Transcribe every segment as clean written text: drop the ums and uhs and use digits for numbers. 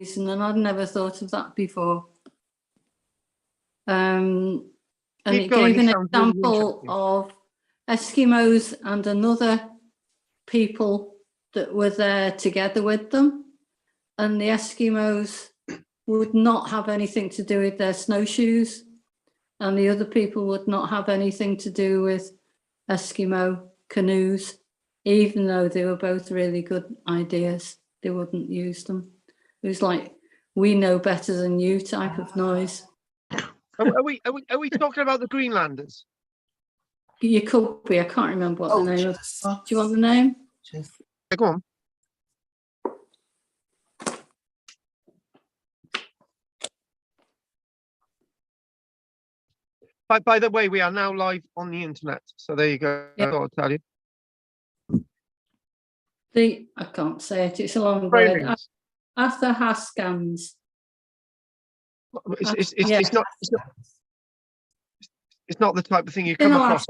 and I'd never thought of that before. And it gave an example of Eskimos and another people that were there together with them, and the Eskimos would not have anything to do with their snowshoes, and the other people would not have anything to do with Eskimo canoes, even though they were both really good ideas. They wouldn't use them. It was like, we know better than you type of noise. Are we talking about the Greenlanders? You could be. I can't remember what the name is. Do you want the name? Yeah, go on. By the way, we are now live on the internet. So there you go. Yep. I'll tell you. I can't say it. It's a long word. Athahaskans. It's not the type of thing you come across.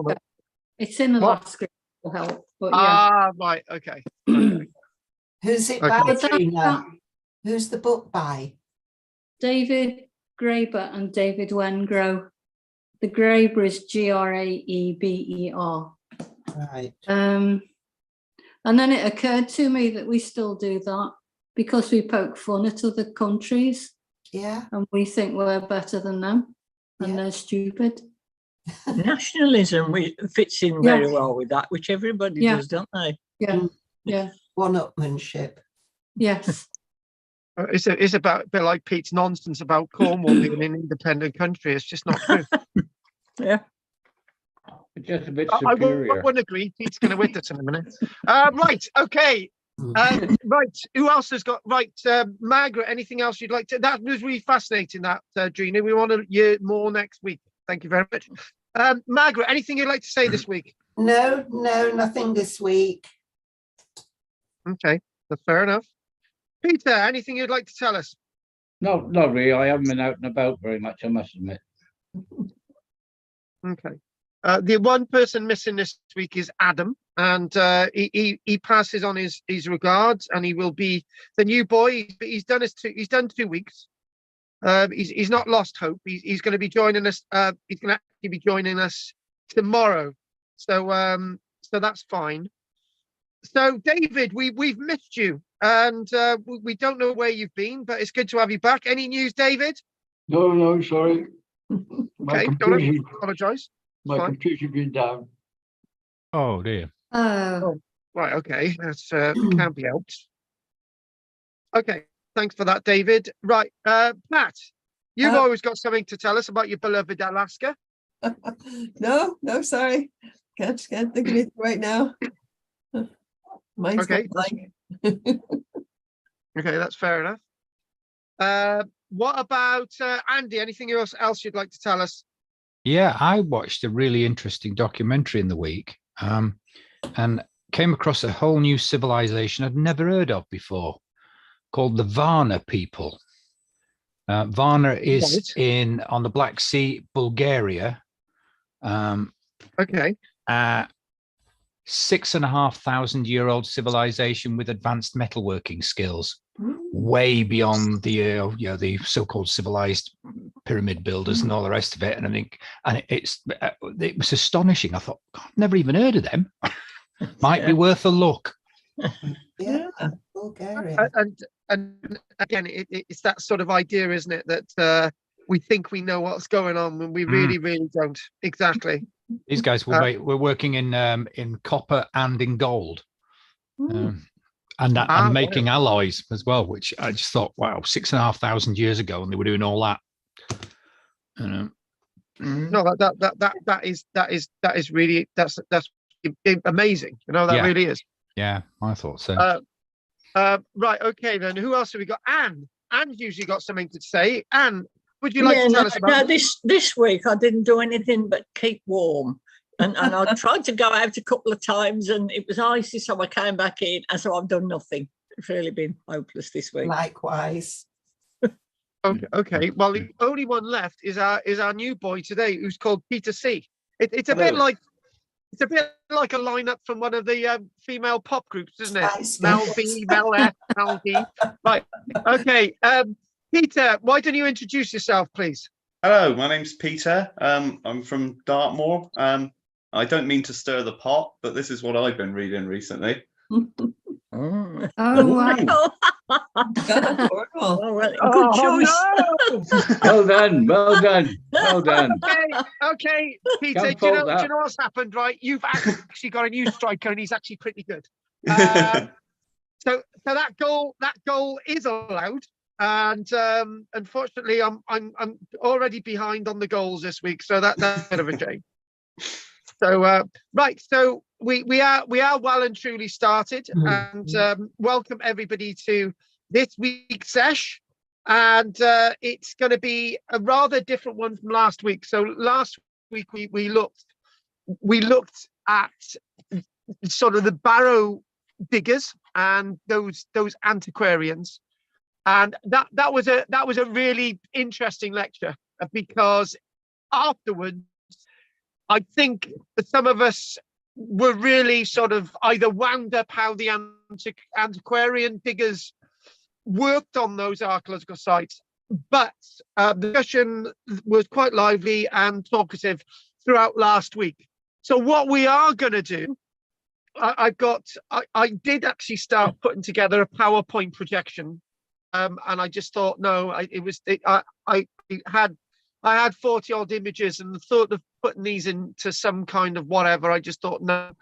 It's in Alaska. Will help. But yeah. Right. Okay. Who's it by, Trina? Who's the book by? David Graeber and David Wengrow. The Graeber is Graeber. Right. And then it occurred to me that we still do that because we poke fun at other countries. Yeah. And we think we're better than them, and they're stupid. Nationalism fits in very well with that, which everybody does, don't they? Yeah. Yeah. One-upmanship. Yes. It's about a bit like Pete's nonsense about Cornwall being an independent country. It's just not true. Yeah. It's just a bit superior. I wouldn't agree. Pete's going to win this in a minute. Right. Okay. Right. Who else has got? Right. Margaret, anything else you'd like to? That was really fascinating, that, Gina. We want to hear more next week. Thank you very much. Margaret, anything you'd like to say this week? No, nothing this week. Okay. That's fair enough. Peter, anything you'd like to tell us? No, not really. I haven't been out and about very much, I must admit. Okay. The one person missing this week is Adam, and he passes on his regards, and he will be the new boy. He's done 2 weeks. He's not lost hope. He's going to be joining us. He's going to actually be joining us tomorrow. So that's fine. So David, we've missed you, and we don't know where you've been, but it's good to have you back. Any news, David? No, sorry. Okay, don't apologise. My computer's been down. Oh dear. Oh, right. Okay, that's can't be helped. Okay, thanks for that, David. Right, Pat, you've always got something to tell us about your beloved Alaska. No, sorry, can't think of it right now. Mine's okay. Okay, that's fair enough. What about Andy? Anything else you'd like to tell us? Yeah, I watched a really interesting documentary in the week, and came across a whole new civilization I'd never heard of before, called the Varna people. Varna is on the Black Sea, Bulgaria. Okay. 6,500-year-old civilization with advanced metalworking skills, way beyond the so-called civilized pyramid builders and all the rest of it. And I think, it was astonishing. I thought, God, I've never even heard of them. Might be worth a look. Yeah, Bulgaria. And again, it's that sort of idea, isn't it, that we think we know what's going on when we really, really don't. Exactly. These guys were working in copper and in gold, and making alloys as well, which I just thought, wow, 6,500 years ago, and they were doing all that. No, that is really that's amazing. You know, that really is. Yeah, I thought so. Right, okay then. Who else have we got? Anne's usually got something to say. Anne, would you like to tell us about? No, this week I didn't do anything but keep warm, and I tried to go out a couple of times, and it was icy, so I came back in, and so I've done nothing. It's really been hopeless this week. Likewise. Okay. Well, the only one left is our new boy today, who's called Peter C. It's a bit like It's a bit like a lineup from one of the female pop groups, isn't it? Spice Mel Girls. B, Mel F, Mel D. Right. Okay. Peter, why don't you introduce yourself, please? Hello, my name's Peter. I'm from Dartmoor. I don't mean to stir the pot, but this is what I've been reading recently. Oh, wow. Cornwall. Oh, well, good choice. No! Well done, well done, well done. Okay, Peter, Can't do you fault that. know what's happened, right? You've actually got a new striker and he's actually pretty good. So that goal is allowed. And unfortunately, I'm already behind on the goals this week, so that's a bit of a shame. So right, so we are well and truly started, and welcome everybody to this week's sesh, and it's going to be a rather different one from last week. So last week we looked at sort of the barrow diggers and those antiquarians. And that was a really interesting lecture, because afterwards, I think some of us were really sort of either wound up how the antiquarian diggers worked on those archaeological sites, but the discussion was quite lively and talkative throughout last week. So what we are going to do, I did actually start putting together a PowerPoint projection. And I just thought, no, I had 40 odd images, and the thought of putting these into some kind of whatever, I just thought, no,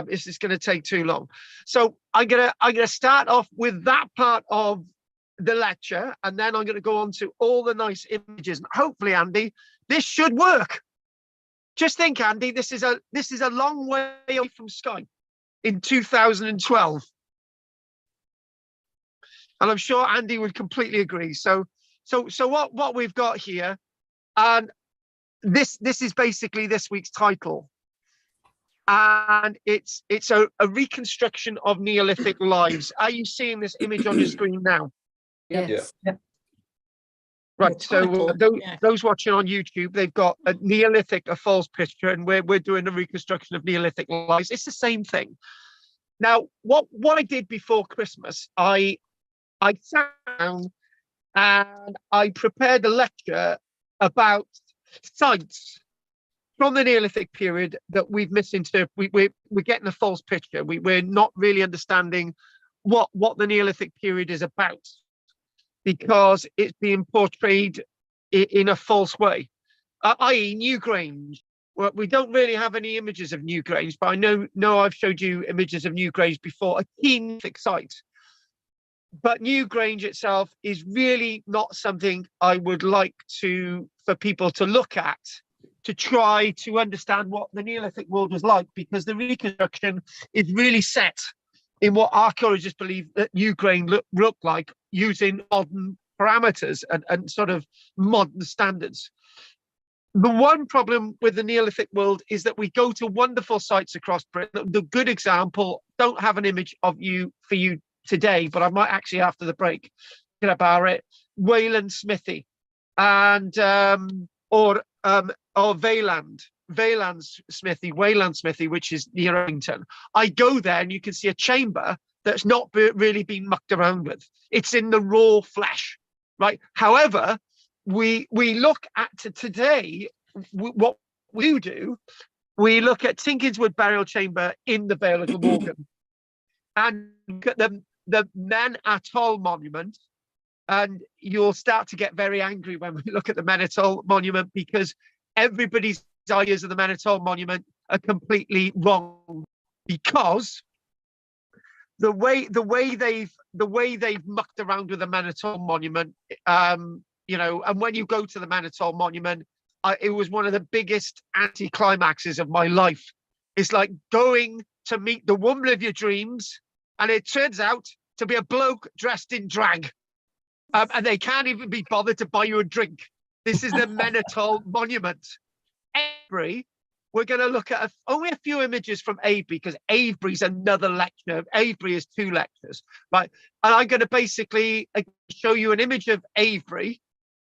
this is going to take too long. So I'm gonna start off with that part of the lecture, and then I'm going to go on to all the nice images. And hopefully, Andy, this should work. Just think, Andy, this is a long way away from Skype in 2012. And I'm sure Andy would completely agree. So what we've got here, and this is basically this week's title, and it's a reconstruction of Neolithic lives. Are you seeing this image on your screen now? Yes. Yeah. Right. So Title, yeah. those watching on YouTube, they've got a Neolithic, a false picture, and we're doing a reconstruction of Neolithic lives. It's the same thing. Now, what I did before Christmas, I sat down and I prepared a lecture about sites from the Neolithic period that we've misinterpreted. We're getting a false picture. We're not really understanding what the Neolithic period is about, because it's being portrayed in a false way, i.e. Newgrange. Well, we don't really have any images of Newgrange, but I know I've showed you images of Newgrange before, a key Neolithic site. But Newgrange itself is really not something I would like for people to look at to try to understand what the Neolithic world was like, because the reconstruction is really set in what archaeologists believe that Newgrange looked like, using modern parameters and sort of modern standards. The one problem with the Neolithic world is that we go to wonderful sites across Britain. The good example, don't have an image of for you today, but I might actually after the break get about it. Wayland Smithy, and or Wayland Smithy, which is near Errington. I go there and you can see a chamber that's not really been mucked around with. It's in the raw flesh, right? However, we look at today, what we do, we look at Tinkinswood burial chamber in the Vale of Glamorgan, and look at the Men Atoll monument, and you'll start to get very angry when we look at the Men Atoll monument, because everybody's ideas of the Men Atoll monument are completely wrong, because the way they've mucked around with the Men Atoll monument, and when you go to the Men Atoll monument, it was one of the biggest anti-climaxes of my life. It's like going to meet the woman of your dreams, and it turns out to be a bloke dressed in drag, and they can't even be bothered to buy you a drink. This is the Men Atoll monument. Avebury, we're going to look at only a few images from Avebury, because Avebury's another lecture. Avebury is 2 lectures, right? And I'm going to basically show you an image of Avebury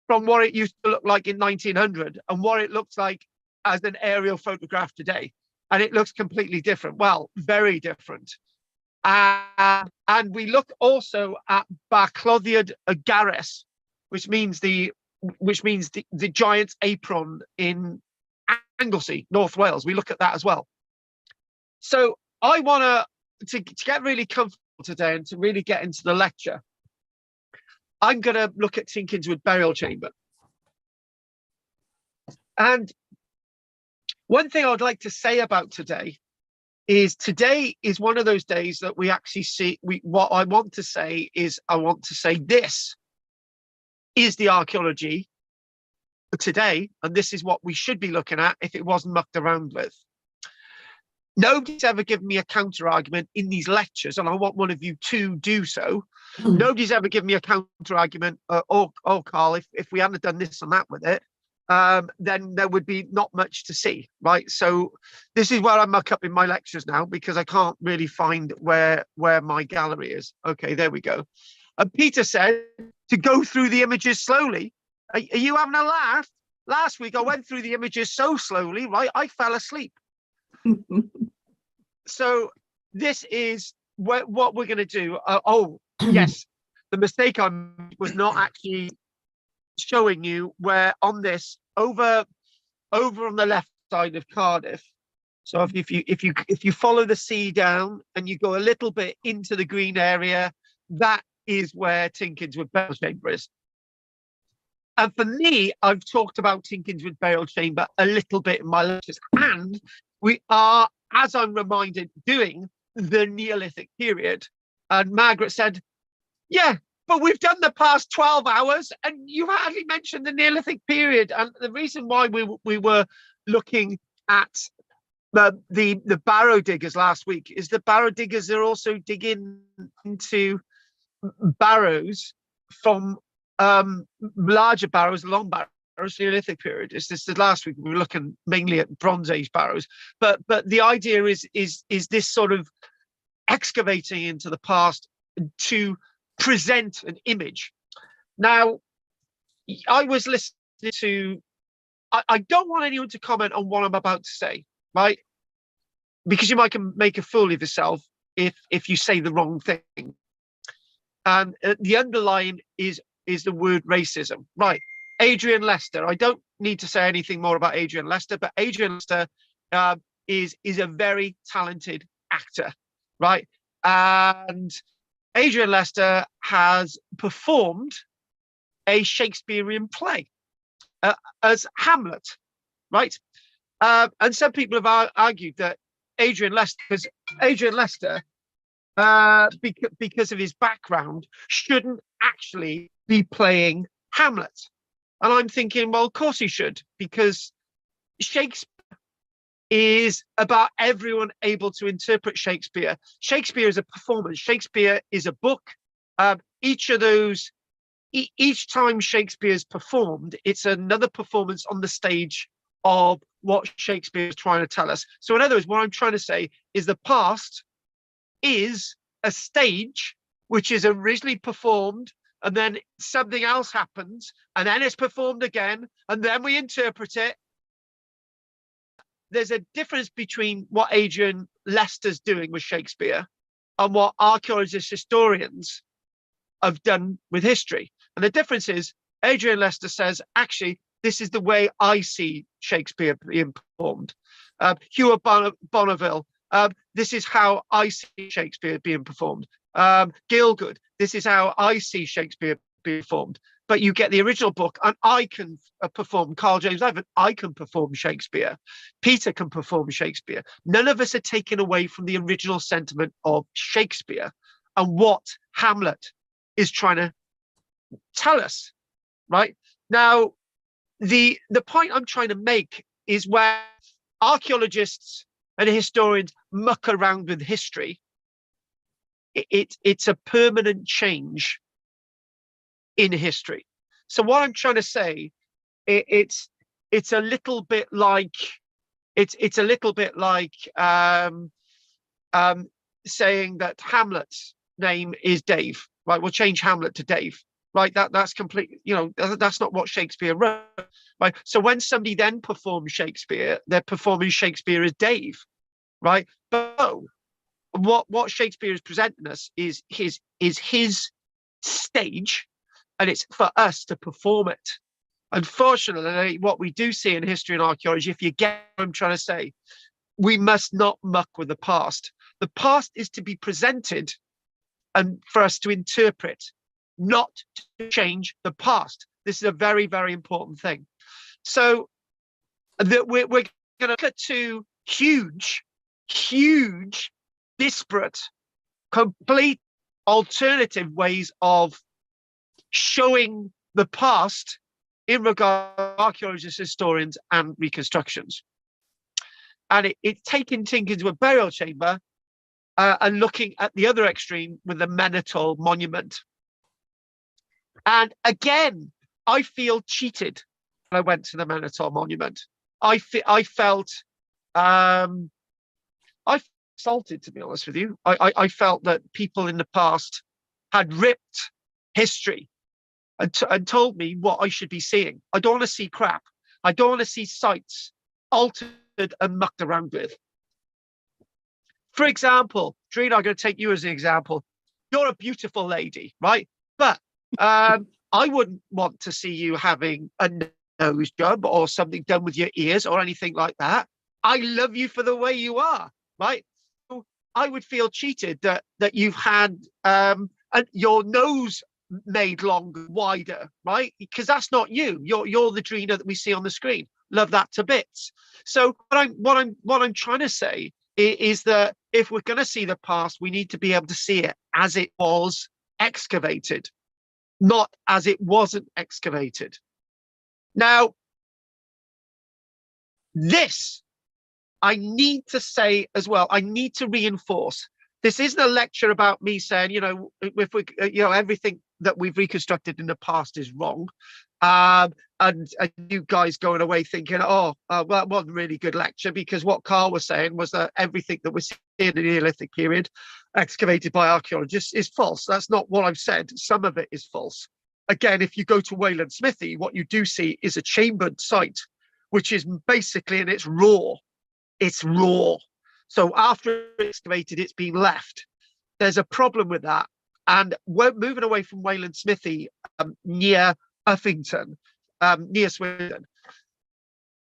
from what it used to look like in 1900 and what it looks like as an aerial photograph today. and it looks completely different. Well, very different. And we look also at Barcloddiad Agares, which means the giant's apron in Anglesey, North Wales. We look at that as well. So I want to get really comfortable today and to really get into the lecture. I'm going to look at Tinkinswood Burial Chamber. And one thing I would like to say about today is one of those days that we actually see, what I want to say is, I want to say this is the archaeology today, and this is what we should be looking at if it wasn't mucked around with. Nobody's ever given me a counter argument in these lectures, and I want one of you to do so. Nobody's ever given me a counter argument, oh, Carl, if we hadn't done this and that with it, then there would be not much to see, right? So this is where I muck up in my lectures now, because I can't really find where my gallery is. Okay, there we go. And Peter said to go through the images slowly. Are you having a laugh? Last week I went through the images so slowly, right? I fell asleep. So this is what we're going to do. Oh, yes. The mistake I made was not actually showing you where on this over on the left side of Cardiff. So if you follow the sea down and you go a little bit into the green area, that is where Tinkinswood Burial Chamber is. And for me, I've talked about Tinkinswood Burial Chamber a little bit in my lectures, and we are, as I'm reminded, doing the Neolithic period. And Margaret said, yeah, but we've done the past 12 hours and you hardly mentioned the Neolithic period. And the reason why we were looking at the barrow diggers last week is the barrow diggers are also digging into barrows from larger barrows, long barrows, Neolithic period. This is last week we were looking mainly at Bronze Age barrows, but the idea is this sort of excavating into the past to present an image. Now, I was listening to. I don't want anyone to comment on what I'm about to say, right? Because you might make a fool of yourself if you say the wrong thing. And the underline is the word racism, right? Adrian Lester. I don't need to say anything more about Adrian Lester, but Adrian Lester is a very talented actor, right? And Adrian Lester has performed a Shakespearean play as Hamlet, right? And some people have argued that Adrian Lester, because of his background, shouldn't actually be playing Hamlet. And I'm thinking, well, of course he should, because Shakespeare is about everyone able to interpret Shakespeare. Shakespeare is a performance. Shakespeare is a book. Each time Shakespeare's performed, it's another performance on the stage of what Shakespeare is trying to tell us. So in other words, what I'm trying to say is the past is a stage which is originally performed, and then something else happens, and then it's performed again, and then we interpret it. There's a difference between what Adrian Lester's doing with Shakespeare and what archaeologists, historians have done with history. And the difference is Adrian Lester says, actually, this is the way I see Shakespeare being performed. Hugh Bonneville, this is how I see Shakespeare being performed. Gielgud, this is how I see Shakespeare being performed. But you get the original book, and I can perform karl-james, I can perform Shakespeare. Peter can perform Shakespeare. None of us are taken away from the original sentiment of Shakespeare and what Hamlet is trying to tell us, right? Now, the point I'm trying to make is where archaeologists and historians muck around with history. It's a permanent change in history. So what I'm trying to say, it's a little bit like saying that Hamlet's name is Dave, right? We'll change Hamlet to Dave, right? That's complete, that's not what Shakespeare wrote, right? So when somebody then performs Shakespeare, they're performing Shakespeare as Dave. right? But what Shakespeare is presenting us is his stage, and it's for us to perform it. Unfortunately, what we do see in history and archaeology, if you get what I'm trying to say, we must not muck with the past. The past is to be presented and for us to interpret, not to change the past. This is a very, very important thing. So that we're going to look at two huge, disparate, complete alternative ways of showing the past in regard to archaeologists, historians, and reconstructions. And it's taking Tinkinswood burial chamber and looking at the other extreme with the Menotal monument. And again, I feel cheated when I went to the Menotal monument. I felt assaulted, to be honest with you. I felt that people in the past had ripped history and told me what I should be seeing. I don't want to see crap. I don't want to see sites altered and mucked around with. For example, Trina, I'm going to take you as an example. You're a beautiful lady, right? But I wouldn't want to see you having a nose job or something done with your ears or anything like that. I love you for the way you are, right? So I would feel cheated that you've had your nose made longer, wider, right? Because that's not you. You're the Drina that we see on the screen. Love that to bits. So what I'm trying to say is that if we're going to see the past, we need to be able to see it as it was excavated, not as it wasn't excavated. Now, this I need to say as well. I need to reinforce. This isn't a lecture about me saying, if we, everything that we've reconstructed in the past is wrong. And you guys going away thinking, well, that wasn't a really good lecture, because what Carl was saying was that everything that was in the Neolithic period excavated by archaeologists is false. That's not what I've said. Some of it is false. Again, if you go to Wayland Smithy, what you do see is a chambered site, which is basically in its raw. It's raw. So after it's excavated, it's been left. There's a problem with that. And we're moving away from Wayland Smithy near Uffington, near Swindon.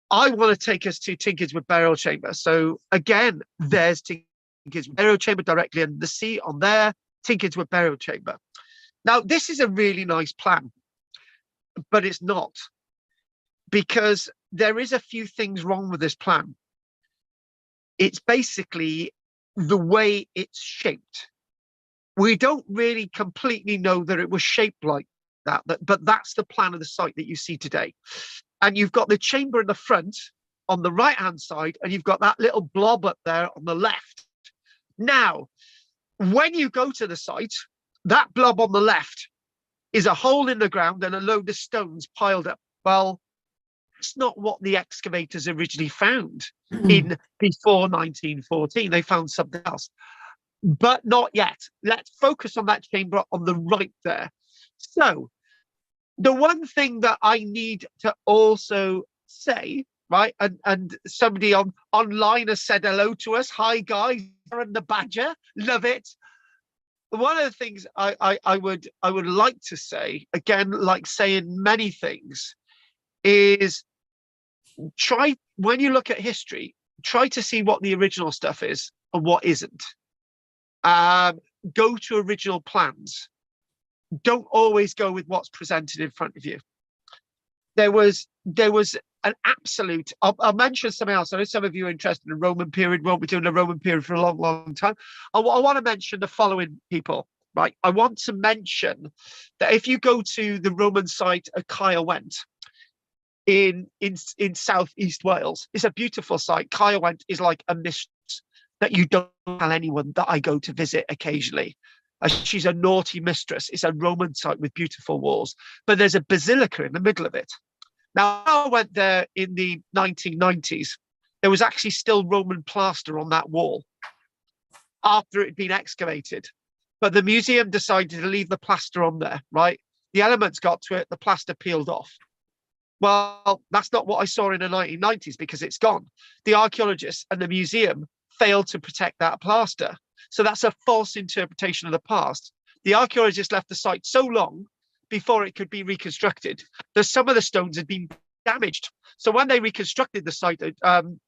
I want to take us to Tinkinswood burial chamber. So again, there's Tinkinswood burial chamber directly under the sea on there, Tinkinswood burial chamber. Now, this is a really nice plan, but it's not, because there is a few things wrong with this plan. It's basically the way it's shaped. We don't really completely know that it was shaped like that, but that's the plan of the site that you see today. And you've got the chamber in the front on the right-hand side, and you've got that little blob up there on the left. Now, when you go to the site, that blob on the left is a hole in the ground and a load of stones piled up. Well, that's not what the excavators originally found in before 1914. They found something else, but not yet. Let's focus on that chamber on the right there. So the one thing that I need to also say, right, and somebody online has said hello to us. Hi guys, Aaron the Badger, love it. One of the things I would like to say, again, like saying many things, is try, when you look at history, try to see what the original stuff is and what isn't. Go to original plans. Don't always go with what's presented in front of you. There was an absolute, I'll mention something else. I know some of you are interested in the Roman period. Won't be doing the Roman period for a long, long time. I want to mention the following people, right? I want to mention that if you go to the Roman site at Caerwent in southeast Wales, it's a beautiful site. Caerwent is like a mistress that you don't tell anyone that I go to visit occasionally. She's a naughty mistress. It's a Roman site with beautiful walls, but there's a basilica in the middle of it. Now, I went there in the 1990s. There was actually still Roman plaster on that wall after it had been excavated. But the museum decided to leave the plaster on there, right? The elements got to it, the plaster peeled off. Well, that's not what I saw in the 1990s, because it's gone. The archaeologists and the museum failed to protect that plaster. So that's a false interpretation of the past. The archaeologists left the site so long before it could be reconstructed that some of the stones had been damaged. So when they reconstructed the site that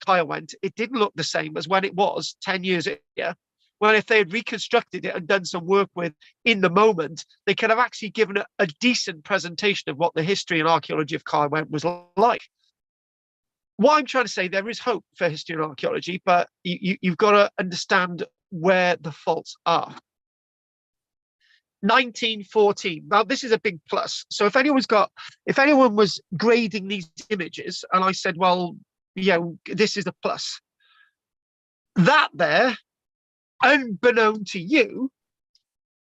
Kyle went, it didn't look the same as when it was 10 years earlier. Well, if they had reconstructed it and done some work with in the moment, they could have actually given a decent presentation of what the history and archaeology of Kyle went was like. What I'm trying to say, there is hope for history and archaeology, but you've got to understand where the faults are. 1914. Now, this is a big plus. So if anyone was grading these images, and I said, well, yeah, this is a plus. That there, unbeknown to you,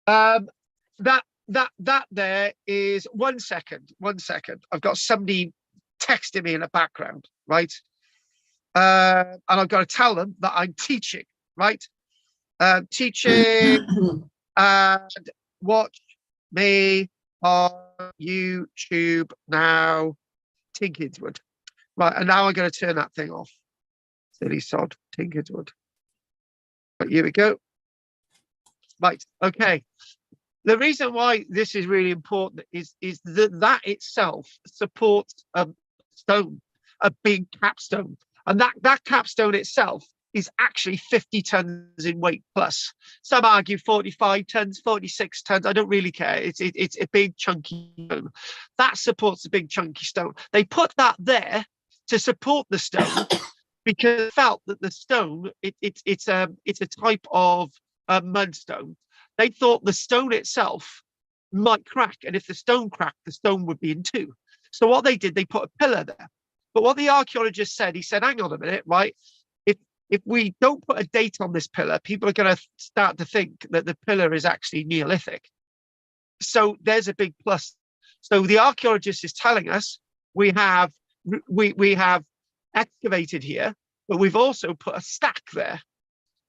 that there is 1 second. I've got somebody texting me in the background, right? And I've got to tell them that I'm teaching, right? Teaching and watch me on YouTube now, Tinkinswood. Right, and now I'm going to turn that thing off. Silly sod, Tinkinswood. But here we go. Right, okay. The reason why this is really important is that itself supports a stone, a big capstone. And that capstone itself is actually 50 tons in weight plus. Some argue 45 tons, 46 tons. I don't really care. It's a big chunky stone. That supports a big chunky stone. They put that there to support the stone because they felt that the stone, it's a type of mudstone. They thought the stone itself might crack, and if the stone cracked, the stone would be in two. So what they did, they put a pillar there. But what the archaeologist said, he said, hang on a minute, right? If we don't put a date on this pillar, people are going to start to think that the pillar is actually Neolithic. So there's a big plus. So the archaeologist is telling us we have excavated here, but we've also put a stack there.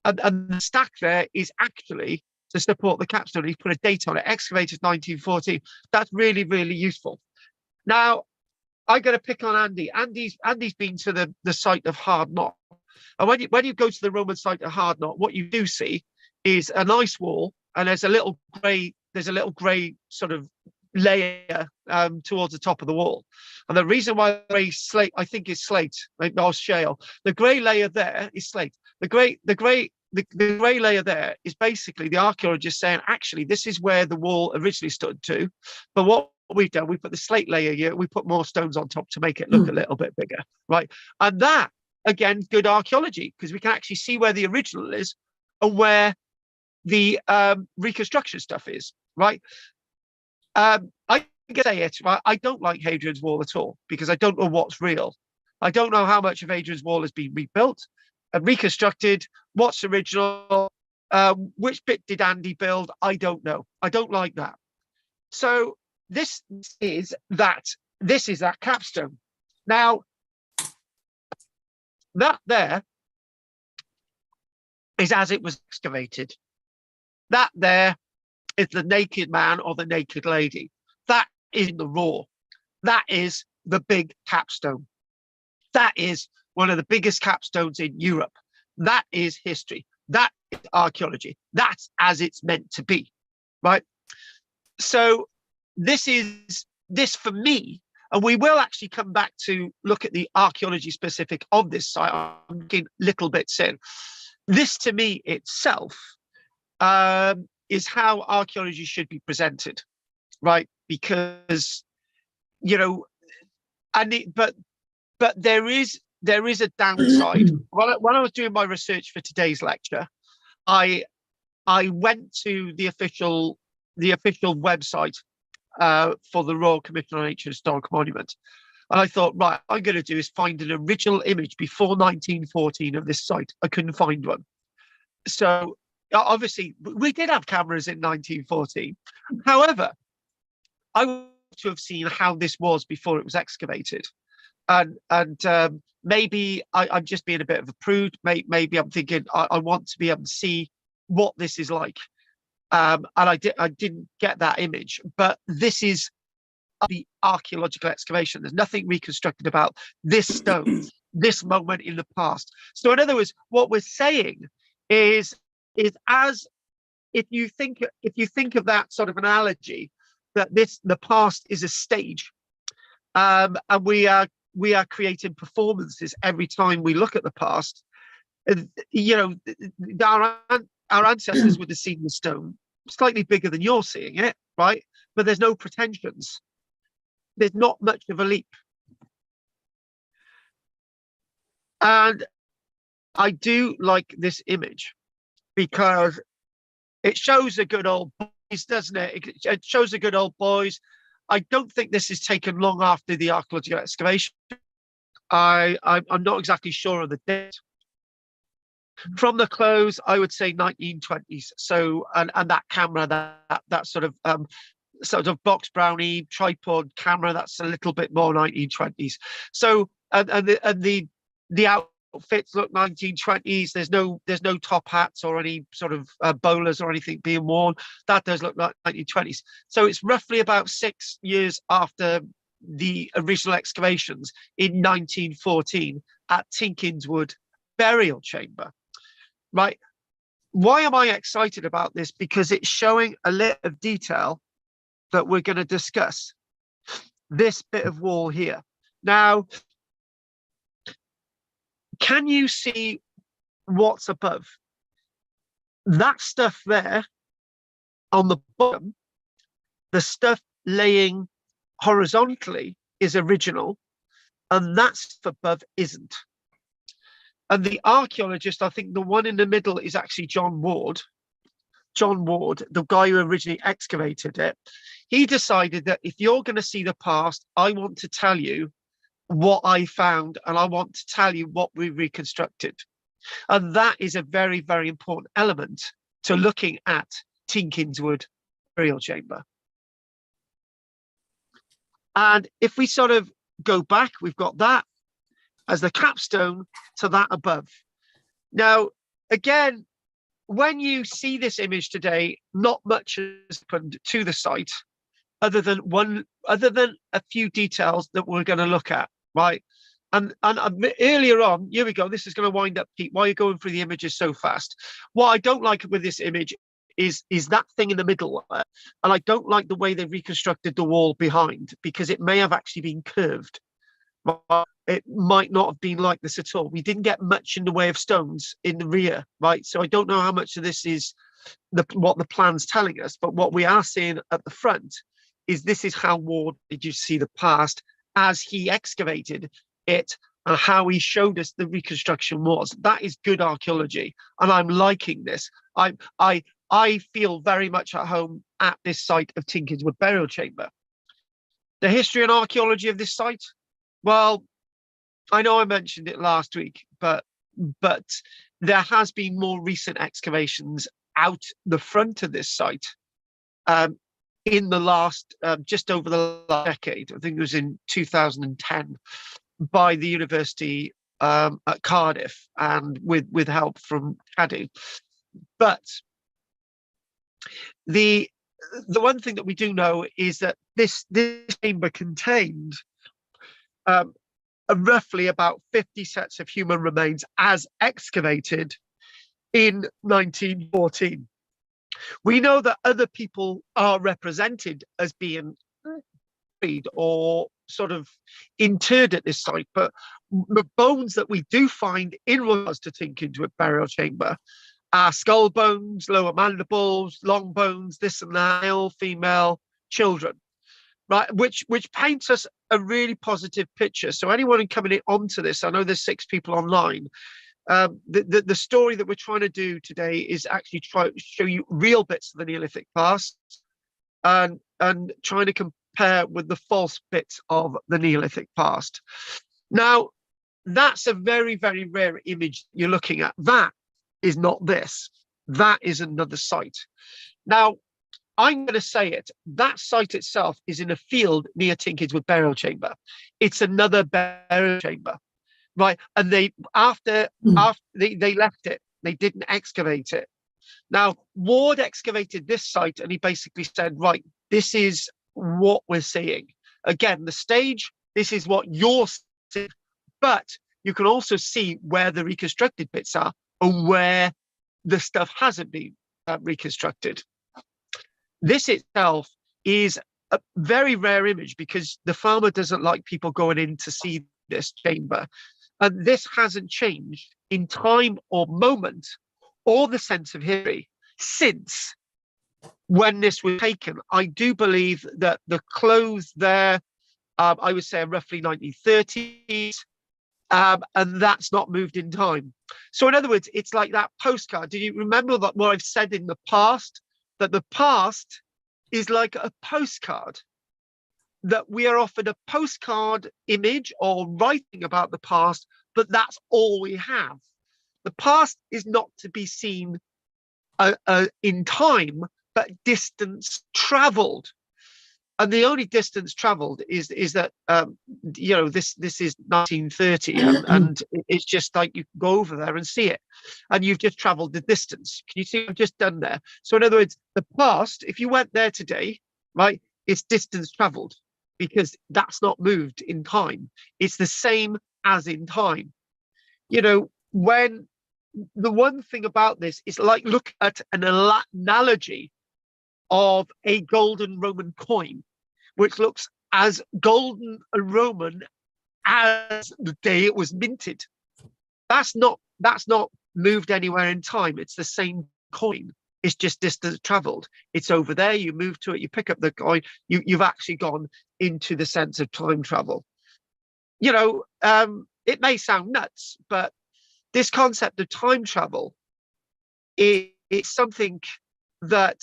And the stack there is actually to support the capstone. He's put a date on it, excavated 1914. That's really, really useful. Now, I got to pick on Andy. Andy's been to the site of Hard Knot. And when you go to the Roman site of Hard Knot, what you do see is a nice wall, and there's a little grey sort of layer towards the top of the wall. And the reason why grey slate, I think, is slate, or shale. The grey layer there is slate. The grey layer there is basically the archaeologist saying, actually, this is where the wall originally stood to. But what we've done, we put the slate layer here, we put more stones on top to make it look a little bit bigger, right? And that, again, good archaeology, because we can actually see where the original is and where the reconstruction stuff is, right? I can say it, right? I don't like Hadrian's Wall at all, because I don't know what's real. I don't know how much of Hadrian's Wall has been rebuilt and reconstructed, what's original, which bit did Andy build? I don't know. I don't like that. So this is that capstone. Now, that there is as it was excavated. That there is the naked man or the naked lady. That is the raw. That is the big capstone. That is one of the biggest capstones in Europe. That is history. That is archaeology. That's as it's meant to be, right? So this for me, and we will actually come back to look at the archaeology specific of this site. I'm looking little bits in. This to me itself is how archaeology should be presented, right? Because, you know, but there is a downside. When I was doing my research for today's lecture, I went to the official website for the Royal Commission on Ancient Historical Monuments. And I thought, right, I'm going to do is find an original image before 1914 of this site. I couldn't find one. So obviously, we did have cameras in 1914. However, I would to have seen how this was before it was excavated. And maybe I'm just being a bit of a prude. Maybe I'm thinking I want to be able to see what this is like. And I didn't get that image, but this is the archaeological excavation. There's nothing reconstructed about this stone. this moment in the past. So in other words, what we're saying is as if you think of that sort of analogy, that the past is a stage, and we are creating performances every time we look at the past. You know, our ancestors would have seen the stone slightly bigger than you're seeing it, right? But there's no pretensions. There's not much of a leap. And I do like this image because it shows the good old boys, doesn't it? It shows the good old boys. I don't think this is taken long after the archaeological excavation. I'm not exactly sure of the date. From the close, I would say 1920s. So, and that camera, that sort of box brownie tripod camera, that's a little bit more 1920s. So, and the outfits look 1920s. There's no top hats or any sort of bowlers or anything being worn. That does look like 1920s. So it's roughly about 6 years after the original excavations in 1914 at Tinkinswood burial chamber. Right. Why am I excited about this? Because it's showing a lot of detail that we're going to discuss. This bit of wall here. Now, can you see what's above? That stuff there on the bottom, the stuff laying horizontally is original, and that stuff above isn't. And the archaeologist, I think the one in the middle is actually John Ward. John Ward, the guy who originally excavated it, he decided that if you're going to see the past, I want to tell you what I found, and I want to tell you what we reconstructed. And that is a very, very important element to looking at Tinkinswood burial chamber. And if we sort of go back, we've got that as the capstone to that above. Now, again, when you see this image today, not much has happened to the site other than a few details that we're going to look at, right? And earlier on, here we go, this is going to wind up, Pete. Why are you going through the images so fast? What I don't like with this image is that thing in the middle, and I don't like the way they reconstructed the wall behind, because it may have actually been curved. It might not have been like this at all. We didn't get much in the way of stones in the rear, right? So I don't know how much of this is what the plan's telling us, but what we are seeing at the front is this is how Ward did you see the past as he excavated it and how he showed us the reconstruction was. That is good archaeology, and I'm liking this. I feel very much at home at this site of Tinkinswood burial chamber. The history and archaeology of this site, well, I know I mentioned it last week, but there has been more recent excavations out the front of this site in the last, just over the last decade. I think it was in 2010 by the university at Cardiff, and with help from CADU. But the one thing that we do know is that this chamber contained roughly about 50 sets of human remains as excavated in 1914. We know that other people are represented as being buried or sort of interred at this site, but the bones that we do find in regards to Tinkinswood burial chamber are skull bones, lower mandibles, long bones, this and that, male, female, children. Right, which paints us a really positive picture. So anyone coming in onto this, I know there's 6 people online. The story that we're trying to do today is actually try to show you real bits of the Neolithic past, and trying to compare with the false bits of the Neolithic past. Now, that's a very, very rare image you're looking at. That is not this. That is another site. Now, I'm going to say it. That site itself is in a field near Tinkinswood burial chamber. It's another burial chamber, right? And after they left it, they didn't excavate it. Now, Ward excavated this site, and he basically said, right, this is what we're seeing. Again, the stage, this is what you're seeing, but you can also see where the reconstructed bits are and where the stuff hasn't been reconstructed. This itself is a very rare image because the farmer doesn't like people going in to see this chamber. And this hasn't changed in time or moment or the sense of history since when this was taken. I do believe that the clothes there, I would say, are roughly 1930s, and that's not moved in time. So in other words, it's like that postcard. Do you remember that what I've said in the past, that the past is like a postcard, that we are offered a postcard image or writing about the past, but that's all we have. The past is not to be seen in time, but distance traveled. And the only distance traveled is that you know, this is 1930, and it's just like you can go over there and see it, and you've just traveled the distance. Can you see what I've just done there? So in other words, the past, if you went there today, right, it's distance traveled, because that's not moved in time. It's the same as in time. You know, when the one thing about this is, like, look at an analogy of a golden Roman coin, which looks as golden a Roman as the day it was minted. That's not moved anywhere in time. It's the same coin. It's just distance traveled. It's over there. You move to it. You pick up the coin. You've actually gone into the sense of time travel. You know, it may sound nuts, but this concept of time travel is something that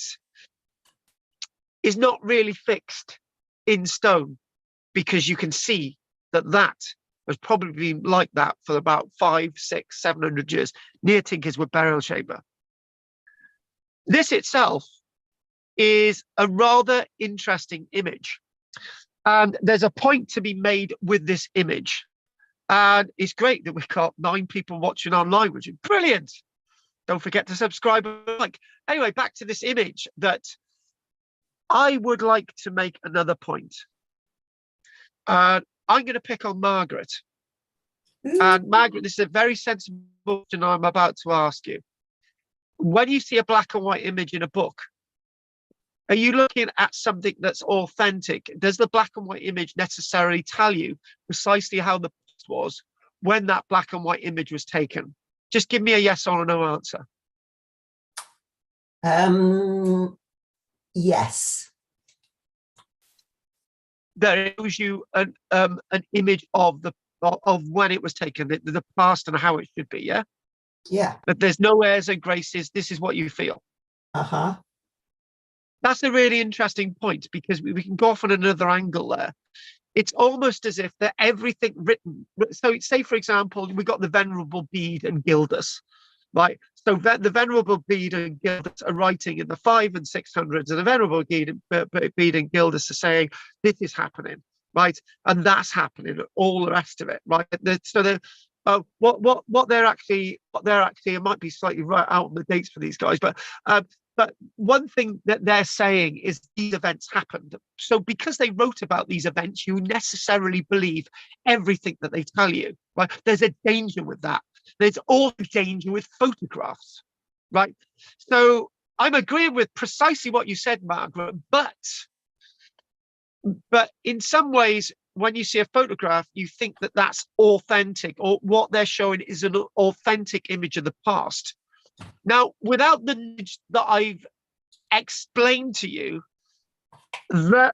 is not really fixed in stone, because you can see that that has probably been like that for about 500, 600, 700 years near Tinkerswood burial chamber. This itself is a rather interesting image, and there's a point to be made with this image, and it's great that we've got 9 people watching online, which is brilliant. Don't forget to subscribe and like. Anyway, back to this image, that I would like to make another point. I'm going to pick on Margaret. And Margaret, this is a very sensible question I'm about to ask you. When you see a black and white image in a book, are you looking at something that's authentic? Does the black and white image necessarily tell you precisely how the past was when that black and white image was taken? Just give me a yes or a no answer. Yes. That shows you an image of when it was taken, the past and how it should be. Yeah. Yeah. But there's no airs and graces. This is what you feel. Uh-huh. That's a really interesting point, because we can go off on another angle there. It's almost as if that everything written. So say, for example, we got the Venerable Bede and Gildas, right? So the Venerable Bede and Gildas are writing in the 500s and 600s, and the Venerable Bede and Gildas are saying this is happening, right? And that's happening, all the rest of it, right? So what they're actually, it might be slightly right out on the dates for these guys, but one thing that they're saying is these events happened. So because they wrote about these events, you necessarily believe everything that they tell you, right? There's a danger with that. There's also danger with photographs, right? So I'm agreeing with precisely what you said, Margaret, but in some ways, when you see a photograph, you think that that's authentic, or what they're showing is an authentic image of the past. Now, without the knowledge that I've explained to you, that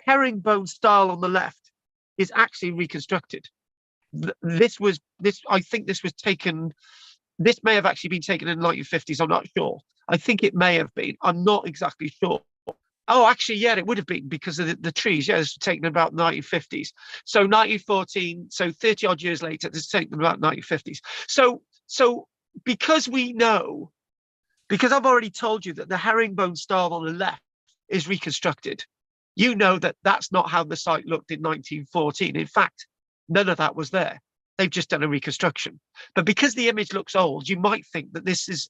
herringbone style on the left is actually reconstructed. I think this was taken. This may have actually been taken in the 1950s. I'm not sure. I think it may have been. I'm not exactly sure. Oh, actually, yeah, it would have been, because of the trees. Yeah, this was taken about 1950s. So 1914. So 30 odd years later, this is taken about 1950s. So because we know, because I've already told you that the herringbone style on the left is reconstructed, you know that that's not how the site looked in 1914. In fact, none of that was there. They've just done a reconstruction. But because the image looks old, you might think that this is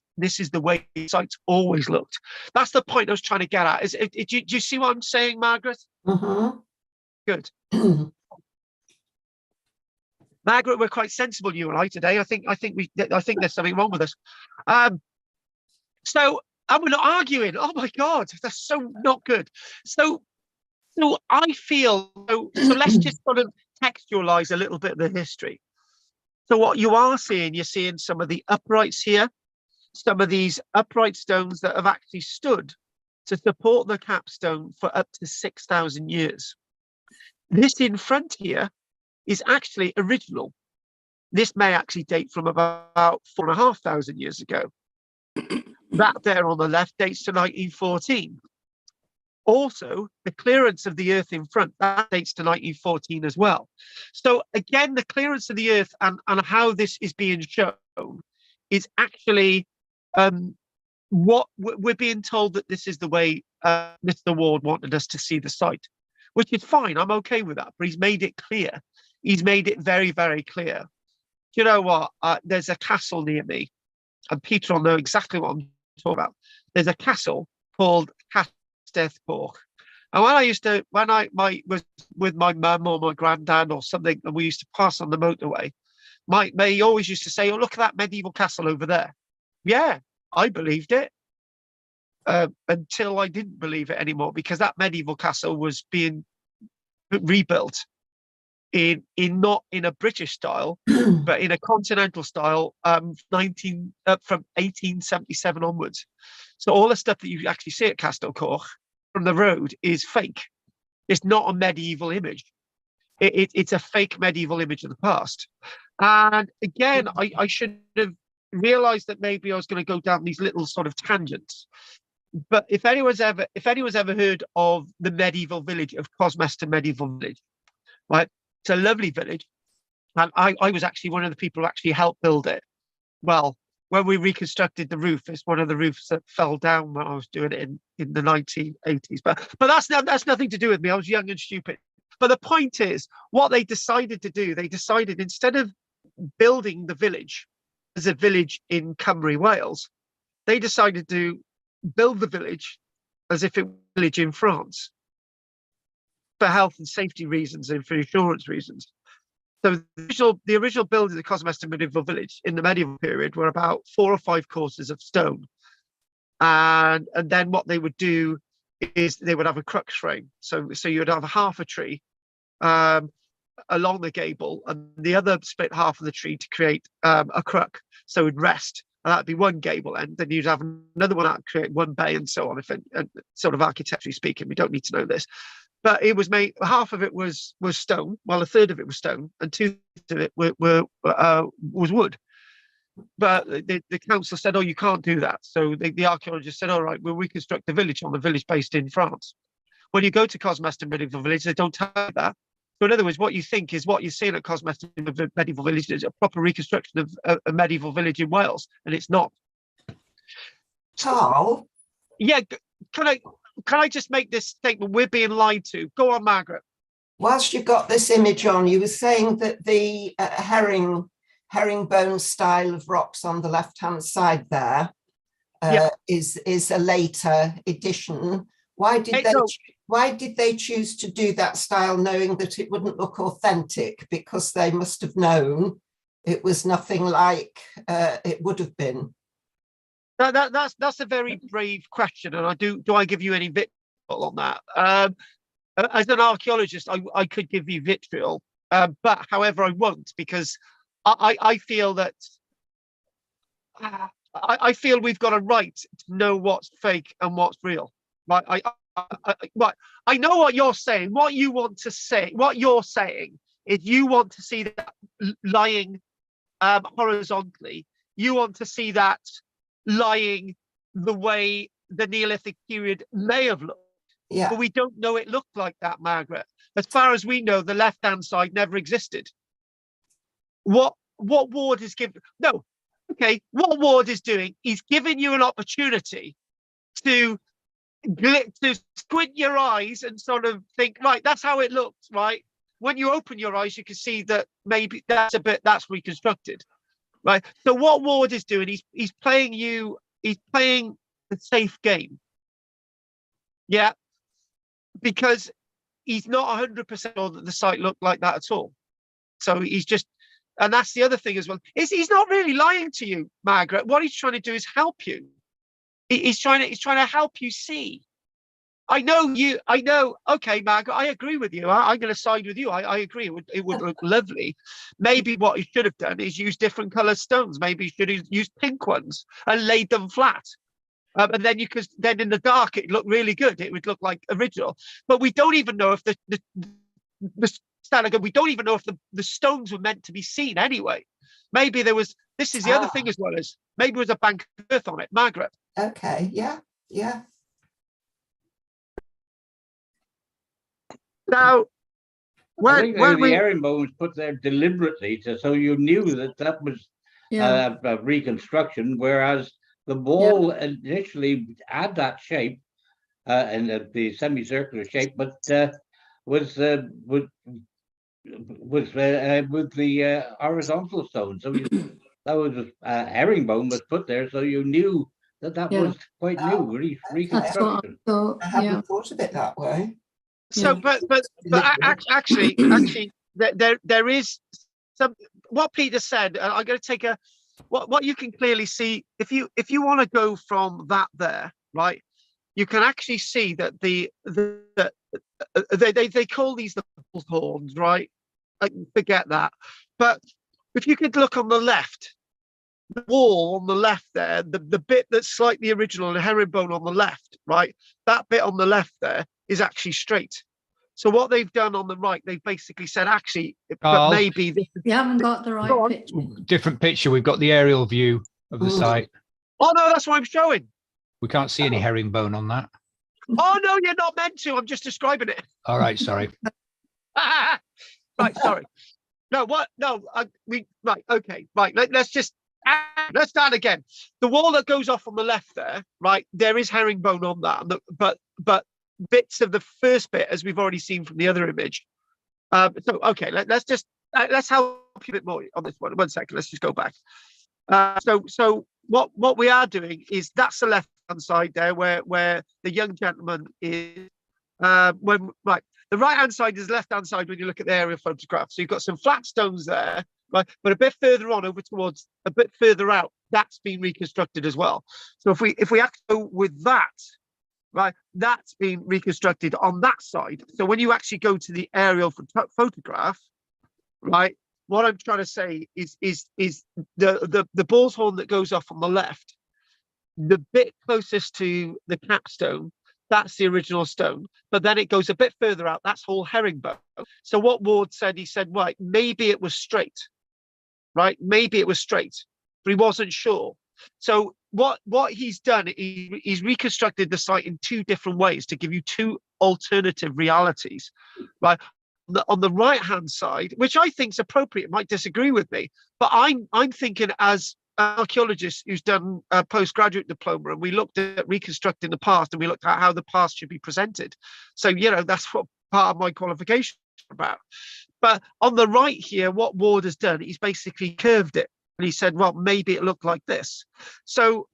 the way the site's always looked. That's the point I was trying to get at. Do you see what I'm saying, Margaret? Mm-hmm. Good. Margaret, we're quite sensible, you and I, today. I think there's something wrong with us. So, and we're not arguing. Oh my God, that's so not good. So I feel so let's just sort of textualize a little bit of the history. So what you are seeing, you're seeing some of the uprights here, some of these upright stones that have actually stood to support the capstone for up to 6,000 years. This in front here is actually original. This may actually date from about 4,500 years ago. That there on the left dates to 1914. Also, the clearance of the earth in front, that dates to 1914 as well. So again, the clearance of the earth and how this is being shown is actually what we're being told, that this is the way Mr. Ward wanted us to see the site, which is fine. I'm okay with that, but he's made it clear. He's made it very, very clear. Do you know what? There's a castle near me, and Peter will know exactly what I'm talking about. There's a castle called Castell. And when I was with my mum or my granddad or something, and we used to pass on the motorway, they always used to say, "Oh, look at that medieval castle over there." Yeah, I believed it until I didn't believe it anymore, because that medieval castle was being rebuilt not in a British style, but in a continental style, from 1877 onwards. So all the stuff that you actually see at Castell from the road is fake. It's not a medieval image. It's a fake medieval image of the past. And again, I should have realized that maybe I was going to go down these little sort of tangents. But if anyone's ever heard of the medieval village of Cosmeston Medieval Village, right? It's a lovely village. And I was actually one of the people who actually helped build it. Well, when we reconstructed the roof, it's one of the roofs that fell down when I was doing it in the 1980s. But that's nothing to do with me. I was young and stupid. But the point is, what they decided to do, they decided, instead of building the village as a village in Cymru, Wales, they decided to build the village as if it was a village in France, for health and safety reasons and for insurance reasons. So the original building of the Cosmeston Medieval Village in the medieval period were about 4 or 5 courses of stone. And then what they would do is they would have a crux frame. So you'd have half a tree along the gable, and the other split half of the tree to create a crux, so it would rest. And that'd be one gable end. Then you'd have another one that would create one bay, and so on. And sort of architecturally speaking, we don't need to know this. But it was made, half of it was stone, while a third of it was stone, and 2/3 of it was wood. But the council said, "Oh, you can't do that." So the archaeologists said, "All right, we'll reconstruct the village on the village based in France." When you go to Cosmeston Medieval Village, they don't tell you that. So in other words, what you think is what you're seeing at Cosmeston Medieval Village is a proper reconstruction of a medieval village in Wales, and it's not. Carl? Yeah, can I just make this statement? We're being lied to. Go on, Margaret. Whilst you've got this image on, you were saying that the herringbone style of rocks on the left-hand side there is a later edition. Why did they choose to do that style, knowing that it wouldn't look authentic? Because they must have known it was nothing like it would have been. That's a very brave question, and do I give you any vitriol on that? As an archaeologist, I could give you vitriol, but however, I won't, because I feel that I feel we've got a right to know what's fake and what's real. Right? I know what you're saying. What you want to say, what you're saying, is you want to see that lying horizontally. You want to see that lying the way the Neolithic period may have looked. Yeah. But we don't know it looked like that, Margaret. As far as we know, the left-hand side never existed. What Ward is giving? No, okay. What Ward is doing, he's giving you an opportunity to squint your eyes and sort of think, right, that's how it looks, right? When you open your eyes, you can see that maybe that's reconstructed. Right. So what Ward is doing, he's playing the safe game. Yeah. Because he's not 100% sure that the site looked like that at all. So he's just And that's the other thing as well. Is he's not really lying to you, Margaret. What he's trying to do is help you. He's trying to help you see. I know. Okay, Margaret, I agree with you. I'm going to side with you. I agree. It would look lovely. Maybe what he should have done is use different colored stones. Maybe he should have used pink ones and laid them flat. And then then in the dark, it looked really good. It would look like original. But we don't even know if we don't even know if the stones were meant to be seen anyway. Maybe there was, this is the other thing as well, as maybe there was a bank of earth on it, Margaret. Okay, yeah. Now, I think the herringbone was put there deliberately so you knew that was a reconstruction, whereas the ball initially had that shape and the semicircular shape, but was with the horizontal stone. So that was herringbone was put there, so you knew that was quite new reconstruction. I haven't thought of it that way. So, but actually, there is some. What Peter said. I'm going to take what you can clearly see. If you want to go from that there, right, you can actually see that they call these the bull's horns, right? I forget that, but if you could look on the left, the wall on the left there, the bit that's slightly original and herringbone on the left, right, that bit on the left there is actually straight. So what they've done on the right, they've basically said, actually, but maybe this is, you haven't got the right picture. Different picture. We've got the aerial view of the site. Oh no, that's what I'm showing. We can't see any herringbone on that. Oh no, you're not meant to. I'm just describing it. All right, sorry. Right, sorry. No, what? No, right. Okay, right. Let's start again. The wall that goes off on the left there, right? There is herringbone on that, but bits of the first bit, as we've already seen from the other image. So okay, let's help you a bit more on this one. 1 second. Let's just go back. So what we are doing is that's the left hand side there, where the young gentleman is. The right hand side is the left hand side when you look at the aerial photograph. So you've got some flat stones there, right? But a bit further on, over towards a bit further out, that's been reconstructed as well. So if we actually go with that, right, that's been reconstructed on that side. So when you actually go to the aerial photograph, right, what I'm trying to say is the bull's horn that goes off on the left, the bit closest to the capstone, that's the original stone, but then it goes a bit further out, that's all herringbone. So what Ward said, he said, right, maybe it was straight, right? Maybe it was straight, but he wasn't sure. So what he's done, he's reconstructed the site in two different ways to give you two alternative realities, right? On the right hand side, which I think is appropriate, might disagree with me, but I'm thinking as an archaeologist who's done a postgraduate diploma, and we looked at reconstructing the past, and we looked at how the past should be presented. So that's what part of my qualification is about. But on the right here, what Ward has done, he's basically curved it, and he said, well, maybe it looked like this. So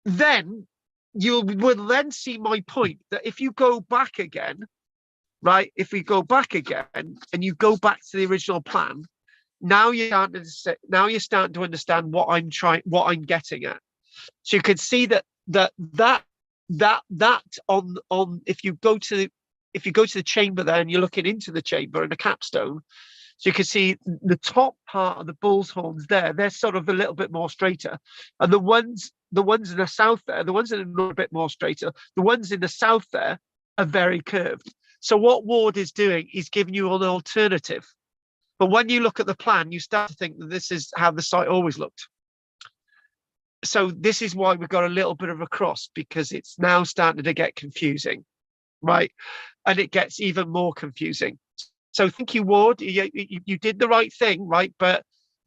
then you will then see my point that if you go back again, right, if we go back again and you go back to the original plan, now you're starting to understand what I'm getting at. So you can see that on if you go to the chamber there and you're looking into the chamber and the capstone, so you can see the top part of the bull's horns there, they're sort of a little bit more straighter. And the ones in the south there, the ones that are a bit more straighter, the ones in the south there are very curved. So what Ward is doing is giving you an alternative. But when you look at the plan, you start to think that this is how the site always looked. So this is why we've got a little bit of a cross, because it's now starting to get confusing, right? And it gets even more confusing. So thank you, Ward. You did the right thing, right? But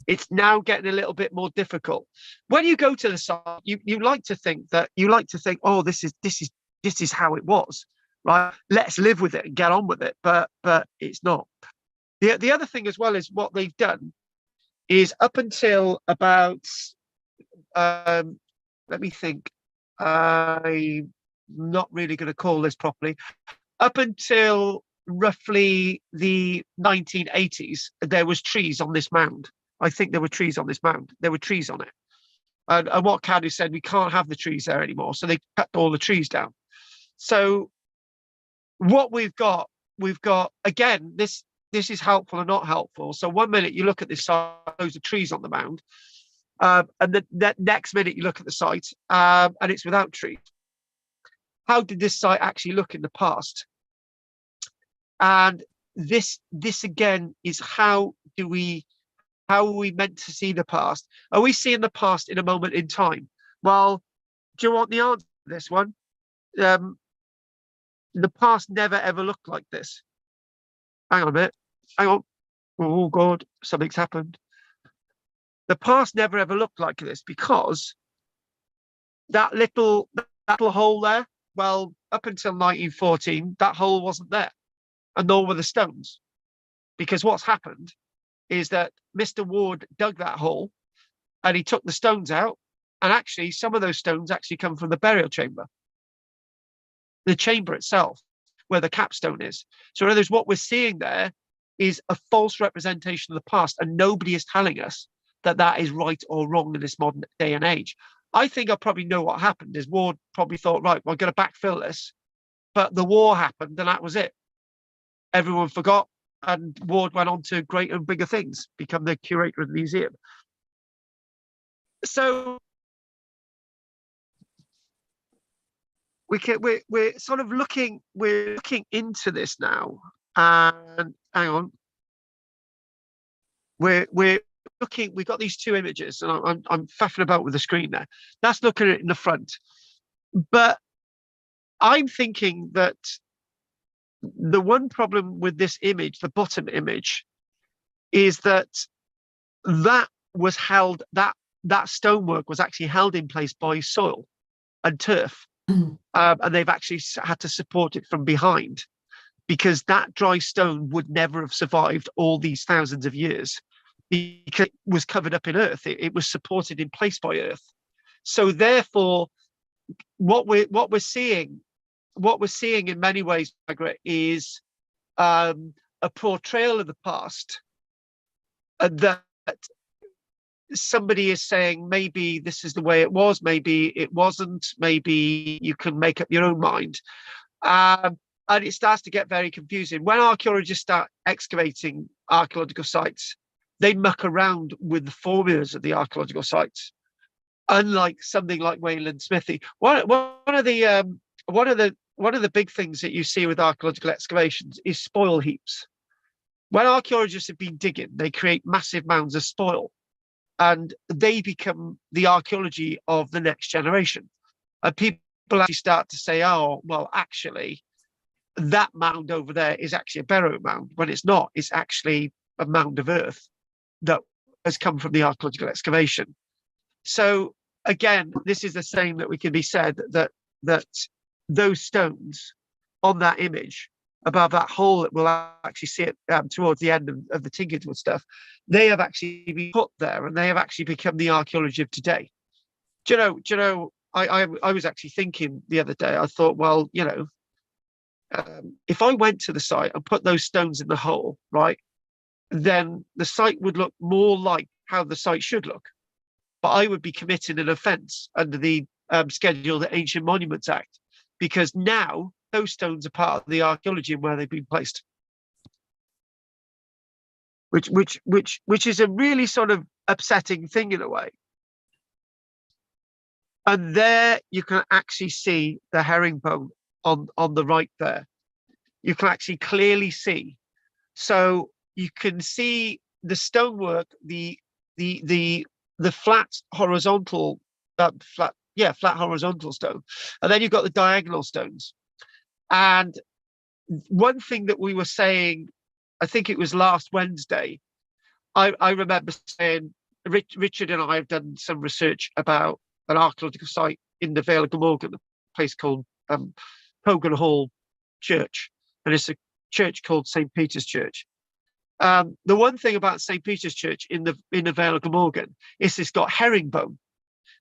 it's now getting a little bit more difficult. When you go to the site, you like to think, oh, this is how it was, right? Let's live with it and get on with it. But it's not. The other thing as well is what they've done is up until about let me think. I'm not really going to call this properly. Up until roughly the 1980s, there was trees on this mound. I think there were trees on this mound. There were trees on it. And what Cadw said, we can't have the trees there anymore. So they cut all the trees down. So what we've got, again, this is helpful and not helpful. So one minute you look at this site, those are trees on the mound. And the next minute you look at the site and it's without trees. How did this site actually look in the past? And this again is how are we meant to see the past? Are we seeing the past in a moment in time? Well, do you want the answer to this one? The past never ever looked like this. Hang on a minute. Hang on. Oh God, something's happened. The past never ever looked like this because that little hole there, well, up until 1914, that hole wasn't there, and nor were the stones. Because what's happened is that Mr. Ward dug that hole and he took the stones out, and actually some of those stones actually come from the burial chamber. The chamber itself, where the capstone is. So in other words, what we're seeing there is a false representation of the past, and nobody is telling us that that is right or wrong in this modern day and age. I think I probably know what happened is Ward probably thought, right, we're going to backfill this. But the war happened and that was it. Everyone forgot, and Ward went on to greater and bigger things, become the curator of the museum. So we're sort of looking into this now, and hang on, we're looking. We've got these two images, and I'm faffing about with the screen there. That's looking at it in the front, but I'm thinking that the one problem with this image, the bottom image, is that that was held, that stonework was actually held in place by soil and turf. And they've actually had to support it from behind, because that dry stone would never have survived all these thousands of years because it was covered up in earth. It was supported in place by earth. So therefore, what we're seeing in many ways, Margaret, is a portrayal of the past that somebody is saying maybe this is the way it was, maybe it wasn't, maybe you can make up your own mind. And it starts to get very confusing. When archaeologists start excavating archaeological sites, they muck around with the formulas of the archaeological sites. Unlike something like Wayland Smithy, one of the big things that you see with archaeological excavations is spoil heaps. When archaeologists have been digging, they create massive mounds of spoil, and they become the archaeology of the next generation. And people actually start to say, oh, well, actually, that mound over there is actually a burial mound, when it's not. It's actually a mound of earth that has come from the archaeological excavation. So again, this is the same that we can be said that those stones on that image above that hole that we'll actually see it towards the end of the Tinkerwood stuff, they have actually been put there, and they have actually become the archaeology of today. Do you know? I was actually thinking the other day. I thought, well, you know, if I went to the site and put those stones in the hole, right, then the site would look more like how the site should look. But I would be committing an offence under the Scheduled Ancient Monuments Act, because now those stones are part of the archaeology and where they've been placed. Which is a really sort of upsetting thing in a way. And there you can actually see the herringbone on the right there. You can actually clearly see. So you can see the stonework, the flat horizontal, flat horizontal stone, and then you've got the diagonal stones. And one thing that we were saying, I think it was last Wednesday, I remember saying, Richard and I have done some research about an archaeological site in the Vale of Glamorgan, a place called Hogan Hall Church, and it's a church called St. Peter's Church. The one thing about St. Peter's Church in the Vale of Glamorgan is it's got herringbone.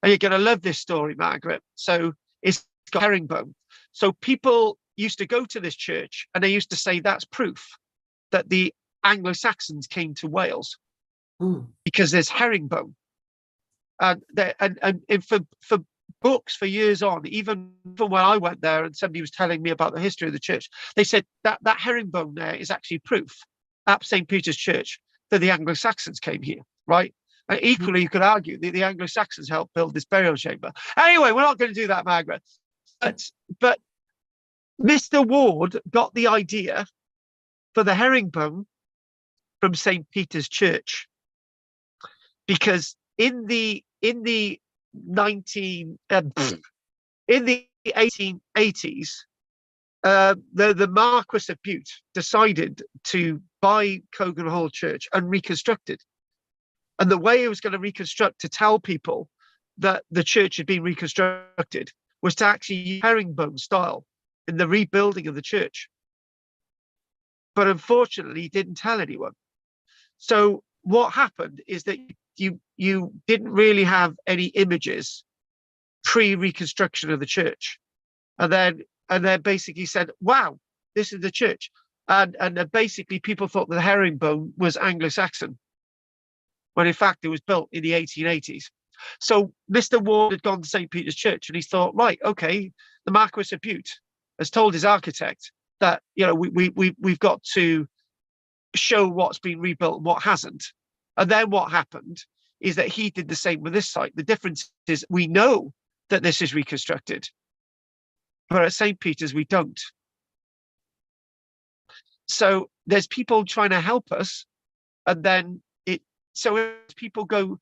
And you're going to love this story, Margaret. So it's got herringbone. So people used to go to this church and they used to say that's proof that the Anglo-Saxons came to Wales. because there's herringbone. And for books for years on, even when I went there and somebody was telling me about the history of the church, they said that herringbone there is actually proof at St. Peter's Church that the Anglo-Saxons came here, right? And equally, you could argue that the Anglo-Saxons helped build this burial chamber. Anyway, we're not going to do that, Margaret. But Mr. Ward got the idea for the herringbone from St. Peter's Church, because in the 1880s, the Marquis of Bute decided to buy Cogan Hall Church and reconstruct it. And the way it was going to reconstruct, to tell people that the church had been reconstructed, was to actually use herringbone style in the rebuilding of the church. But unfortunately, he didn't tell anyone. So what happened is that you didn't really have any images pre-reconstruction of the church, and then basically said, "Wow, this is the church," and then basically people thought that the herringbone was Anglo-Saxon, when in fact it was built in the 1880s. So Mr. Ward had gone to St. Peter's Church, and he thought, right, okay, the Marquis of Bute has told his architect that, you know, we've got to show what's been rebuilt and what hasn't. And then what happened is that he did the same with this site. The difference is we know that this is reconstructed, but at St. Peter's we don't. So there's people trying to help us, and then so as people go,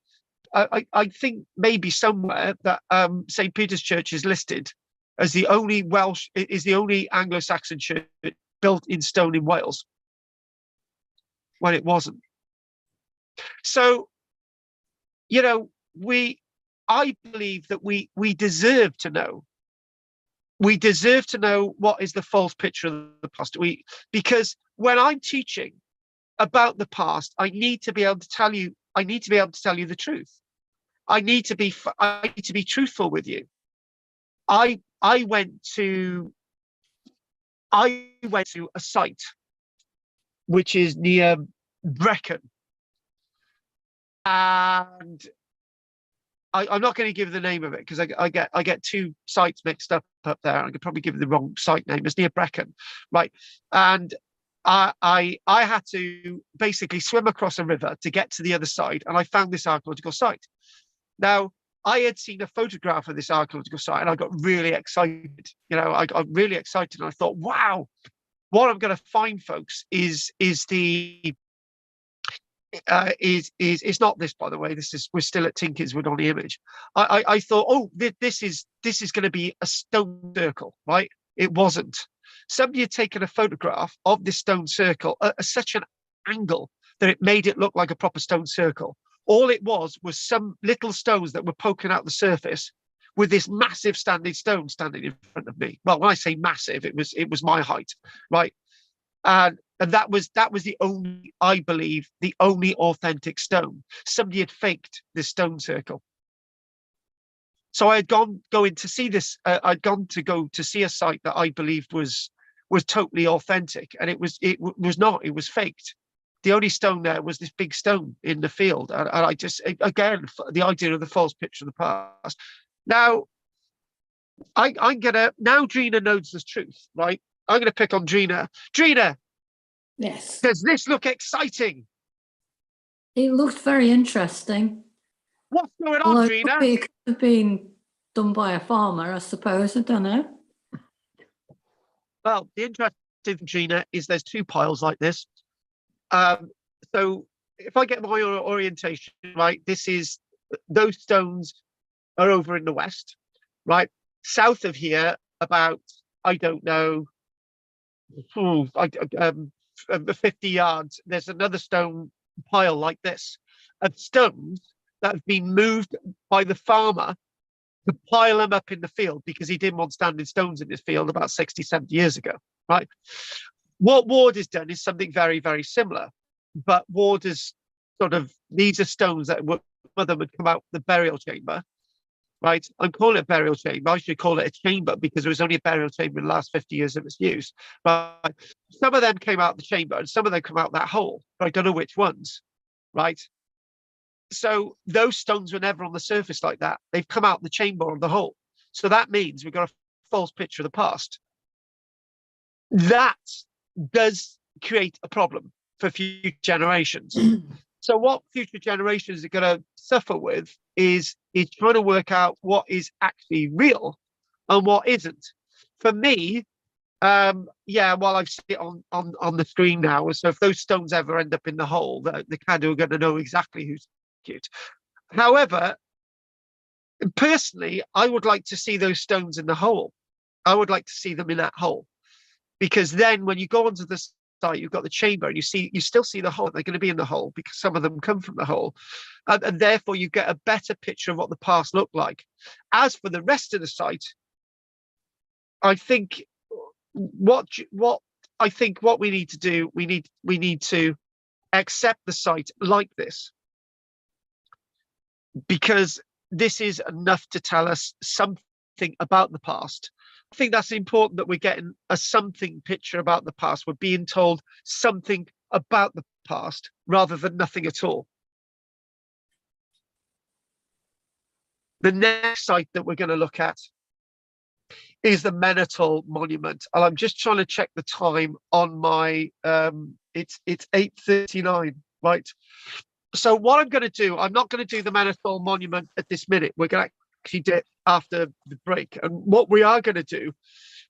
I think maybe somewhere that St. Peter's Church is listed as the only Anglo-Saxon church built in stone in Wales, when it wasn't. So, you know, I believe that we deserve to know. We deserve to know what is the false picture of the past. Because when I'm teaching about the past, I need to be able to tell you. I need to be able to tell you the truth. I need to be truthful with you. I went to a site which is near Brecon, and I'm not going to give the name of it because I get two sites mixed up there. I could probably give the wrong site name. It's near Brecon, right? And I had to basically swim across a river to get to the other side, and I found this archaeological site. Now, I had seen a photograph of this archaeological site, and I got really excited. You know, I got really excited, and I thought, wow, what I'm going to find, folks, is it's not this, by the way. We're still at Tinkinswood on the image. I thought, oh, this is going to be a stone circle, right? It wasn't. Somebody had taken a photograph of this stone circle at such an angle that it made it look like a proper stone circle. All it was some little stones that were poking out the surface, with this massive standing stone standing in front of me. Well, when I say massive, it was my height, right? And that was the only, I believe, the only authentic stone. Somebody had faked this stone circle. So I had going to see this. I'd gone to go to see a site that I believed was totally authentic, and it was not. It was faked. The only stone there was this big stone in the field, and I just, again, the idea of the false picture of the past. Now, I'm gonna, now Drina knows the truth, right? I'm gonna pick on Drina. Drina, yes. Does this look exciting? It looked very interesting. What's going on, Drina? It could have been done by a farmer, I suppose. I don't know. Well, the interesting thing, Drina, is there's two piles like this. So if I get my orientation right, those stones are over in the west, right? South of here, about, I don't know, 50 yards, there's another stone pile like this of stones that have been moved by the farmer to pile them up in the field because he didn't want standing stones in his field about 60, 70 years ago, right? What Ward has done is something very, very similar, but Ward is these are stones that mother would come out the burial chamber, right? I'm calling it a burial chamber. I should call it a chamber because it was only a burial chamber in the last 50 years of its use. But some of them came out the chamber and some of them come out that hole, but I don't know which ones, right? So those stones were never on the surface like that. They've come out the chamber or the hole. So that means we've got a false picture of the past. That does create a problem for future generations. So what future generations are going to suffer with is trying to work out what is actually real and what isn't. For me, well, I've seen it on the screen now. So if those stones ever end up in the hole, the Caddo are going to know exactly who's cute. However, personally, I would like to see those stones in the hole. I would like to see them in that hole, because then when you go onto the site, you've got the chamber, and you still see the hole. They're going to be in the hole because some of them come from the hole, and therefore you get a better picture of what the past looked like. As for the rest of the site, I think what we need to do, we need to accept the site like this, because this is enough to tell us something about the past. I think that's important, that we're getting a something picture about the past. We're being told something about the past rather than nothing at all. The next site that we're going to look at is the Menatol Monument. And I'm just trying to check the time on my, it's 8:39, right? So what I'm going to do, I'm not going to do the Menatol Monument at this minute. We're going to actually do it after the break. And what we are going to do,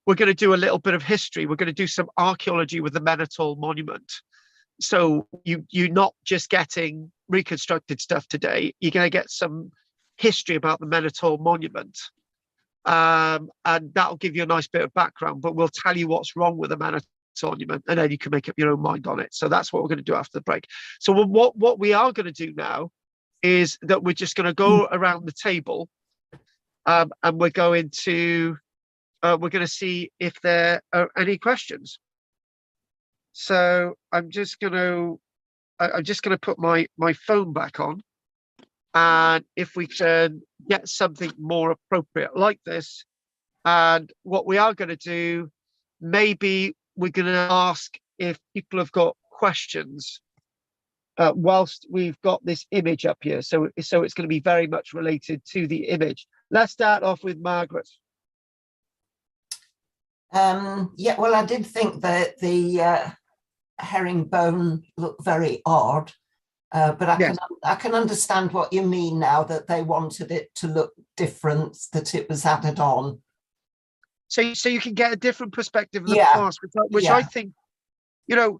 we're going to do a little bit of history. We're going to do some archaeology with the Menatol Monument. So you're not just getting reconstructed stuff today. You're going to get some history about the Menatol Monument. And that'll give you a nice bit of background, but we'll tell you what's wrong with the Menatol Monument, and then you can make up your own mind on it. So that's what we're going to do after the break. So what we are going to do now is that we're just going to go around the table, and we're going to see if there are any questions. So I'm just going to put my phone back on, and if we can get something more appropriate like this. And what we are going to do, maybe we're going to ask if people have got questions whilst we've got this image up here. So it's going to be very much related to the image. Let's start off with Margaret. Yeah, well, I did think that the herringbone looked very odd, but I can understand what you mean now, that they wanted it to look different, that it was added on. So you can get a different perspective of the past, which I think, you know,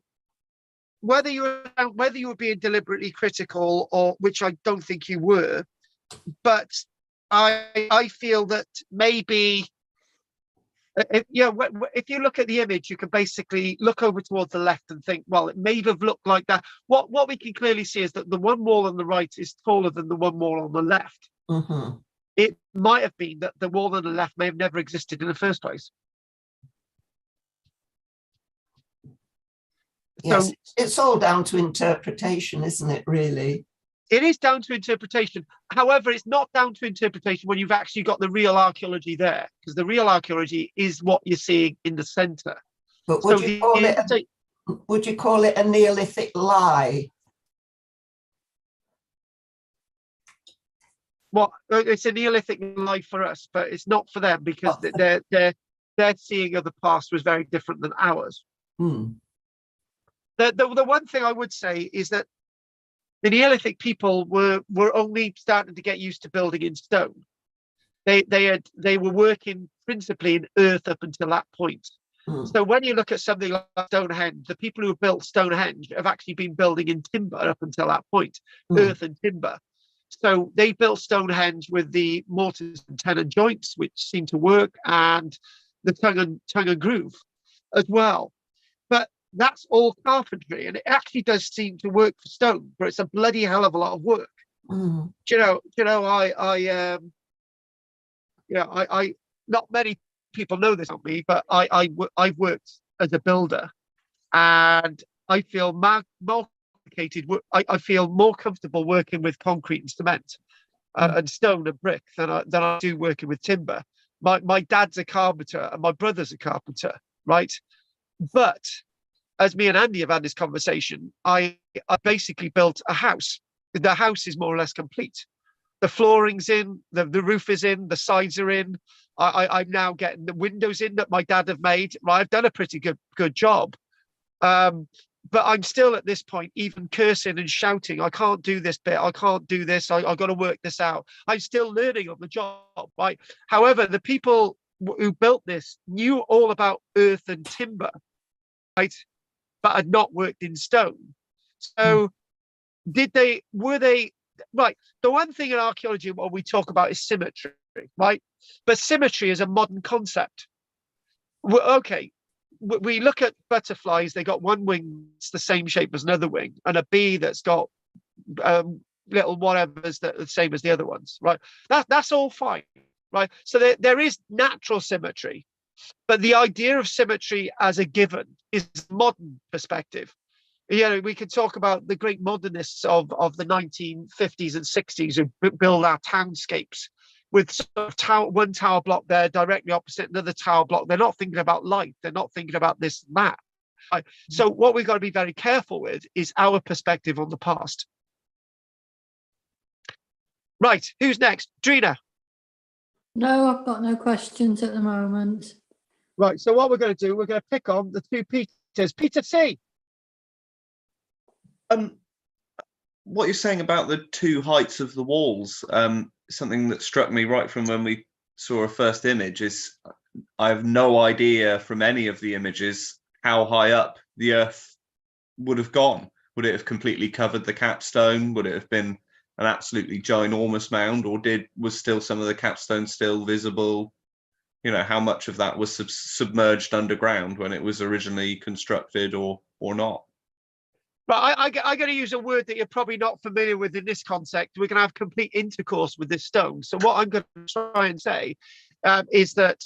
whether you were being deliberately critical, or which I don't think you were, but I feel that maybe if you look at the image, you can basically look over towards the left and think, well, it may have looked like that. What we can clearly see is that the one wall on the right is taller than the one wall on the left. Mm-hmm. It might have been that the wall on the left may have never existed in the first place. Yes, so, it's all down to interpretation, isn't it, really? It is down to interpretation. However, it's not down to interpretation when you've actually got the real archaeology there, because the real archaeology is what you're seeing in the centre. But would you call it a Neolithic lie? Well, it's a Neolithic lie for us, but it's not for them, because their seeing of the past was very different than ours. Hmm. The one thing I would say is that the Neolithic people were only starting to get used to building in stone. They were working principally in earth up until that point. Hmm. So when you look at something like Stonehenge, the people who built Stonehenge have actually been building in timber up until that point, earth and timber. So they built Stonehenge with the mortars and tenon joints, which seem to work, and the tongue and groove as well. But that's all carpentry, and it actually does seem to work for stone, but it's a bloody hell of a lot of work. Mm. I not many people know this about me, but I've worked as a builder, and I feel more complicated. I feel more comfortable working with concrete and cement and stone and brick than I do working with timber. My dad's a carpenter and my brother's a carpenter, right? But as me and Andy have had this conversation, I basically built a house the house is more or less complete. The flooring's in, the roof is in, the sides are in. I'm now getting the windows in that my dad have made. Right, I've done a pretty good job. But I'm still at this point, even cursing and shouting, I can't do this bit, I can't do this, I've got to work this out. I'm still learning on the job, right? However, the people who built this knew all about earth and timber, right? But had not worked in stone. So were they, right? The one thing in archaeology, what we talk about is symmetry, right? But symmetry is a modern concept. Okay. We look at butterflies, they got one wing that's the same shape as another wing, and a bee that's got little whatevers that are the same as the other ones, right? That's all fine, right? So there is natural symmetry, but the idea of symmetry as a given is modern perspective. You know, we could talk about the great modernists of the 1950s and 60s who build our townscapes with sort of one tower block there directly opposite another tower block. They're not thinking about light. They're not thinking about this and that. Right? So what we've got to be very careful with is our perspective on the past. Right, who's next? Drina? No, I've got no questions at the moment. Right, so what we're going to do, we're going to pick on the two Peters. Peter C. What you're saying about the two heights of the walls, something that struck me right from when we saw a first image is I have no idea from any of the images how high up the earth would have gone. Would it have completely covered the capstone? Would it have been an absolutely ginormous mound, or was still some of the capstone still visible? You know, how much of that was submerged underground when it was originally constructed, or not? Right, I'm going to use a word that you're probably not familiar with in this context. We're going to have complete intercourse with this stone. So what I'm going to try and say is that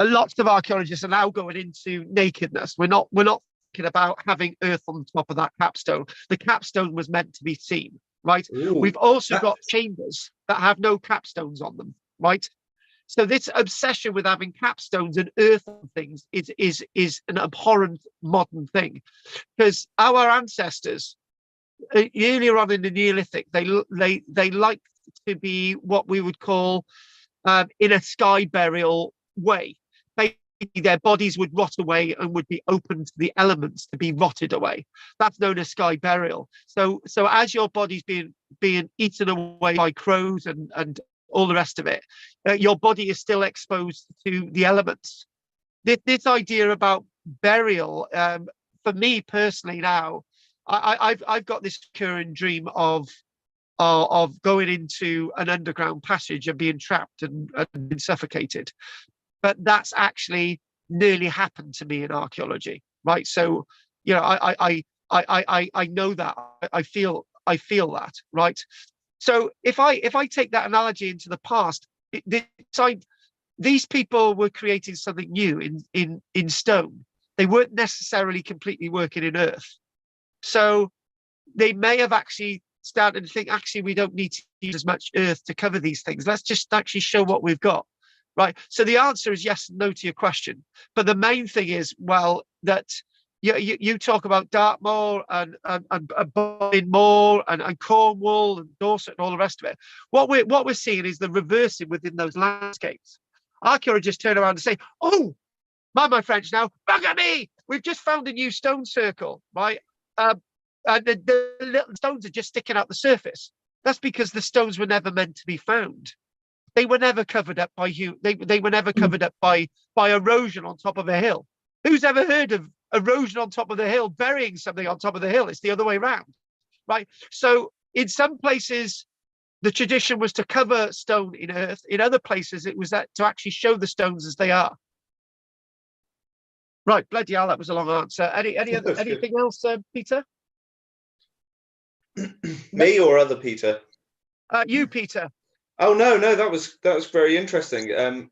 lots of archaeologists are now going into nakedness. We're not thinking about having earth on top of that capstone. The capstone was meant to be seen, right? Ooh, we've also got chambers that have no capstones on them, right? So this obsession with having capstones and earth on things is an abhorrent modern thing, because our ancestors earlier on in the Neolithic, they liked to be what we would call in a sky burial way. Basically, their bodies would rot away and would be open to the elements to be rotted away. That's known as sky burial. So as your body's being eaten away by crows and all the rest of it, your body is still exposed to the elements. This idea about burial, for me personally now, I've got this recurring dream of going into an underground passage and being trapped and being suffocated. But that's actually nearly happened to me in archaeology, right? So, you know, I know that, I feel that, right? So if I take that analogy into the past, these people were creating something new in stone. They weren't necessarily completely working in earth. So they may have actually started to think, actually, we don't need to use as much earth to cover these things. Let's just actually show what we've got, right? So the answer is yes and no to your question. But the main thing is, well, that you talk about Dartmoor and Moor and Cornwall and Dorset and all the rest of it. What we're seeing is the reversing within those landscapes. Archaeologists turn around and say, "Oh, my French now, bugger me! We've just found a new stone circle, right? And the little stones are just sticking out the surface." That's because the stones were never meant to be found. They were never covered up by they were never covered up by erosion on top of a hill. Who's ever heard of erosion on top of the hill, burying something on top of the hill? It's the other way around, right? So in some places, the tradition was to cover stone in earth. In other places, it was that to actually show the stones as they are. Right, bloody hell, that was a long answer. Anything else, Peter? Me or other Peter? You, Peter. Oh no, that was very interesting.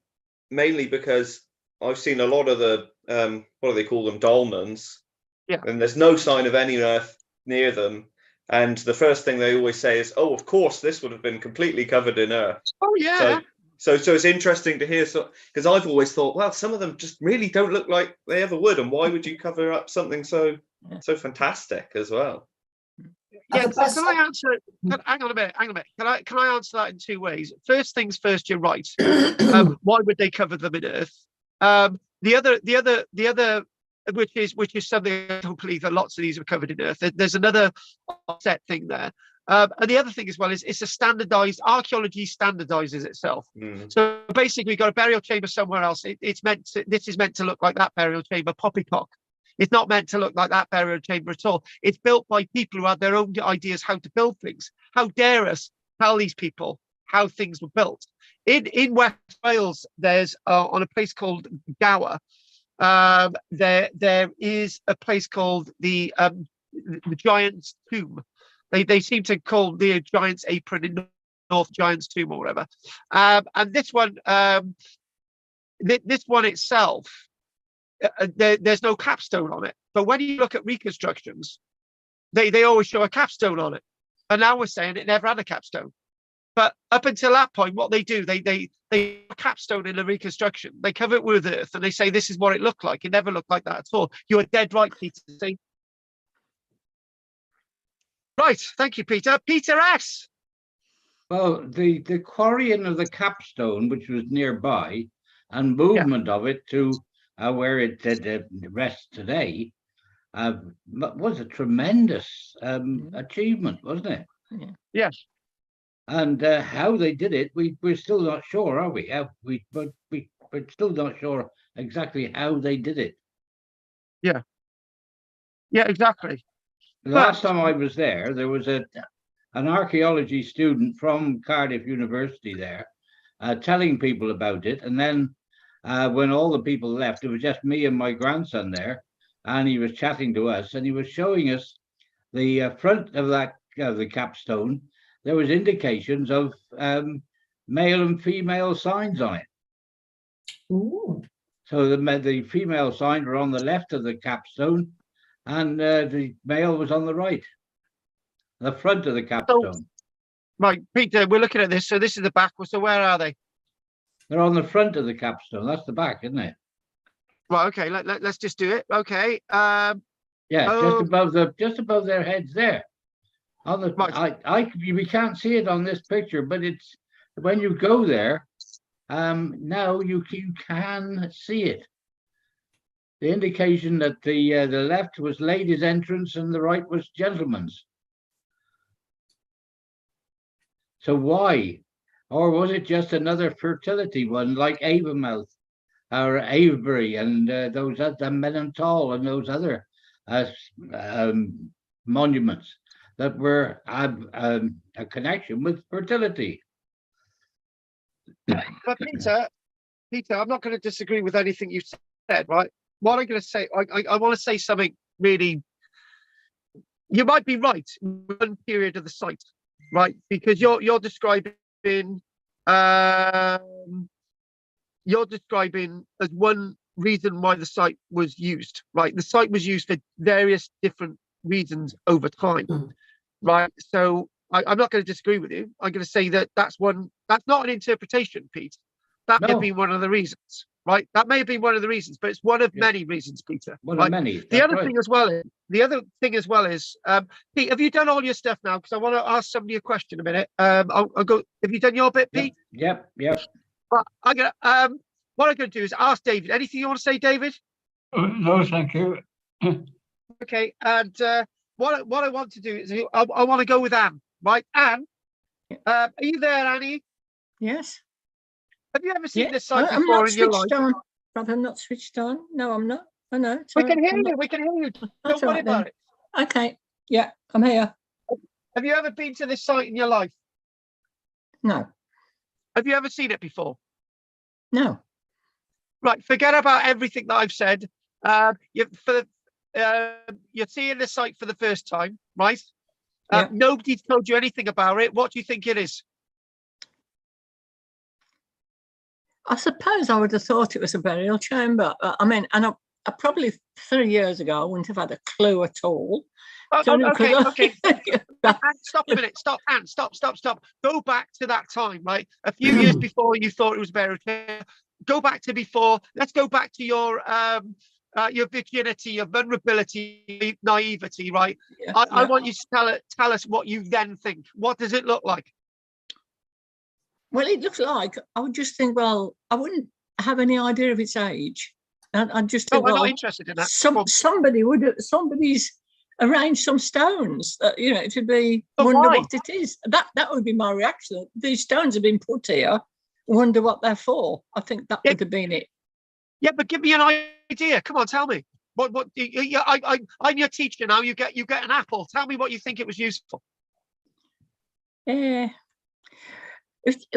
Mainly because I've seen a lot of the what do they call them, dolmens, yeah, and there's no sign of any earth near them. And the first thing they always say is, "Oh, of course, this would have been completely covered in earth." Oh yeah. So it's interesting to hear, because I've always thought, well, some of them just really don't look like they ever would, and why would you cover up something so fantastic as well? Yeah, so can I answer? Hang on a minute. Can I answer that in two ways? First things first. You're right. Why would they cover them in earth? The other, which is something I don't believe that lots of these are covered in earth. There's another offset thing there. And the other thing as well is it's a standardized, archaeology standardizes itself. So basically, you've got a burial chamber somewhere else. This is meant to look like that burial chamber, poppycock. It's not meant to look like that burial chamber at all. It's built by people who had their own ideas how to build things. How dare us tell these people how things were built? In West Wales, there's on a place called Gower, there is a place called the Giant's Tomb. They seem to call the Giant's Apron in North Giant's Tomb or whatever. And this one itself, there's no capstone on it. But when you look at reconstructions, they always show a capstone on it. And now we're saying it never had a capstone. But up until that point, what they do, they capstone in a reconstruction. They cover it with earth and they say this is what it looked like. It never looked like that at all. You are dead right, Peter. Right, thank you, Peter. Peter S. Well, the quarrying of the capstone, which was nearby, and movement of it to where it rests today, was a tremendous achievement, wasn't it? Yes. And how they did it, we're still not sure, are we? We're still not sure exactly how they did it. Yeah. Yeah, exactly. The last time I was there was an archaeology student from Cardiff University there telling people about it. And then when all the people left, it was just me and my grandson there. And he was chatting to us and he was showing us the front of the capstone. There was indications of male and female signs on it. Ooh. So the female signs were on the left of the capstone and the male was on the right, the front of the capstone. So, right, Peter, we're looking at this. So this is the back. So where are they? They're on the front of the capstone. That's the back, isn't it? Right. Okay. Let's just do it. Okay. Yeah, just above their heads there. On the right. We can't see it on this picture, but it's when you go there. Now you can see it. The indication that the left was ladies' entrance and the right was gentlemen's. So why? Or was it just another fertility one like Avonmouth or Avebury and those other Menantal and those other monuments that were a connection with fertility? But Peter, I'm not going to disagree with anything you said, right? What I'm going to say, I want to say something really. You might be right in one period of the site, right? Because you're describing as one reason why the site was used, right? The site was used for various different reasons over time, right? So I'm not going to disagree with you. I'm going to say that that's not an interpretation, Pete. That may have been one of the reasons, right? That may have been one of the reasons, but it's one of many reasons, Peter. One of many. The other thing as well is, Pete, have you done all your stuff now? Because I want to ask somebody a question a minute. I'll go. Have you done your bit, Pete? Yep. What I'm going to do is ask David. Anything you want to say, David? No, thank you. Okay. And what I want to do is I want to go with Anne. Right, Anne? Are you there, Annie? Yes. Have you ever seen this site before in your life? But I'm not switched on. No, I'm not. I know. We can hear you. We can hear you. Don't worry about it. Okay. Yeah, I'm here. Have you ever been to this site in your life? No. Have you ever seen it before? No. Right. Forget about everything that I've said. You're seeing this site for the first time, right? Nobody's told you anything about it. What do you think it is? I suppose I would have thought it was a burial chamber. I mean, and I probably 3 years ago, I wouldn't have had a clue at all. Okay. Anne, stop a minute. Stop, Anne. Stop. Go back to that time, right? A few years before you thought it was a burial chamber. Go back to before. Let's go back to your your virginity, your vulnerability, naivety, right? Yeah, I want you to tell us what you then think. What does it look like? Well, it looks like, I would just think, well, I wouldn't have any idea of its age. And I'd just think, I'm well, not interested in that. somebody's arranged some stones, you know, to be, But wonder why? what it is. That would be my reaction. These stones have been put here, wonder what they're for. I think that would have been it. Yeah, but give me an idea. Come on, tell me. I'm your teacher now. You get an apple. Tell me what you think it was used for. Yeah.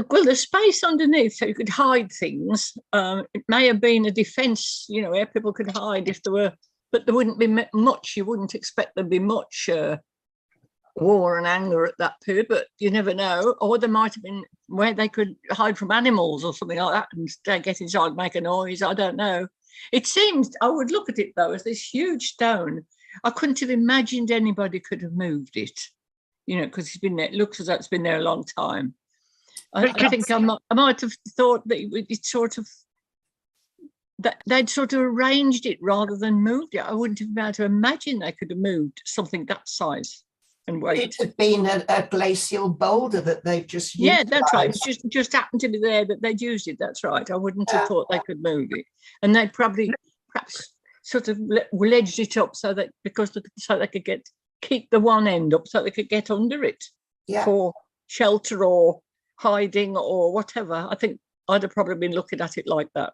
Well, the space underneath, so you could hide things. It may have been a defence, you know, where people could hide if there were, but there wouldn't be much. You wouldn't expect there'd be much war and anger at that period, but you never know. Or there might have been where they could hide from animals or something like that and they get inside, make a noise. I don't know. It seems, I would look at it though as this huge stone. I couldn't have imagined anybody could have moved it, you know, because it's been there. It looks as though it's been there a long time. I think I might have thought that it's sort of that they'd sort of arranged it rather than moved it. I wouldn't have been able to imagine they could have moved something that size and weight. It had been a glacial boulder that they've just used. Yeah, that's right. It just happened to be there that they'd used it. That's right. I wouldn't have thought they could move it, and they'd perhaps sort of ledged it up so that so they could keep the one end up so they could get under it for shelter or hiding or whatever. I think I'd have probably been looking at it like that.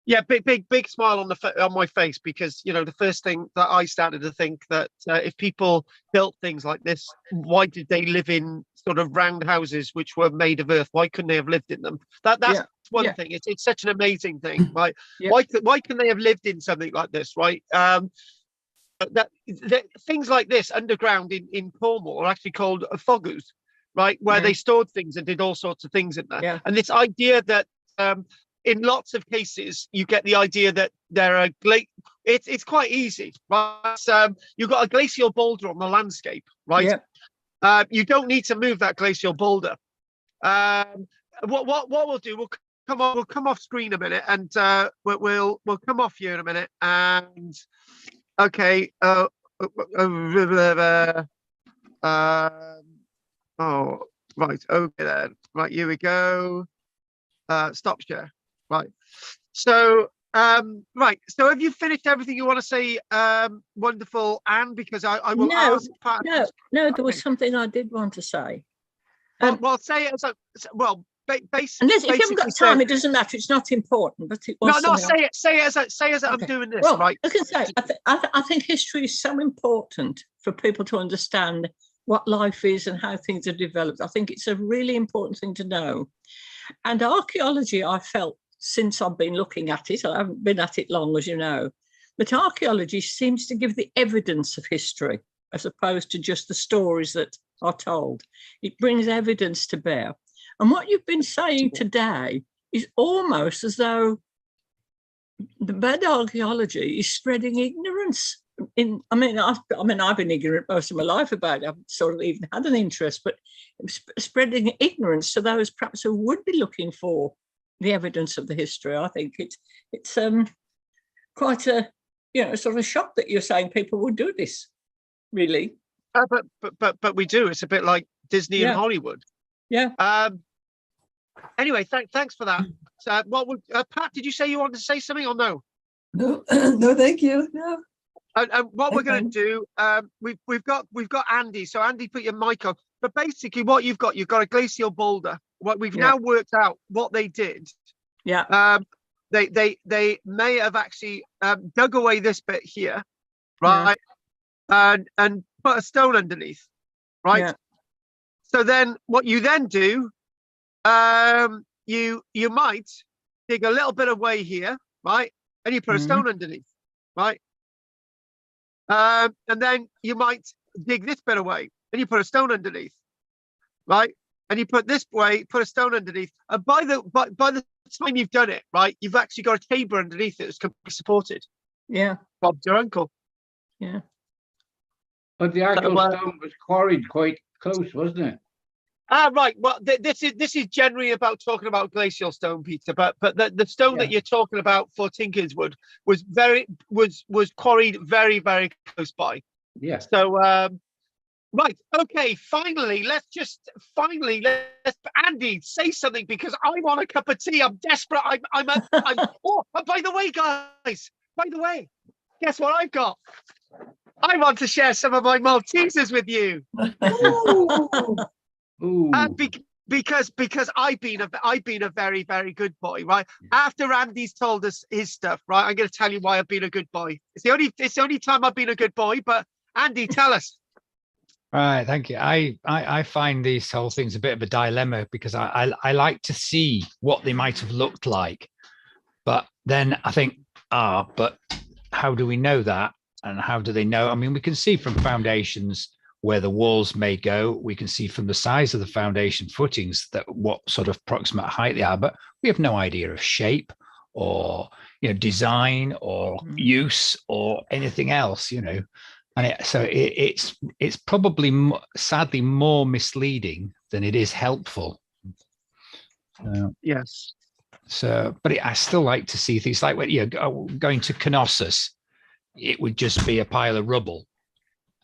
Yeah, big smile on my face, because you know the first thing that I started to think that if people built things like this, why did they live in sort of round houses which were made of earth? Why couldn't they have lived in them? That's one thing. It's such an amazing thing, right? Why can they have lived in something like this, right? That things like this underground in Cornwall are actually called fogus, right? Where they stored things and did all sorts of things in there. Yeah. And this idea that in lots of cases you get the idea that there are it's quite easy, right? You've got a glacial boulder on the landscape, right? Yeah. You don't need to move that glacial boulder. What we'll do, we'll come off screen a minute, and we'll come off here in a minute. And okay, oh, right, okay then. Right, here we go. Stop share. Right. So right. So have you finished everything you want to say? Wonderful, Anne, because I will ask. No, there was something I did want to say. Well, say it as a basically. If you haven't got time, it doesn't matter. It's not important. But it was say it as I'm doing this. Well, right. I can say I think history is so important for people to understand what life is and how things are developed. I think it's a really important thing to know. And archaeology, I felt, since I've been looking at it, I haven't been at it long, as you know, but archaeology seems to give the evidence of history as opposed to just the stories that are told. It brings evidence to bear. And what you've been saying today is almost as though the bad archaeology is spreading ignorance. I've been ignorant most of my life about it. I've sort of even had an interest, but spreading ignorance to those perhaps who would be looking for the evidence of the history. I think it's quite a sort of shock that you're saying people would do this. Really, but we do. It's a bit like Disney and Hollywood. Yeah. Anyway, thanks for that. So, Pat? Did you say you wanted to say something or no? No, no, thank you. No. And what we're going to do, we've got Andy. So Andy, put your mic on. But basically, what you've got a glacial boulder. What we've now worked out what they did. Yeah. They may have actually dug away this bit here, right, and put a stone underneath, right. Yeah. So then, what you then do, you might dig a little bit away here, right, and you put a stone underneath, right. And then you might dig this bit away and you put a stone underneath, right? And you put this way, put a stone underneath. And by the time you've done it, right, you've actually got a chamber underneath it that's completely supported. Yeah. Bob's your uncle. Yeah. But the actual stone was quarried quite close, wasn't it? Right. Well, this is generally about talking about glacial stone, Peter. But the stone that you're talking about for Tinkerswood was quarried very, very close by. Yeah. So right. Okay. Finally, let's Andy, say something, because I want a cup of tea. I'm desperate. I'm oh, and by the way, guys. By the way, guess what I've got? I want to share some of my Maltesers with you. Ooh. Because I've been a very, very good boy, right? After Andy's told us his stuff, right? I'm going to tell you why I've been a good boy. It's the only time I've been a good boy. But Andy, tell us. Right, thank you. I find these whole things a bit of a dilemma, because I like to see what they might have looked like, but then I think, but how do we know that? And how do they know? I mean, we can see from foundations where the walls may go. We can see from the size of the foundation footings that what sort of approximate height they are, but we have no idea of shape or, design or use or anything else, and it's probably sadly more misleading than it is helpful. Yes. So, but I still like to see things like when going to Knossos, it would just be a pile of rubble,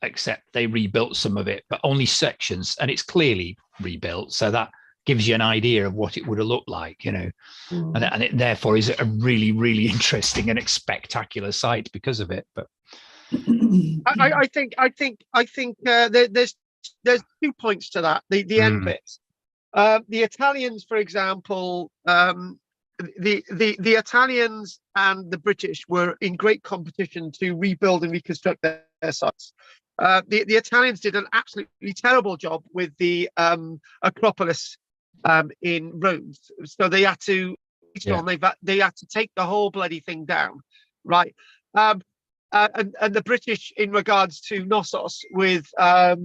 except they rebuilt some of it, but only sections, and it's clearly rebuilt. So that gives you an idea of what it would have looked like, and it therefore is a really, really interesting and spectacular site because of it. But I think there's 2 points to that. The end bits. The Italians, for example, the Italians and the British were in great competition to rebuild and reconstruct their sites. The Italians did an absolutely terrible job with the Acropolis in Rome, so they had to they had to take the whole bloody thing down, right? And the British, in regards to Knossos with Arthur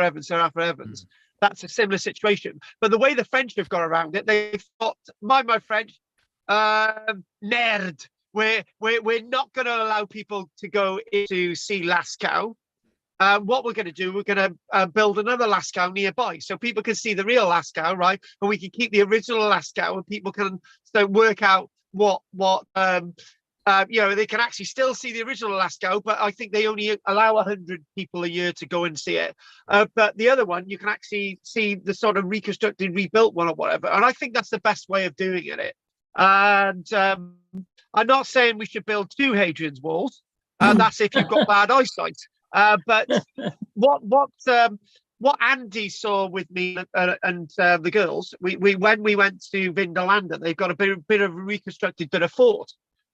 Evans, Sir Arthur Evans. That's a similar situation. But the way the French have got around it, they've thought, my French, merde. We're not going to allow people to go into see Lascaux. What we're going to do, we're going to build another Lascaux nearby, so people can see the real Lascaux, right? And we can keep the original Lascaux, and people can work out what they can actually still see the original Lascaux, but I think they only allow 100 people a year to go and see it. But the other one, you can actually see the sort of reconstructed, rebuilt one or whatever. And I think that's the best way of doing it. And I'm not saying we should build 2 Hadrian's walls. That's if you've got bad eyesight. But what Andy saw with me and the girls, we when we went to Vindolanda, they've got a bit of a reconstructed bit of fort.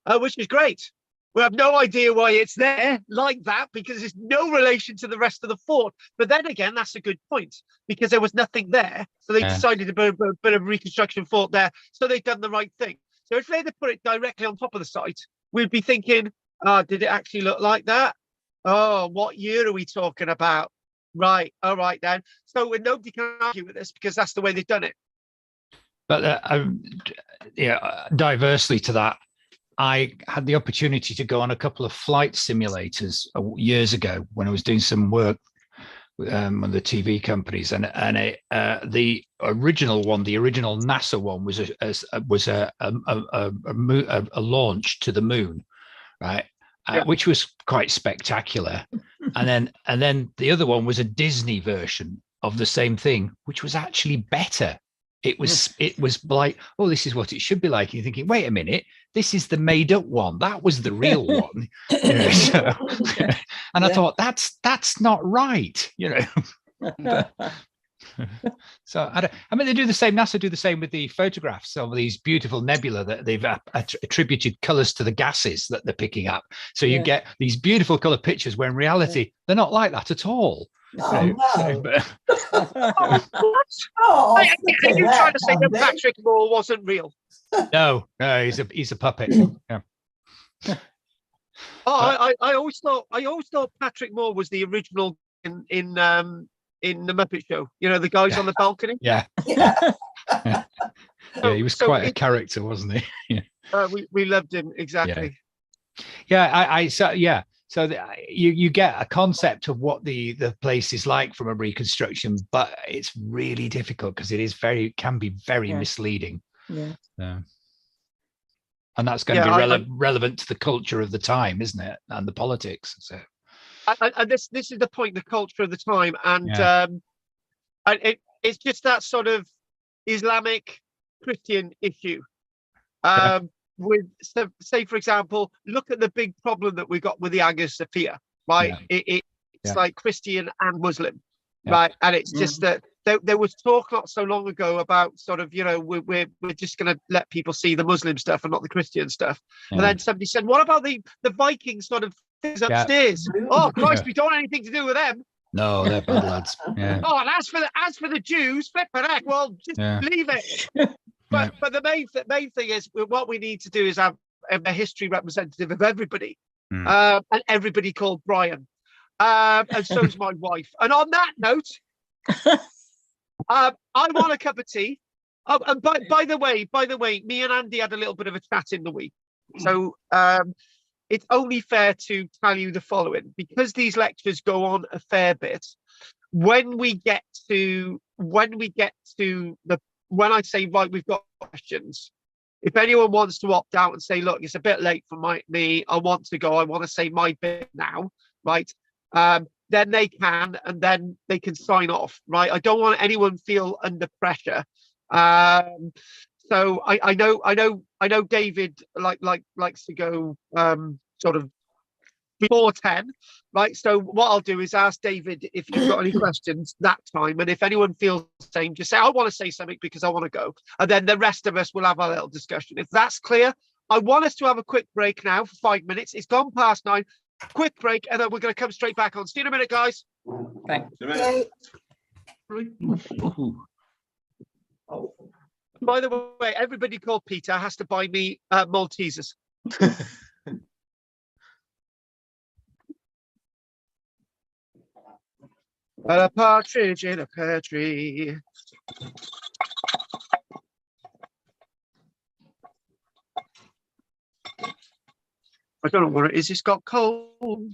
Which is great. We have no idea why it's there like that, because it's no relation to the rest of the fort. But then again, that's a good point, because there was nothing there. So they decided to put a bit of reconstruction fort there. So they've done the right thing. So if they had put it directly on top of the site, we'd be thinking, did it actually look like that? Oh, what year are we talking about? Right. All right, then. So nobody can argue with this, because that's the way they've done it. But diversely to that, I had the opportunity to go on a couple of flight simulators years ago when I was doing some work on the TV companies, and the original one, the original NASA one, was a launch to the moon, right? Which was quite spectacular, and then the other one was a Disney version of the same thing, which was actually better. It was like, oh, this is what it should be like. And you're thinking, wait a minute, this is the made up one. That was the real one. I thought that's not right, But, so I mean, they do the same. NASA do the same with the photographs of these beautiful nebula that they've attributed colors to the gases that they're picking up. So you get these beautiful color pictures, where in reality they're not like that at all. Are you trying to say that Patrick Moore wasn't real? No, he's a puppet. Yeah. I always thought Patrick Moore was the original in the Muppet Show. The guys on the balcony. Yeah. He was quite a character, wasn't he? We loved him, exactly. Yeah. So you get a concept of what the place is like from a reconstruction, but it's really difficult because it is can be very misleading. Yeah. And that's going to be relevant to the culture of the time, isn't it? And the politics. So and this is the point, the culture of the time, and it's just that sort of Islamic Christian issue. With, say, for example, look at the big problem that we got with the Hagia Sophia, right? It's like Christian and Muslim, right? And it's just that there was talk not so long ago about sort of, you know, we're just going to let people see the Muslim stuff and not the Christian stuff. And then somebody said, what about the Viking sort of things upstairs? Oh Christ, we don't want anything to do with them. No, they're bad lads. Yeah. Oh, and as for the Jews, flip the heck, well, just leave it. But the main thing is, what we need to do is have a history representative of everybody, and everybody called Brian, and so's my wife. And on that note, I want a cup of tea. Oh, and by the way, me and Andy had a little bit of a chat in the week, so it's only fair to tell you the following, because these lectures go on a fair bit. When I say, right, we've got questions, if anyone wants to opt out and say, look, it's a bit late for me, I want to go, I want to say my bit now, right? Then they can, and then they can sign off, right? I don't want anyone feel under pressure. So I know David likes to go sort of before 10, right? So what I'll do is ask David if you've got any questions that time, and if anyone feels the same, just say, I want to say something because I want to go, and then the rest of us will have a little discussion. If that's clear, I want us to have a quick break now for 5 minutes. It's gone past 9. Quick break, and then we're going to come straight back on. See you in a minute, guys. Thanks. By the way, everybody called Peter has to buy me Maltesers. A partridge in a pear tree. I don't know what it is. It's got cold.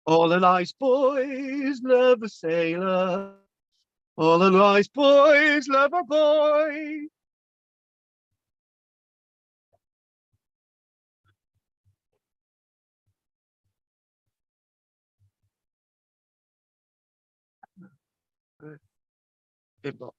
All the nice boys love a sailor. All the nice boys love a boy. Inbox.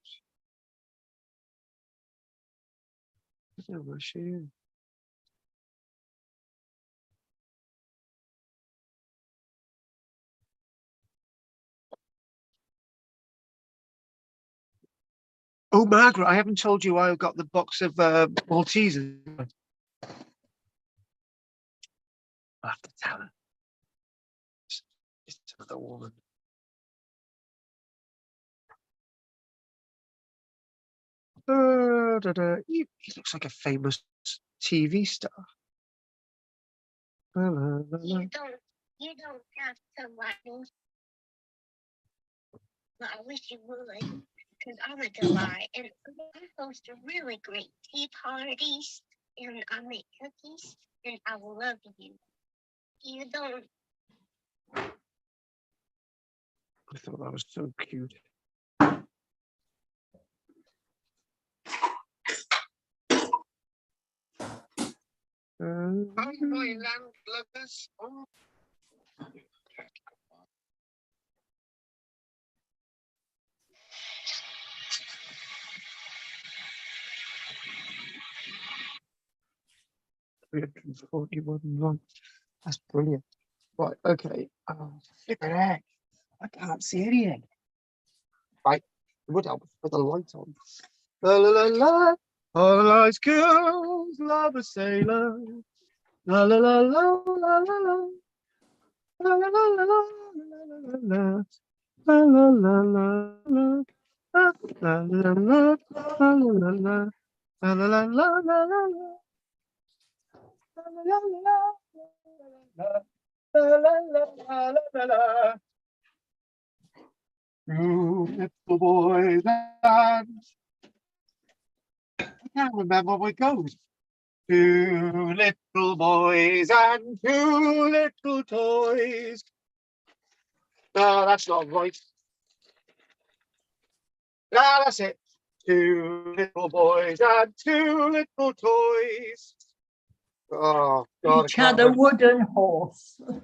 Oh, Margaret, I haven't told you I got the box of Maltesers. I'll have to tell her. It's another woman. He looks like a famous TV star. You don't have to like me. But I wish you would, because I would lie. And I host a really great tea parties, and I make cookies, and I love you. You don't. I thought that was so cute. Hi, my landlubbers. Oh. $341. That's brilliant. Right, okay. Flip it heck. I can't see anything. Right, it would help with the light on. La la la la. All the nice girls love a sailor. La la la la la la la. La la la la la la la. La la la la la. La la la la la la la. La la la la la la la. Beautiful boys and I can't remember what it goes. Two little boys and two little toys. No, that's not right. No, that's it. Two little boys and two little toys. Oh, God. Each had a wooden horse. And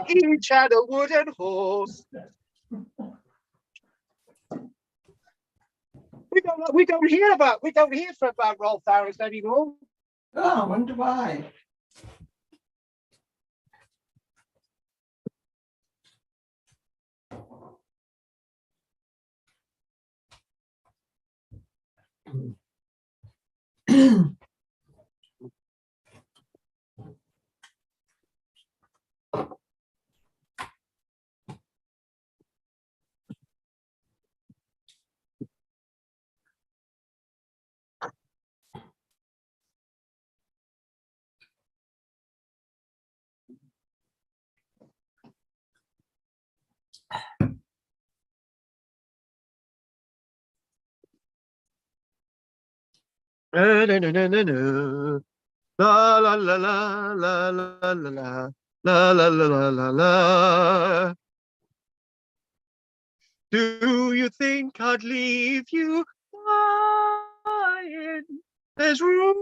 each had a wooden horse. We don't hear from about Rolf Harris anymore. Oh, I wonder why. La la la la la la la la la la la la la la la la. Do you think I'd leave you lying? There's room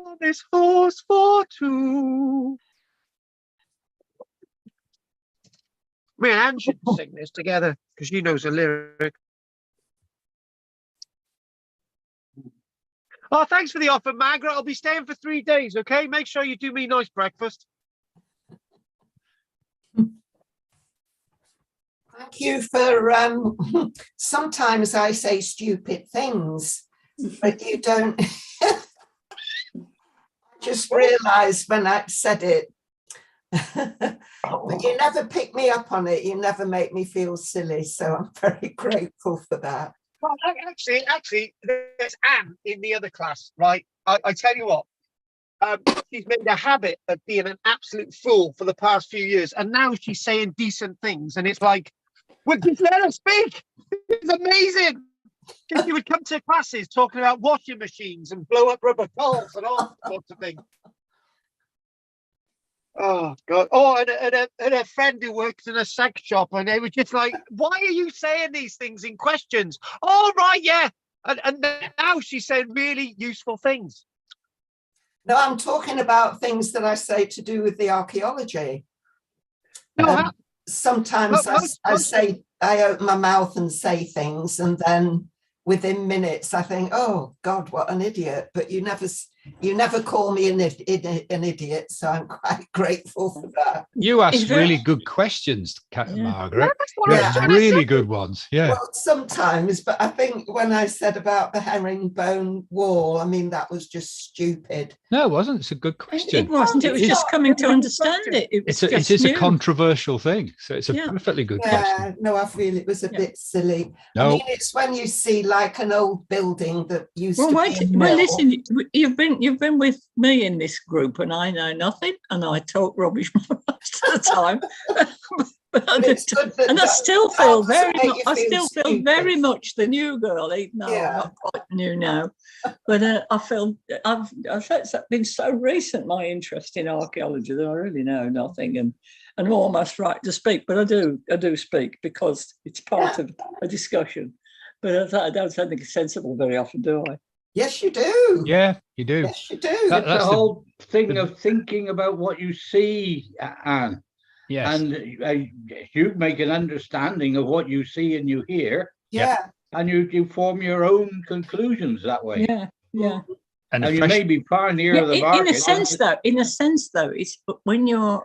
on this horse for two. Me and Anne should sing this together because she knows the lyric. Oh, thanks for the offer, Margaret. I'll be staying for 3 days, okay? Make sure you do me nice breakfast. Thank you for, sometimes I say stupid things, but you don't. I just realised when I said it. But you never pick me up on it. You never make me feel silly. So I'm very grateful for that. Well, actually, there's Anne in the other class, right? I tell you what, she's made a habit of being an absolute fool for the past few years. And now she's saying decent things. And it's like, well, just let her speak. It's amazing. She would come to classes talking about washing machines and blow up rubber dolls and all sorts of things. Oh, God. Oh, and a friend who works in a sex shop, and they were just like, why are you saying these things in questions? Oh, right, yeah. And now she's saying really useful things. No, I'm talking about things that I say to do with the archaeology. No, sometimes I say, I open my mouth and say things, and then within minutes I think, oh God, what an idiot. But you never call me an idiot, so I'm quite grateful for that. You ask really good questions, Margaret. You ask really good ones. Yeah. Well, sometimes, but I think when I said about the herringbone wall, I mean, that was just stupid. No, it wasn't. It's a good question. It wasn't. It was just coming to understand it. It is a controversial thing. So it's a perfectly good question. No, I feel it was a bit silly. No. I mean, it's when you see like an old building that used to be a mill. Well, listen, you've been with me in this group, and I know nothing, and I talk rubbish most of the time. And I still feel very much the new girl, even though I'm not quite new now. But I feel it's been so recent, my interest in archaeology, that I really know nothing, and I'm almost right to speak. But I do speak because it's part of a discussion. But I don't think it's sensible very often, do I? Yes, you do. Yeah, you do. Yes, you do. That's the whole thing of thinking about what you see, Anne. Yes. And you make an understanding of what you see and you hear. Yeah. And you form your own conclusions that way. Yeah, yeah. And you may be far nearer the market. In a sense, though, it's when you're.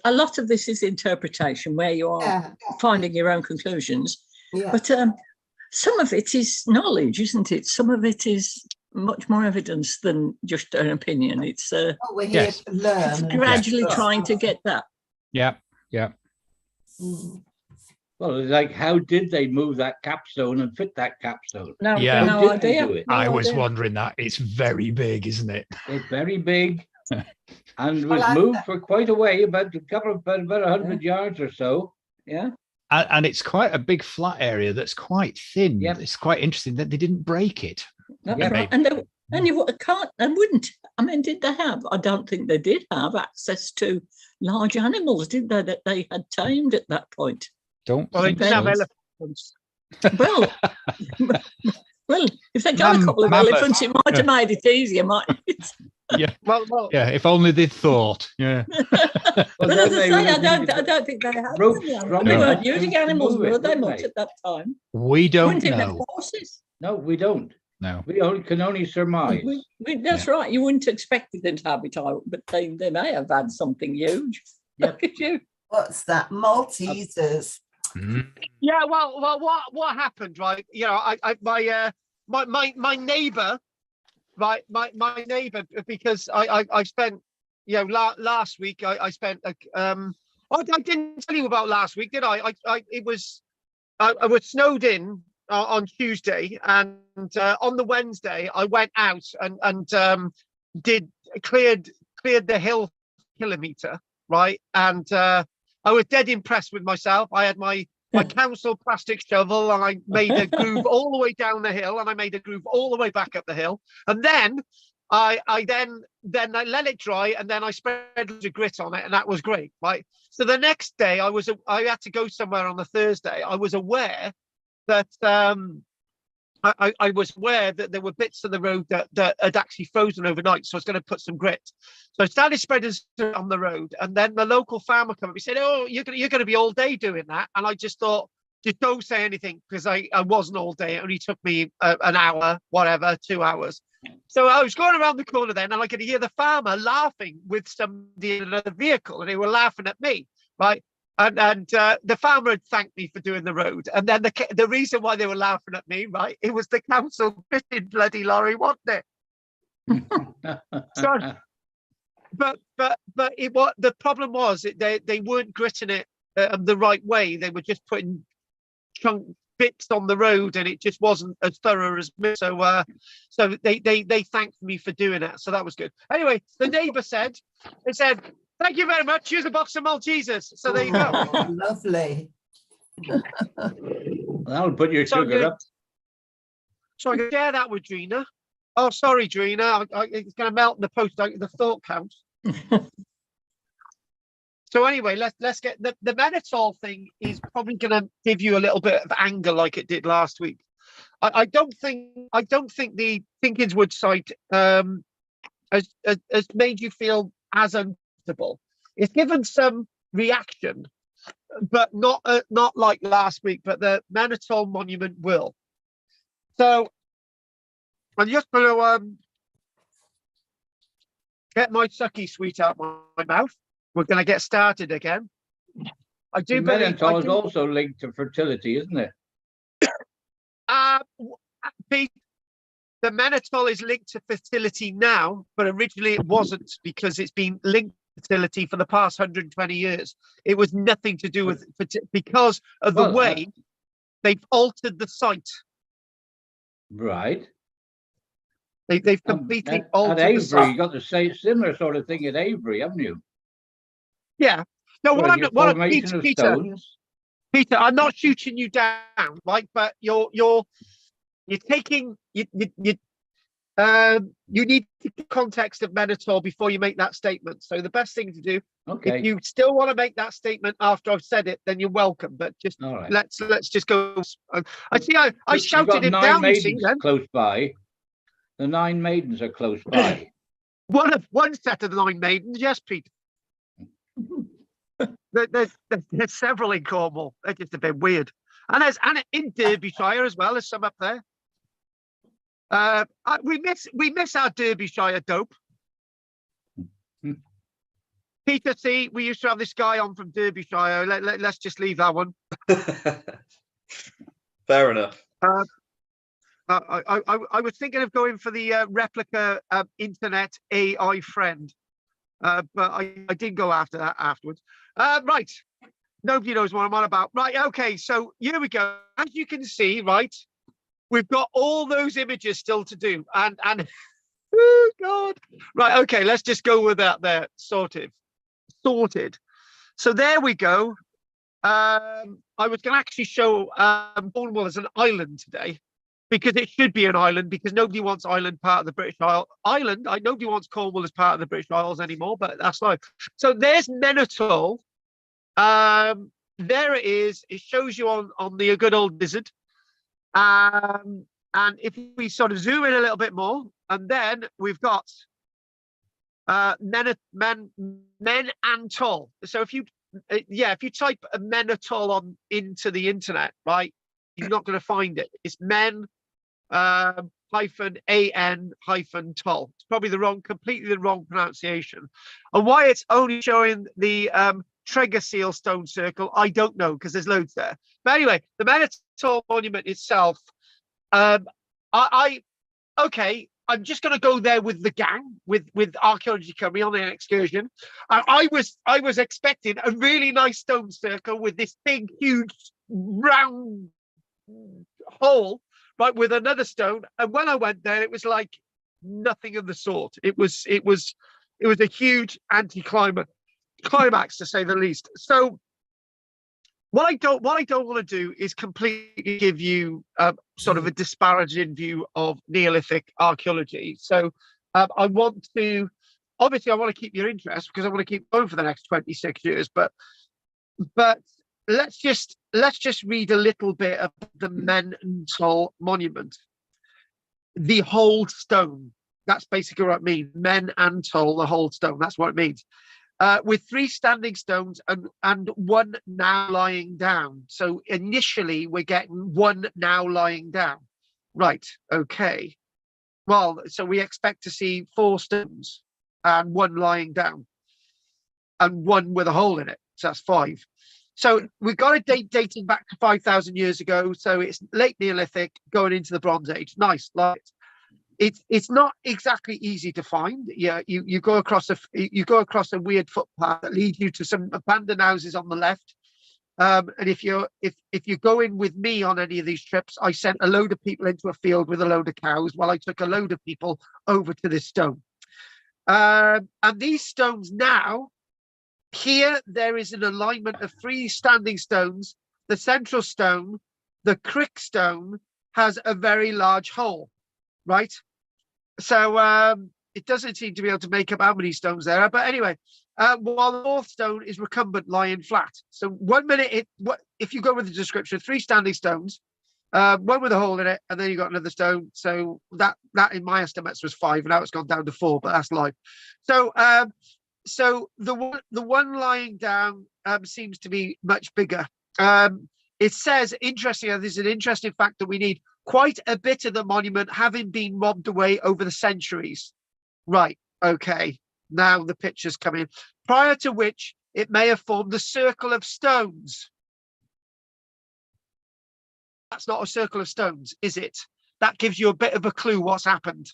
A lot of this is interpretation, where you are finding your own conclusions. Yeah. But some of it is knowledge, isn't it? Some of it is much more evidence than just an opinion. It's we're here to learn. It's gradually trying to get that. Yeah, yeah. Well, it's like, how did they move that capstone and fit that capstone? No idea. I was wondering that. It's very big, isn't it? It's very big, and was moved for quite a way, about 100 yards or so. Yeah. And it's quite a big flat area that's quite thin. Yep. It's quite interesting that they didn't break it. That's right. And And you can't and wouldn't. I mean, did they have? I don't think they did have access to large animals, did they? That they had tamed at that point. Don't well, they think didn't have so. elephants. Well, well, if they got a couple of elephants, it might have made it easier, mightn't it? Yeah. Well, Yeah, if only they'd thought. Yeah. But as I say, I don't think they had ropes them. from They it weren't to using animals, move it, were they, wouldn't much they? at that time? We They don't wouldn't even have know. horses. No, we don't. No. We can only surmise. That's right. You wouldn't expect them to have it, but they may have had something huge. Look at you. What's that? Maltesers. yeah. Well, what happened, right? You know, my neighbour, right? My neighbour, because I spent, you know, last week I spent I didn't tell you about last week, did I? I was snowed in on Tuesday, and on the Wednesday I went out and cleared the hill kilometre, right? And I was dead impressed with myself. I had my council plastic shovel, and I made a groove all the way down the hill, and I made a groove all the way back up the hill, and then I let it dry, and then I spread the grit on it, and that was great, right? So the next day I had to go somewhere on the Thursday. I was aware that I was aware that there were bits of the road that had actually frozen overnight, so I was going to put some grit. So I started spreading on the road, and then the local farmer came up. He said, "Oh, you're going to be all day doing that," and I just thought, just don't say anything, because I wasn't all day. It only took me an hour, whatever, 2 hours. So I was going around the corner then, and I could hear the farmer laughing with somebody in another vehicle, and they were laughing at me, right? And the farmer had thanked me for doing the road, and then the reason why they were laughing at me, right? It was the council fitting bloody lorry, wasn't it? So, but the problem was they weren't gritting it the right way. They were just putting chunk bits on the road, and it just wasn't as thorough as me. So they thanked me for doing that. So that was good. Anyway, the neighbour said, "Thank you very much. Here's a box of Maltesers." So there you go. Lovely. That'll put your sugar up. So I can share that with Drina. Oh, sorry, Drina. It's going to melt in the post. The thought counts. So anyway, let's get the mannitol thing is probably going to give you a little bit of anger like it did last week. I don't think the Tinkinswood site has made you feel as uncomfortable. It's given some reaction, but not like last week. But the mannitol monument will. So I'm just going to get my sucky sweet out my mouth. We're going to get started again. I do believe mannitol is also linked to fertility, isn't it? Pete, the mannitol is linked to fertility now, but originally it wasn't, because it's been linked to fertility for the past 120 years. It was nothing to do with because of the way they've altered the site. Right. They've completely altered at Avery, the site. You got the same similar sort of thing at Avery, haven't you? Yeah. No, Peter, I'm not shooting you down, right? But you're taking you need the context of mannitol before you make that statement. So the best thing to do, if you still want to make that statement after I've said it, then you're welcome. But just let's just go. I see. I shouted him down. You see, then close by. The 9 maidens are close by. one set of the 9 maidens, yes, Pete. There's several in Cornwall. They're just a bit weird, and in Derbyshire as well. There's some up there. We miss our Derbyshire dope. Peter, see, we used to have this guy on from Derbyshire. Let's just leave that one. Fair enough. I was thinking of going for the replica internet AI friend, but I did go after that afterwards. Right, nobody knows what I'm on about. Right, okay, so here we go. As you can see, right, we've got all those images still to do, and oh god, right, okay, let's just go with that there. Sorted. So there we go. I was going to actually show Cornwall as an island today, because it should be an island, because nobody wants Ireland part of the British Island. Nobody wants Cornwall as part of the British Isles anymore, but that's life. So there's Menatol. There it is. It shows you on the good old lizard. And if we sort of zoom in a little bit more, and then we've got Menatol. So if you type a Menatol on into the internet, right, you're not going to find it. It's men hyphen an hyphen tol. It's probably completely the wrong pronunciation. And why it's only showing the Treger seal stone circle, I don't know, because there's loads there. But anyway, the Menatol monument itself, I'm just going to go there with the gang, with Archaeology Company on an excursion. I was expecting a really nice stone circle with this big, huge, round hole, right, with another stone. And when I went there, it was like nothing of the sort. It was a huge climax, to say the least. So what I don't want to do is completely give you sort of a disparaging view of Neolithic archaeology. So I want to keep your interest, because I want to keep going for the next 26 years. But let's just read a little bit of the Menatol monument. The whole stone. That's basically what it means. Menatol, the whole stone. That's what it means. With 3 standing stones and 1 now lying down. So initially we're getting 1 now lying down. Right, okay. Well, so we expect to see 4 stones and 1 lying down and 1 with a hole in it. So that's 5. So we've got a date dating back to 5,000 years ago. So it's late Neolithic going into the Bronze Age. Nice, like it. It's not exactly easy to find. Yeah, you go across a weird footpath that leads you to some abandoned houses on the left. And if you're going with me on any of these trips, I sent a load of people into a field with a load of cows while I took a load of people over to this stone. And these stones now, here there is an alignment of 3 standing stones. The central stone, the crick stone, has a very large hole. Right, so it doesn't seem to be able to make up how many stones there are, but anyway, while the 4th stone is recumbent, lying flat. So 1 minute, if you go with the description, 3 standing stones, 1 with a hole in it, and then you got another stone. So that in my estimates was 5, and now it's gone down to 4, but that's life. So the one lying down seems to be much bigger. It says, interestingly, there's an interesting fact that we need quite a bit of the monument having been robbed away over the centuries. Right, okay, now the pictures come in. Prior to which it may have formed the circle of stones. That's not a circle of stones, is it? That gives you a bit of a clue what's happened.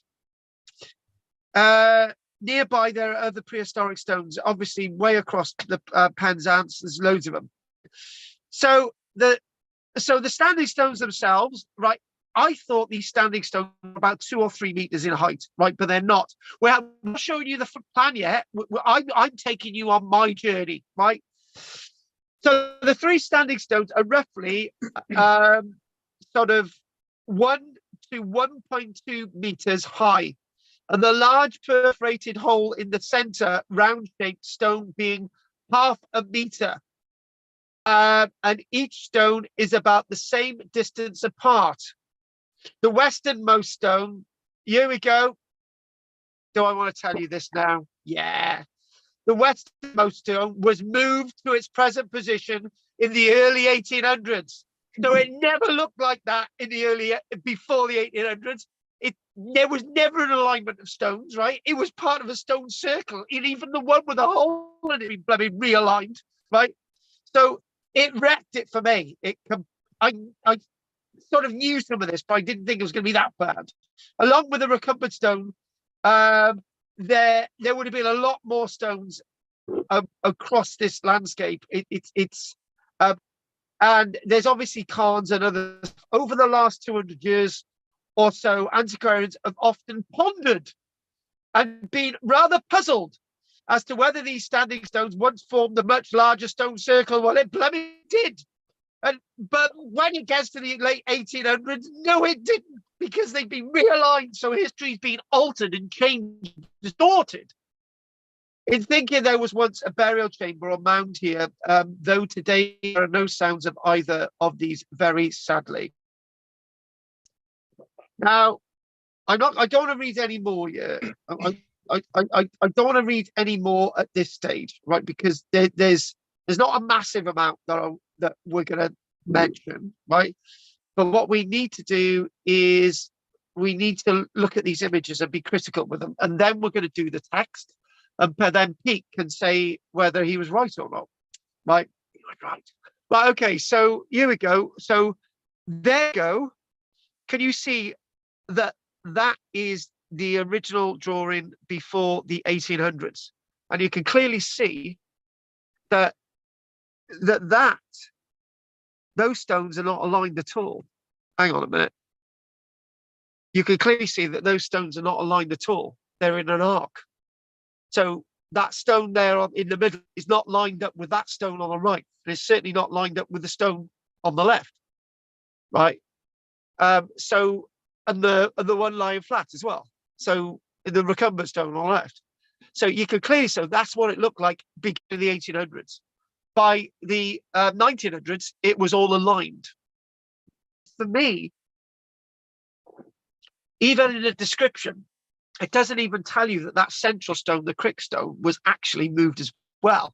Nearby, there are other prehistoric stones, obviously way across the Penzance. There's loads of them. So the standing stones themselves, right? I thought these standing stones were about 2 or 3 meters in height, right? But they're not. Well, I'm not showing you the plan yet. I'm taking you on my journey, right? So the 3 standing stones are roughly sort of 1 to 1.2 meters high, and the large perforated hole in the center, round-shaped stone, being 0.5 meter. And each stone is about the same distance apart. The westernmost stone, here we go. Do I want to tell you this now? Yeah. The westernmost stone was moved to its present position in the early 1800s. So it never looked like that before the 1800s. There was never an alignment of stones, right? It was part of a stone circle. And even the one with a hole in it had been realigned, right? So it wrecked it for me. I sort of knew some of this, but I didn't think it was going to be that bad. Along with the recumbent stone, there would have been a lot more stones across this landscape. And there's obviously cairns and others. Over the last 200 years or so, antiquarians have often pondered and been rather puzzled as to whether these standing stones once formed a much larger stone circle. Well, it bloody did. But when it gets to the late 1800s, no, it didn't. because they've been realigned. So history's been altered and changed, distorted. In thinking there was once a burial chamber or mound here, though today there are no sounds of either of these, very sadly. Now, I don't want to read any more here. I don't want to read any more at this stage, right? Because there's not a massive amount that we're going to mention, right? But what we need to do is we need to look at these images and be critical with them, and then we're going to do the text, and then Pete can say whether he was right or not, right? He was right. But okay, so here we go. So there you go. Can you see that is the original drawing before the 1800s? And you can clearly see that those stones are not aligned at all. Hang on a minute. You can clearly see that those stones are not aligned at all. They're in an arc. So that stone there in the middle is not lined up with that stone on the right. And it's certainly not lined up with the stone on the left, right? So, and the one lying flat as well. So the recumbent stone on the left. So you can clearly see that's what it looked like beginning of the 1800s. By the 1900s, it was all aligned. For me, even in the description, it doesn't even tell you that central stone, the crick stone, was actually moved as well,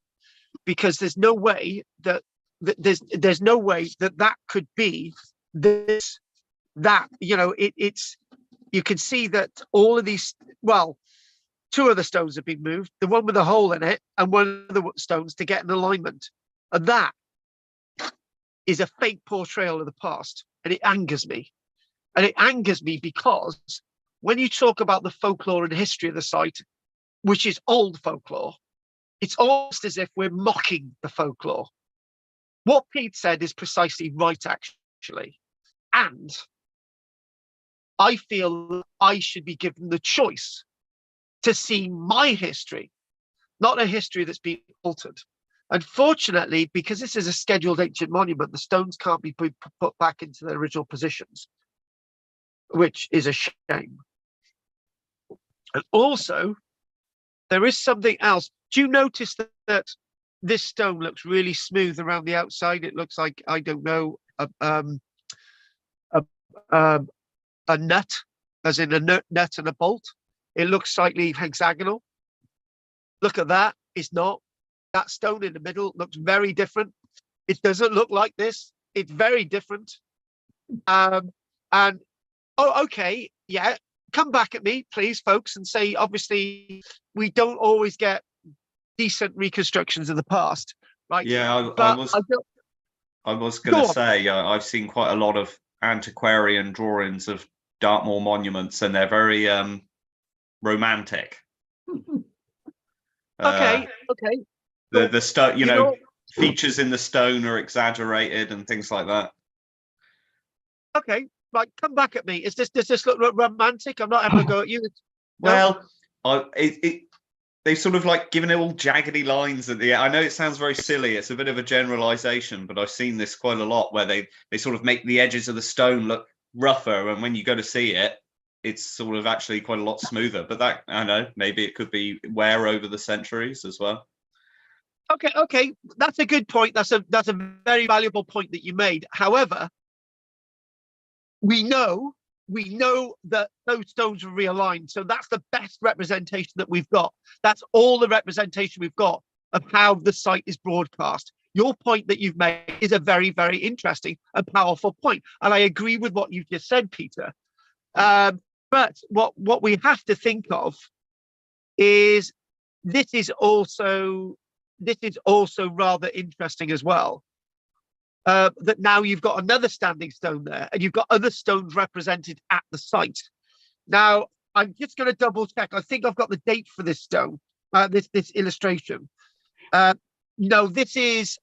because there's no way that there's no way that could be this, that, you know, it's, you can see that all of these, well, two of the stones have been moved, the one with a hole in it and one of the stones to get an alignment. And that is a fake portrayal of the past. And it angers me. And it angers me because when you talk about the folklore and history of the site, which is old folklore, it's almost as if we're mocking the folklore. What Pete said is precisely right, actually. And I feel I should be given the choice to see my history, not a history that's been altered. Unfortunately, because this is a scheduled ancient monument, the stones can't be put back into their original positions, which is a shame. And also, there is something else. Do you notice that this stone looks really smooth around the outside? It looks like, I don't know, a nut, as in a nut and a bolt. It looks slightly hexagonal. Look at that. It's not. That stone in the middle looks very different. It doesn't look like this. It's very different. And oh, okay, yeah. Come back at me, please, folks, and say, obviously, we don't always get decent reconstructions of the past, right? Yeah, I was going to say, I've seen quite a lot of antiquarian drawings of Dartmoor monuments, and they're very romantic. Okay. The stone, you know, features in the stone are exaggerated and things like that. Okay, right, come back at me. Does this look romantic? I'm not having a go at you. No? Well, they've sort of like given it all jaggedy lines at the end. I know it sounds very silly. It's a bit of a generalization, but I've seen this quite a lot where they sort of make the edges of the stone look rougher, and when you go to see it, it's sort of actually quite a lot smoother. But that, I don't know, maybe it could be wear over the centuries as well. Okay, that's a good point. That's a very valuable point that you made. However, we know that those stones were realigned, so that's the best representation that we've got. That's all the representation we've got of how the site is broadcast. Your point that you've made is a very, very interesting and powerful point, and I agree with what you've just said, Peter. But what we have to think of is this is also rather interesting as well. That now you've got another standing stone there, and you've got other stones represented at the site. Now, I'm just going to double check. I think I've got the date for this stone, this illustration. No, there's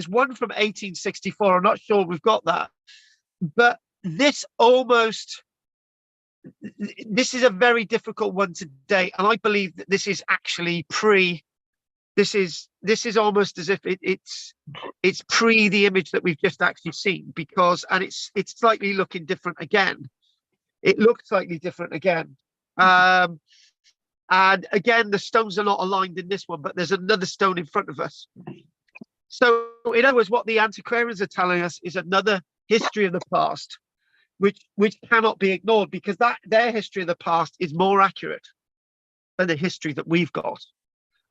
one from 1864. I'm not sure we've got that, but this is a very difficult one today, and I believe that this is actually pre This is almost as if it's pre the image that we've just actually seen, because, and it's slightly looking different again. It looks slightly different again. And again, the stones are not aligned in this one, but there's another stone in front of us. So in other words, what the antiquarians are telling us is another history of the past, which cannot be ignored, because their history of the past is more accurate than the history that we've got.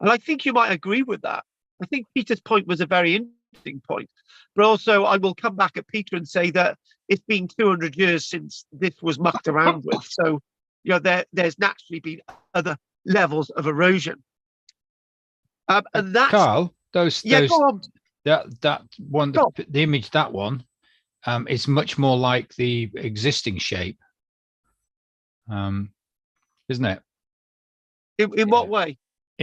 And I think you might agree with that. I think Peter's point was a very interesting point. But also, I will come back at Peter and say that it's been 200 years since this was mucked around with. So, you know, there's naturally been other levels of erosion. And that's Karl, go on. that one, the image, that one, is much more like the existing shape, isn't it? In what way?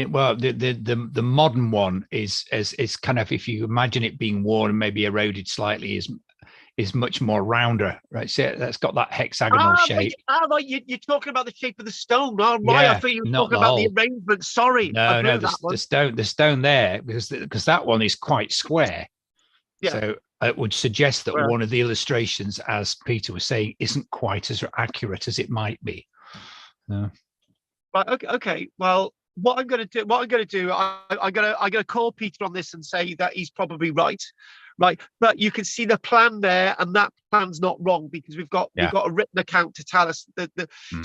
Well, the modern one is kind of, if you imagine it being worn and maybe eroded slightly, is much more rounder, right? So that's got that hexagonal shape. Right, you're talking about the shape of the stone. Oh, right. Yeah, I thought you were not talking the about whole. the arrangement. Sorry. No, the stone there, because that one is quite square. Yeah. So it would suggest that one of the illustrations, as Peter was saying, isn't quite as accurate as it might be. No. Right. Okay. Well, what I'm going to do, I'm going to call Peter on this and say that he's probably right. Right. But you can see the plan there, and that plan's not wrong, because we've got a written account to tell us that.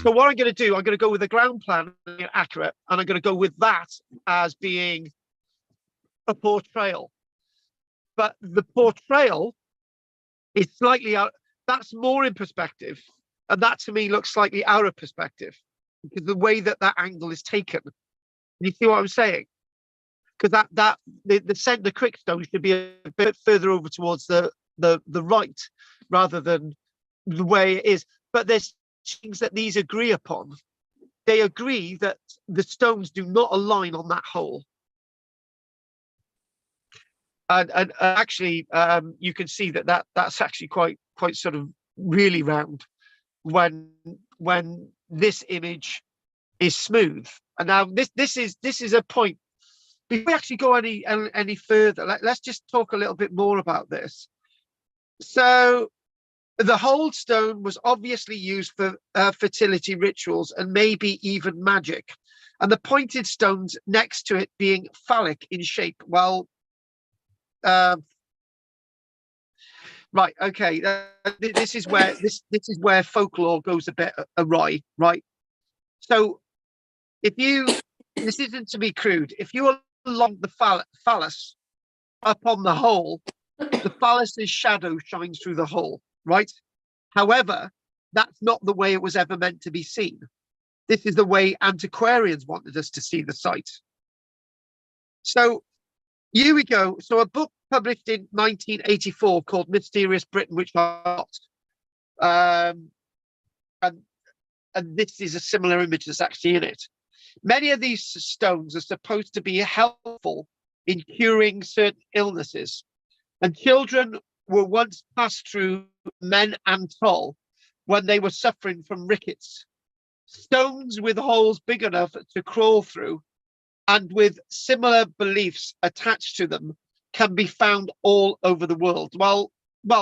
So what I'm going to do, I'm going to go with the ground plan accurate, and I'm going to go with that as being a portrayal. But the portrayal is slightly out. That's more in perspective, and that to me looks slightly out of perspective, because the way that angle is taken. You see what I'm saying? Because the quick stone should be a bit further over towards the right, rather than the way it is. But there's things that these agree upon. They agree that the stones do not align on that hole. And actually, you can see that's actually quite sort of really round when this image is smooth. And now this is a point. Before we actually go any further, let's just talk a little bit more about this. So the whole stone was obviously used for fertility rituals and maybe even magic, and the pointed stones next to it being phallic in shape. Well, right, okay, this is where this is where folklore goes a bit awry, right? So this isn't to be crude, if you along the phallus up on the hole, the phallus's shadow shines through the hole, right? However, that's not the way it was ever meant to be seen. This is the way antiquarians wanted us to see the site. So here we go. So a book published in 1984 called Mysterious Britain, which I got, and this is a similar image that's actually in it. Many of these stones are supposed to be helpful in curing certain illnesses, and children were once passed through men and toll when they were suffering from rickets. Stones with holes big enough to crawl through and with similar beliefs attached to them can be found all over the world. Well,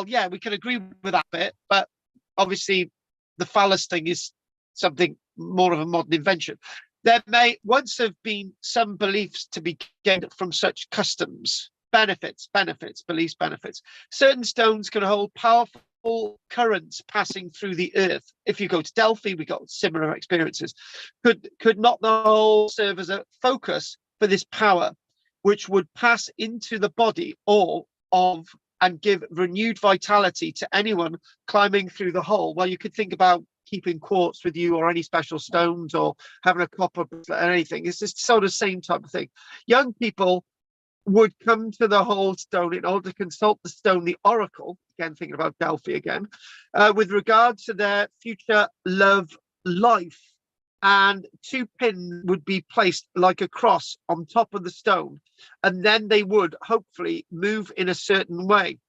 yeah, we can agree with that bit, but obviously the phallus thing is something more of a modern invention. There may once have been some beliefs to be gained from such customs. Benefits. Certain stones can hold powerful currents passing through the earth. If you go to Delphi, we got similar experiences. Could not the whole serve as a focus for this power, which would pass into the body and give renewed vitality to anyone climbing through the hole? Well, you could think about keeping quartz with you, or any special stones, or having a copper bracelet or anything. It's just sort of same type of thing. Young people would come to the whole stone in order to consult the stone, the oracle, again thinking about Delphi again, with regard to their future love life. And 2 pins would be placed like a cross on top of the stone, and then they would hopefully move in a certain way.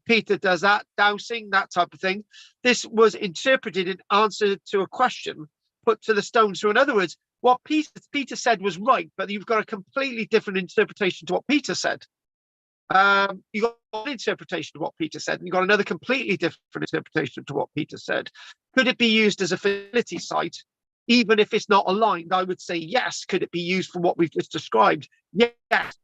Peter does that, dowsing, that type of thing. This was interpreted in answer to a question put to the stone. So in other words, what Peter said was right, but you've got a completely different interpretation to what Peter said. You got one interpretation of what Peter said, and you got another completely different interpretation to what Peter said. Could it be used as a fertility site, even if it's not aligned? I would say yes. Could it be used for what we've just described? Yes.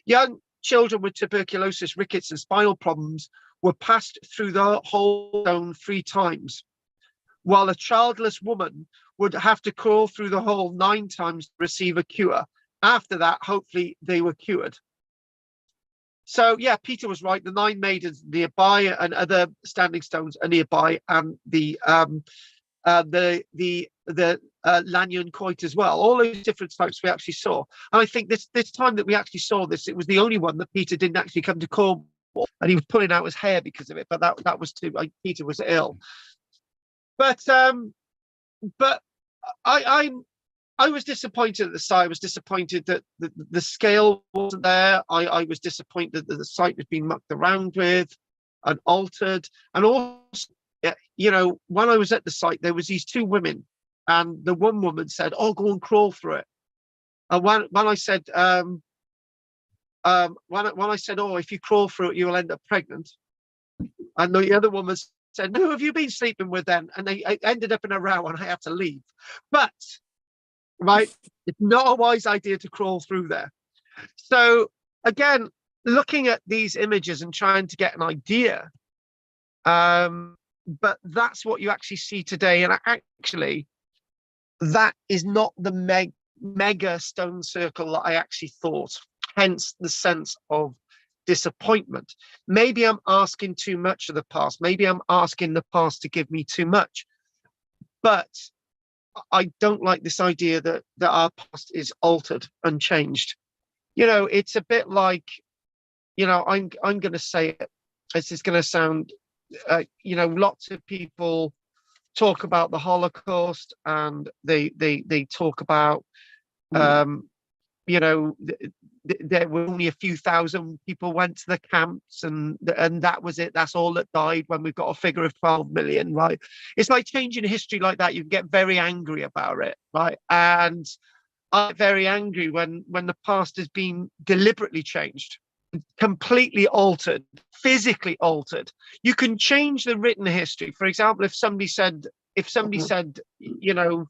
Young children with tuberculosis, rickets, and spinal problems were passed through the whole stone 3 times, while a childless woman would have to crawl through the hole 9 times to receive a cure. After that, hopefully, they were cured. So yeah, Peter was right. The 9 maidens nearby and other standing stones are nearby, and the Lanyon Coit as well. All those different types we actually saw. And I think this time that we actually saw this, it was the only one that Peter didn't actually come to Cornwall, and he was pulling out his hair because of it. But that was too. Peter was ill. But I was disappointed at the site. I was disappointed that the scale wasn't there. I was disappointed that the site had been mucked around with and altered. And also, you know, when I was at the site, there was these 2 women, and the one woman said, "Oh, go and crawl through it." And when I said, when I said, "Oh, if you crawl through it, you will end up pregnant," and the other woman said, "Who have you been sleeping with then?" And I ended up in a row, and I had to leave. But right, it's not a wise idea to crawl through there. So again, looking at these images and trying to get an idea, but that's what you actually see today. And actually, that is not the mega stone circle that I actually thought, hence the sense of disappointment. Maybe I'm asking too much of the past. Maybe I'm asking the past to give me too much. But I don't like this idea that our past is altered and changed. You know, it's a bit like, you know, I'm going to say it. This is going to sound, you know, lots of people talk about the Holocaust, and they talk about, you know, there were only a few thousand people went to the camps, and that was it. That's all that died, when we've got a figure of 12 million, right? It's like changing history like that. You can get very angry about it, right? And I get very angry when the past has been deliberately changed, completely altered, physically altered. You can change the written history. For example, if somebody said, you know,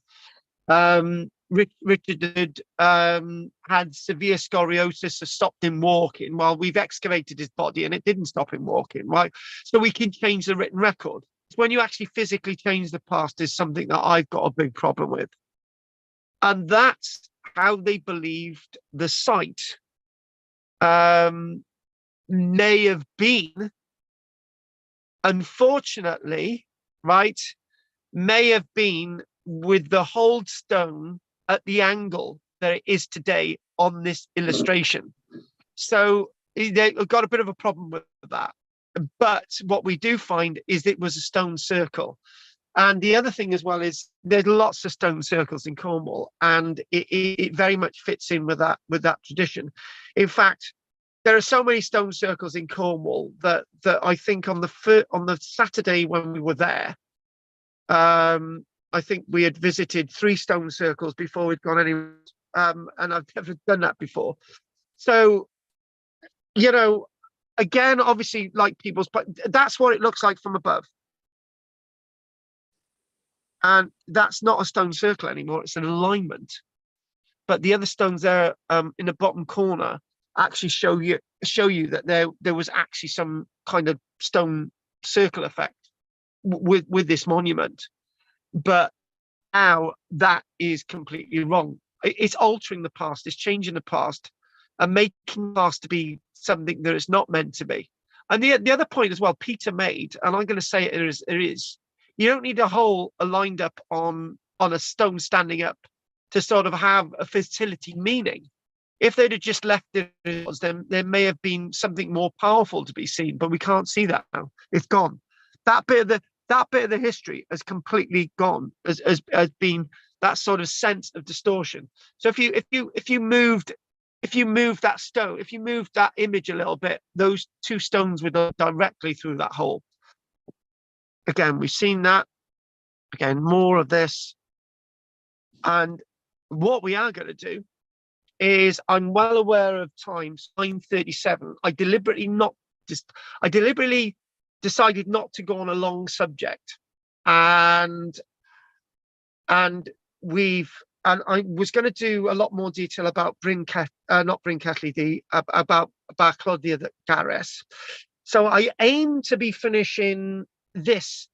Richard had severe scoliosis, so stopped him walking. Well, we've excavated his body and it didn't stop him walking, right? So we can change the written record. When you actually physically change the past is something that I've got a big problem with. And that's how they believed the site may have been, unfortunately, right, may have been with the hold stone at the angle that it is today on this illustration. So they've got a bit of a problem with that. But what we do find is it was a stone circle. And the other thing as well is there's lots of stone circles in Cornwall, and it very much fits in with that tradition. In fact, there are so many stone circles in Cornwall that I think on the Saturday when we were there, I think we had visited 3 stone circles before we'd gone anywhere, and I've never done that before. So, you know, again, obviously, like people's, but that's what it looks like from above. And that's not a stone circle anymore, it's an alignment. But the other stones there in the bottom corner actually show you that there was actually some kind of stone circle effect with this monument. But now that is completely wrong. It's altering the past, it's changing the past, and making the past to be something that it's not meant to be. And the other point as well, Peter made, and I'm going to say it is, you don't need a hole aligned up on a stone standing up to sort of have a fertility meaning. If they'd have just left it, then there may have been something more powerful to be seen, but we can't see that now. It's gone. That bit of the history has completely gone, has been that sort of sense of distortion. So if you moved that stone, if you moved that image a little bit, those 2 stones would go directly through that hole. Again, we've seen that. Again, more of this. And what we are going to do is, I'm well aware of times, 9:37. I deliberately decided not to go on a long subject, and I was going to do a lot more detail about not Bryn Celli, about Claudia Gares. So I aim to be finishing this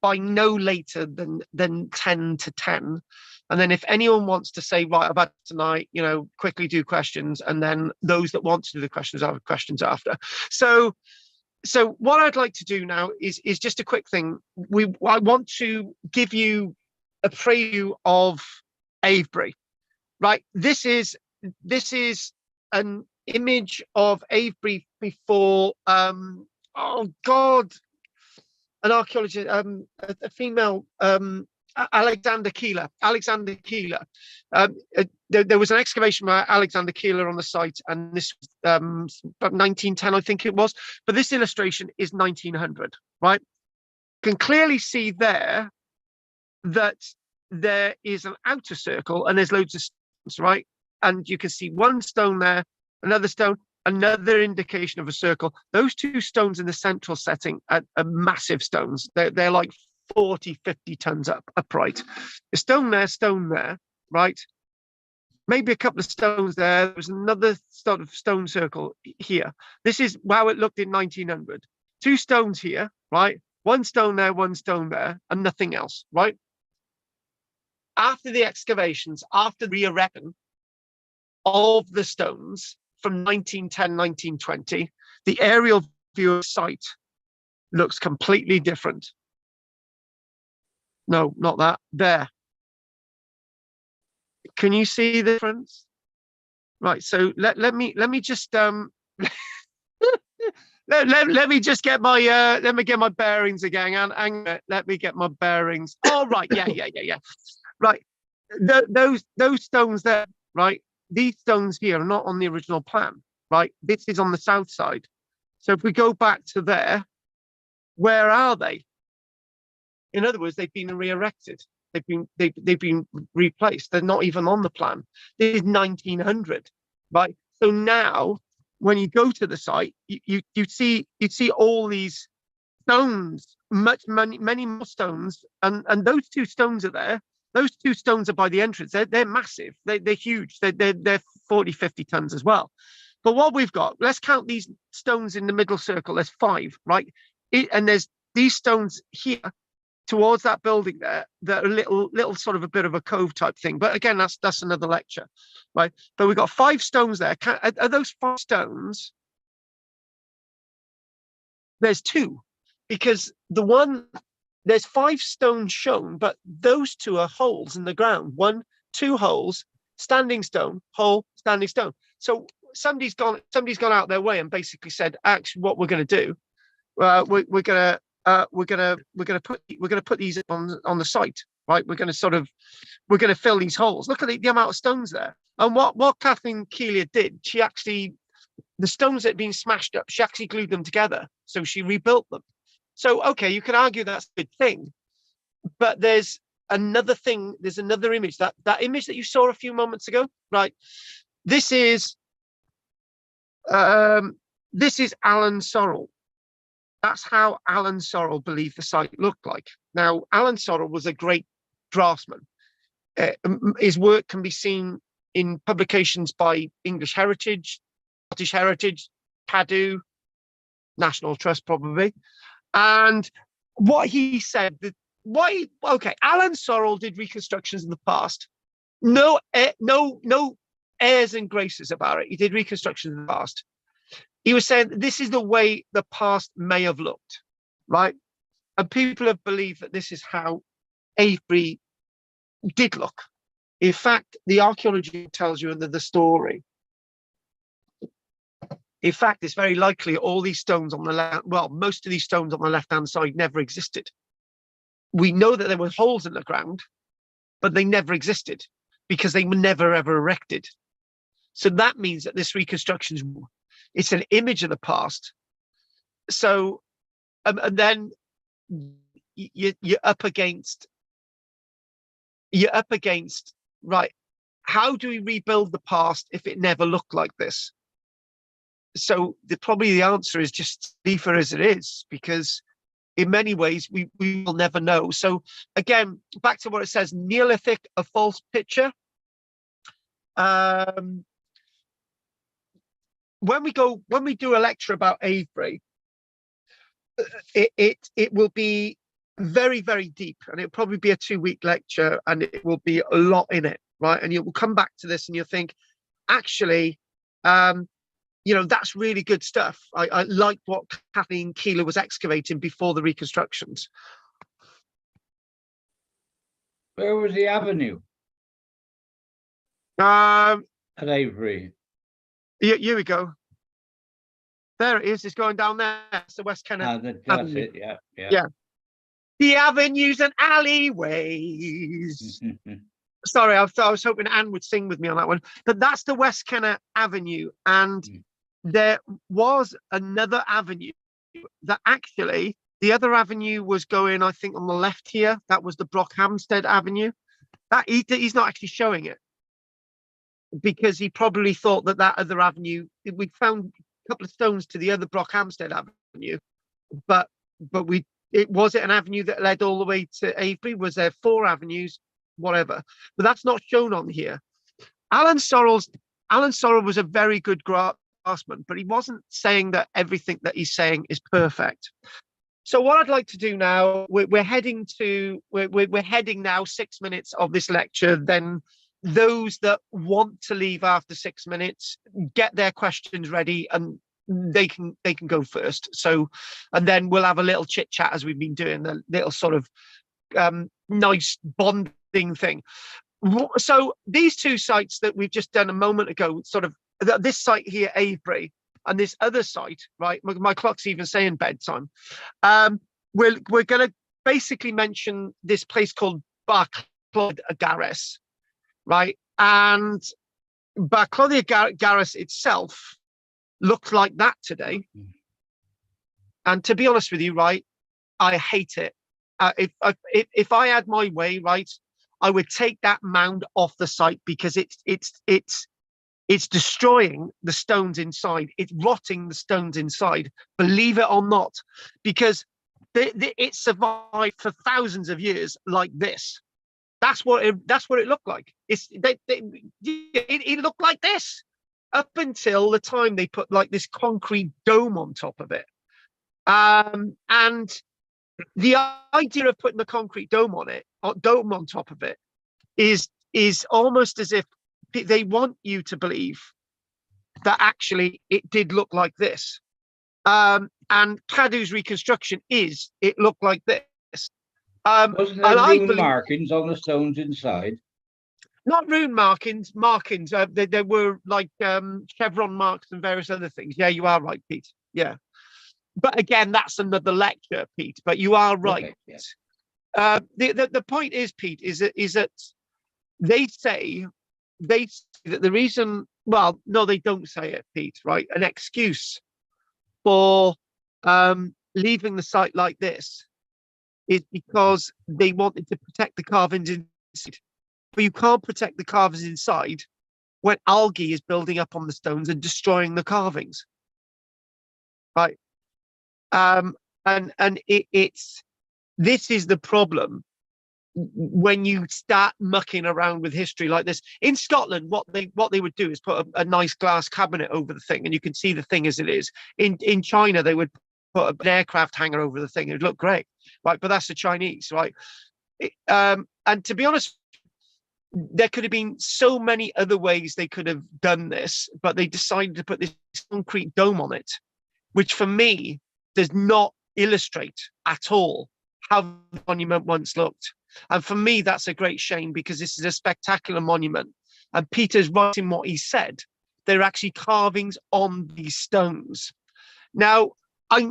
by no later than 10 to 10. And then if anyone wants to say, right, about tonight, quickly do questions, and then those that want to do the questions, I'll have questions after. So what I'd like to do now is just a quick thing. I want to give you a preview of Avebury, right? This is an image of Avebury before, oh God, an archaeologist, a female, Alexander Keeler. There was an excavation by Alexander Keeler on the site, and this was about 1910, I think it was. But this illustration is 1900, right? You can clearly see there that there is an outer circle and there's loads of stones, right? And you can see one stone there, another stone, another indication of a circle. Those two stones in the central setting are massive stones. They're like 40, 50 tons upright. A stone there, right? Maybe a couple of stones there. There's another sort of stone circle here. This is how it looked in 1900. Two stones here, right? One stone there, and nothing else, right? After the excavations, after the re-erection of the stones from 1910, 1920, the aerial view of the site looks completely different. No, not that. There. Can you see the difference? Right. So let me just let me just get my bearings again. And let me get my bearings. Oh, right. Yeah. Right. Those stones there, right? These stones here are not on the original plan, right? This is on the south side. So if we go back to there, where are they? In other words, they've been re-erected. They've been replaced. They're not even on the plan. This is 1900, right? So now, when you go to the site, you see all these stones, many more stones, and those two stones are there. Those two stones are by the entrance. They're massive. They're huge. They're 40, 50 tons as well. But what we've got, let's count these stones in the middle circle. There's 5, right? And there's these stones here towards that building there that are little sort of a bit of a cove type thing. But again, that's another lecture, right? But we've got 5 stones there. Are those 5 stones? There's 2, because there's 5 stones shown, but those 2 are holes in the ground. 1, 2 holes, standing stone, hole, standing stone. So somebody's gone out their way and basically said, actually, what we're going to do, we're going to put these on the site, right? We're going to fill these holes. Look at the amount of stones there. And what Kathleen Keeler did, the stones that had been smashed up, she actually glued them together. So she rebuilt them. So, okay, you can argue that's a good thing, but there's another thing. There's another image, that image that you saw a few moments ago, right? This is Alan Sorrell. That's how Alan Sorrell believed the site looked like. Now, Alan Sorrell was a great draftsman. His work can be seen in publications by English Heritage, Scottish Heritage, Cadw, National Trust probably. And what he said, Alan Sorrell did reconstructions in the past. No airs and graces about it. He did reconstructions in the past. He was saying this is the way the past may have looked, right? And people have believed that this is how Avebury did look. In fact, the archaeology tells you the story. In fact, it's very likely all these stones on the left, well, most of these stones on the left-hand side never existed. We know that there were holes in the ground, but they never existed because they were never, ever erected. So that means that this reconstruction, it's an image of the past. So, and then you're up against, right, how do we rebuild the past if it never looked like this? So probably the answer is just leave it as it is, because in many ways we will never know. So again, back to what it says, Neolithic, a false picture. When we do a lecture about Avebury, it will be very, very deep, and it'll probably be a 2-week lecture, and it will be a lot in it, right? And you will come back to this and you'll think, actually, you know, that's really good stuff. I like what Kathleen Keeler was excavating before the reconstructions. Where was the avenue? At Avebury. Here we go. There it is. It's going down there. It's the West Kennett. That's Avenue. it. Yeah. The avenues and alleyways. Sorry, I was hoping Anne would sing with me on that one. But that's the West Kennett Avenue, and there was another avenue that actually, the other avenue was going, I think, on the left here. That was the Brockhampstead Avenue. That he's not actually showing it, because he probably thought that other avenue, we found a couple of stones to the other Brockhampstead Avenue, but was it an avenue that led all the way to Avebury? Was there 4 avenues? Whatever, but that's not shown on here. Alan Sorrell was a very good craftsman, but he wasn't saying that everything that he's saying is perfect. So what I'd like to do now, we're heading now 6 minutes of this lecture. Then those that want to leave after 6 minutes, get their questions ready, and they can go first. So, and then we'll have a little chit chat as we've been doing, a little sort of nice bonding thing. So these 2 sites that we've just done a moment ago, sort of this site here, Avebury, and this other site, right? My clock's even saying bedtime. We're going to basically mention this place called Barcloddy Garres, right? And Barcloddy Garres itself looked like that today. And to be honest with you, right, I hate it. If I had my way, right, I would take that mound off the site, because it's destroying the stones inside. It's rotting the stones inside, believe it or not, because it survived for thousands of years like this. That's what it looked like. It looked like this up until the time they put like this concrete dome on top of it. And the idea of putting the concrete dome on top of it is almost as if they want you to believe that actually it did look like this. And Cadw's reconstruction it looked like this. Wasn't there rune markings on the stones inside? Not rune markings. There were like chevron marks and various other things. Yeah, you are right, Pete. Yeah. But again, that's another lecture, Pete. But you are right. Okay, yeah. The point is, Pete, is that they say that the reason, well, no, they don't say it, Pete, right? An excuse for leaving the site like this is because they wanted to protect the carvings inside. But you can't protect the carvings inside when algae is building up on the stones and destroying the carvings, right? This is the problem when you start mucking around with history like this. In Scotland, what they would do is put a nice glass cabinet over the thing, and you can see the thing as it is. In China, they would put an aircraft hangar over the thing. It would look great, right? But that's the Chinese, right? And to be honest, there could have been so many other ways they could have done this, but they decided to put this concrete dome on it, which for me does not illustrate at all how the monument once looked. And for me, that's a great shame, because this is a spectacular monument. And Peter's right in what he said. There are actually carvings on these stones. Now, I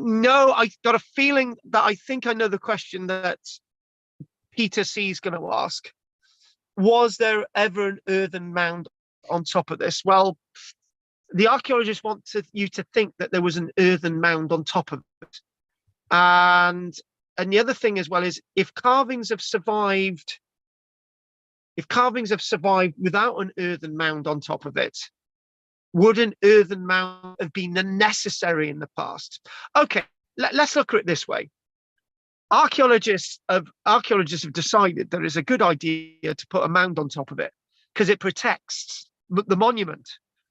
got a feeling that I think I know the question that Peter C is going to ask. Was there ever an earthen mound on top of this? Well, the archaeologists want you to think that there was an earthen mound on top of it. And the other thing as well is, if carvings have survived if carvings have survived without an earthen mound on top of it, would an earthen mound have been necessary in the past? Okay, let's look at it this way. Archaeologists have decided that it's a good idea to put a mound on top of it because it protects the monument.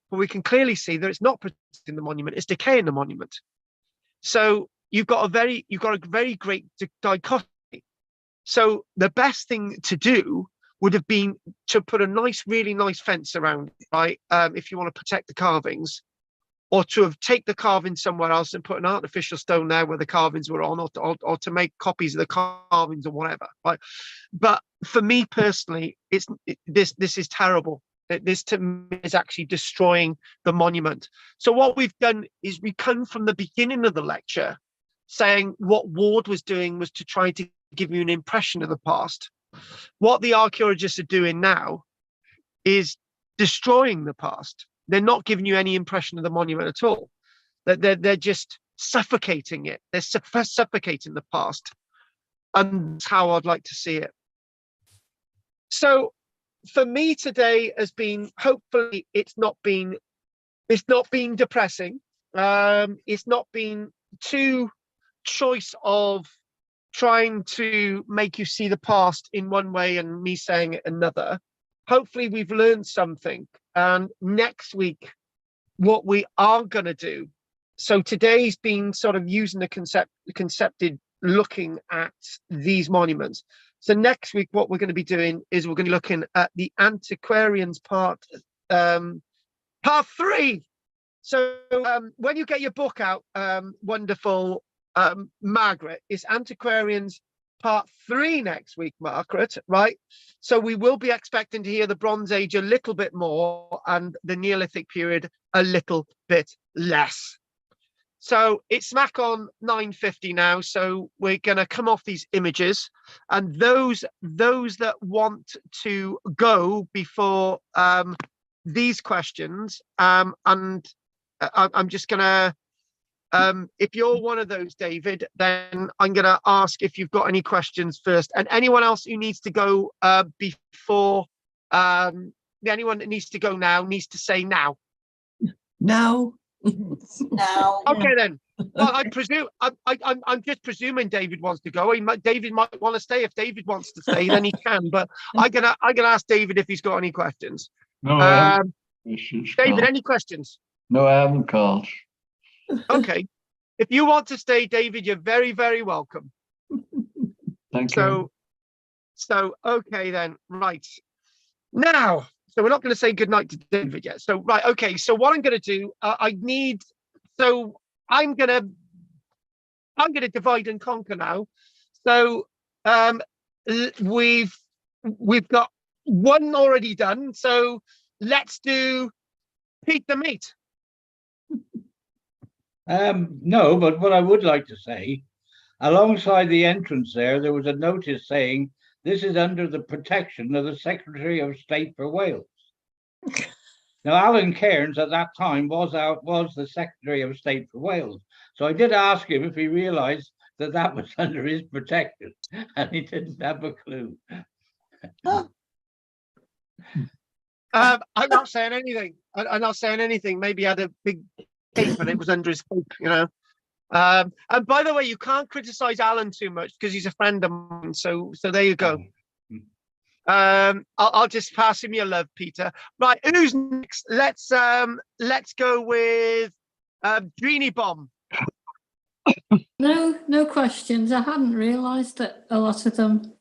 But we can clearly see that it's not protecting the monument; it's decaying the monument. So you've got a very great dichotomy. So the best thing to do would have been to put a really nice fence around it, right? If you want to protect the carvings, or to have take the carving somewhere else and put an artificial stone there where the carvings were on, or to make copies of the carvings or whatever, right? But for me personally, this is terrible. This to me is actually destroying the monument. So what we've done is we come from the beginning of the lecture saying what Ward was doing was to try to give you an impression of the past. What the archaeologists are doing now is destroying the past. They're not giving you any impression of the monument at all. They're just suffocating it. They're suffocating the past. And that's how I'd like to see it. So for me today has been, hopefully it's not been depressing. It's not been too choice of trying to make you see the past in one way and me saying it another. Hopefully we've learned something. And next week, what we are going to do. So today's been sort of using the concepted looking at these monuments. So next week, what we're going to be doing is we're going to be looking at the antiquarians part 3. So when you get your book out, wonderful Margaret, it's Antiquarians Part 3 next week, Margaret, right? So we will be expecting to hear the Bronze Age a little bit more and the Neolithic period a little bit less. So it's smack on 9:50 now. So we're going to come off these images, and those that want to go before these questions, and I'm just going to, if you're one of those, David, then I'm going to ask if you've got any questions first. And anyone else who needs to go before, anyone that needs to go now needs to say now. Now. Now. Okay, then. Well, I presume, I'm just presuming David wants to go. David might want to stay. If David wants to stay, then he can. But I'm gonna ask David if he's got any questions. No, I haven't. David, any questions? No, I haven't, Carl. Okay. If you want to stay, David, you're very, very welcome. Thank you. So, okay then, right. Now, so we're not going to say goodnight to David yet. So, right, okay. So what I'm going to do, I'm going to divide and conquer now. So we've got one already done. So let's do Pete the Meat. No, but what I would like to say, alongside the entrance there was a notice saying this is under the protection of the Secretary of State for Wales. Now, Alan Cairns at that time was the Secretary of State for Wales. So I did ask him if he realised that was under his protection, and he didn't have a clue. I'm not saying anything. I'm not saying anything. Maybe he had a big cape and it was under his coat, you know. And by the way, you can't criticize Alan too much because he's a friend of mine. So there you go. I'll just pass him your love, Peter. Right, who's next? Let's go with Jeannie Bomb. No questions. I hadn't realised that a lot of them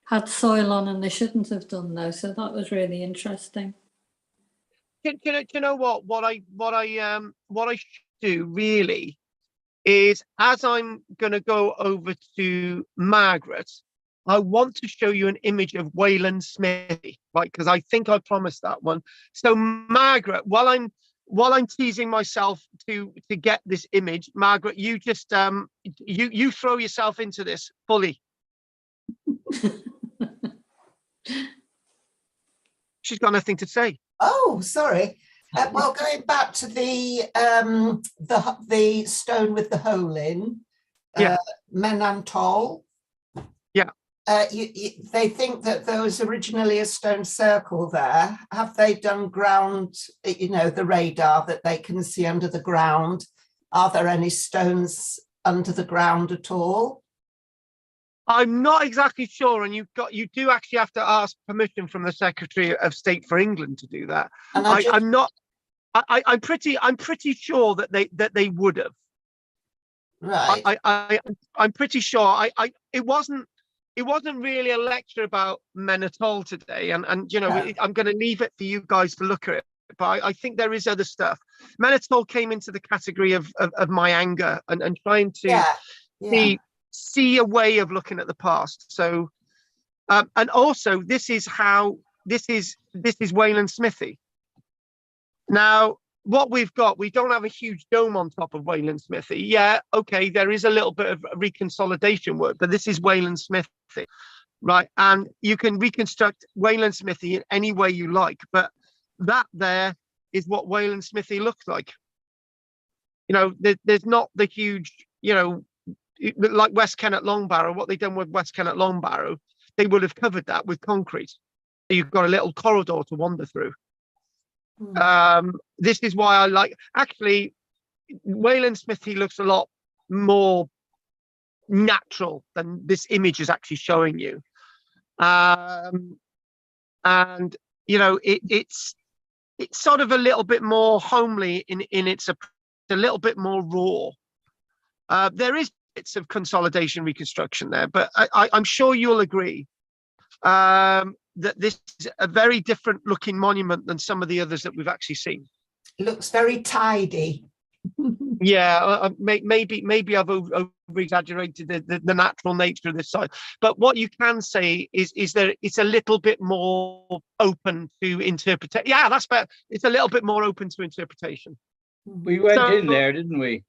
had soil on and they shouldn't have done though. So that was really interesting. Do you know what I should do really is, as I'm going to go over to Margaret, I want to show you an image of Wayland Smithy, right? Because I think I promised that one. So Margaret, while I'm teasing myself to get this image, Margaret, you just you throw yourself into this fully. She's got nothing to say. Oh, sorry. Well, going back to the stone with the hole in, yeah, Menantol. Yeah. They think that there was originally a stone circle there. Have they done ground, the radar that they can see under the ground? Are there any stones under the ground at all? I'm not exactly sure, and you do actually have to ask permission from the Secretary of State for England to do that. And I'm pretty sure that they would have. Right. I'm pretty sure. It wasn't really a lecture about men at all today, and I'm going to leave it for you guys to look at it. But I think there is other stuff. Men at all came into the category of my anger and trying to see a way of looking at the past. So, and also this is Wayland Smithy. Now, what we don't have a huge dome on top of Wayland Smithy. Yeah, okay, there is a little bit of reconsolidation work, but this is Wayland Smithy, right? And you can reconstruct Wayland Smithy in any way you like, but that there is what Wayland Smithy looks like. There's not the huge, like West Kennet Long Barrow. What they've done with West Kennet Long Barrow, they would have covered that with concrete. So you've got a little corridor to wander through. This is why I like, actually, Wayland Smithy looks a lot more natural than this image is actually showing you. And it's sort of a little bit more homely in its a little bit more raw. There is bits of consolidation reconstruction there, but I'm sure you'll agree that this is a very different looking monument than some of the others that we've actually seen. It looks very tidy. Yeah, maybe I've over-exaggerated the natural nature of this site, but what you can say is that it's a little bit more open to interpretation. Yeah, that's better. It's a little bit more open to interpretation. We went in there, didn't we?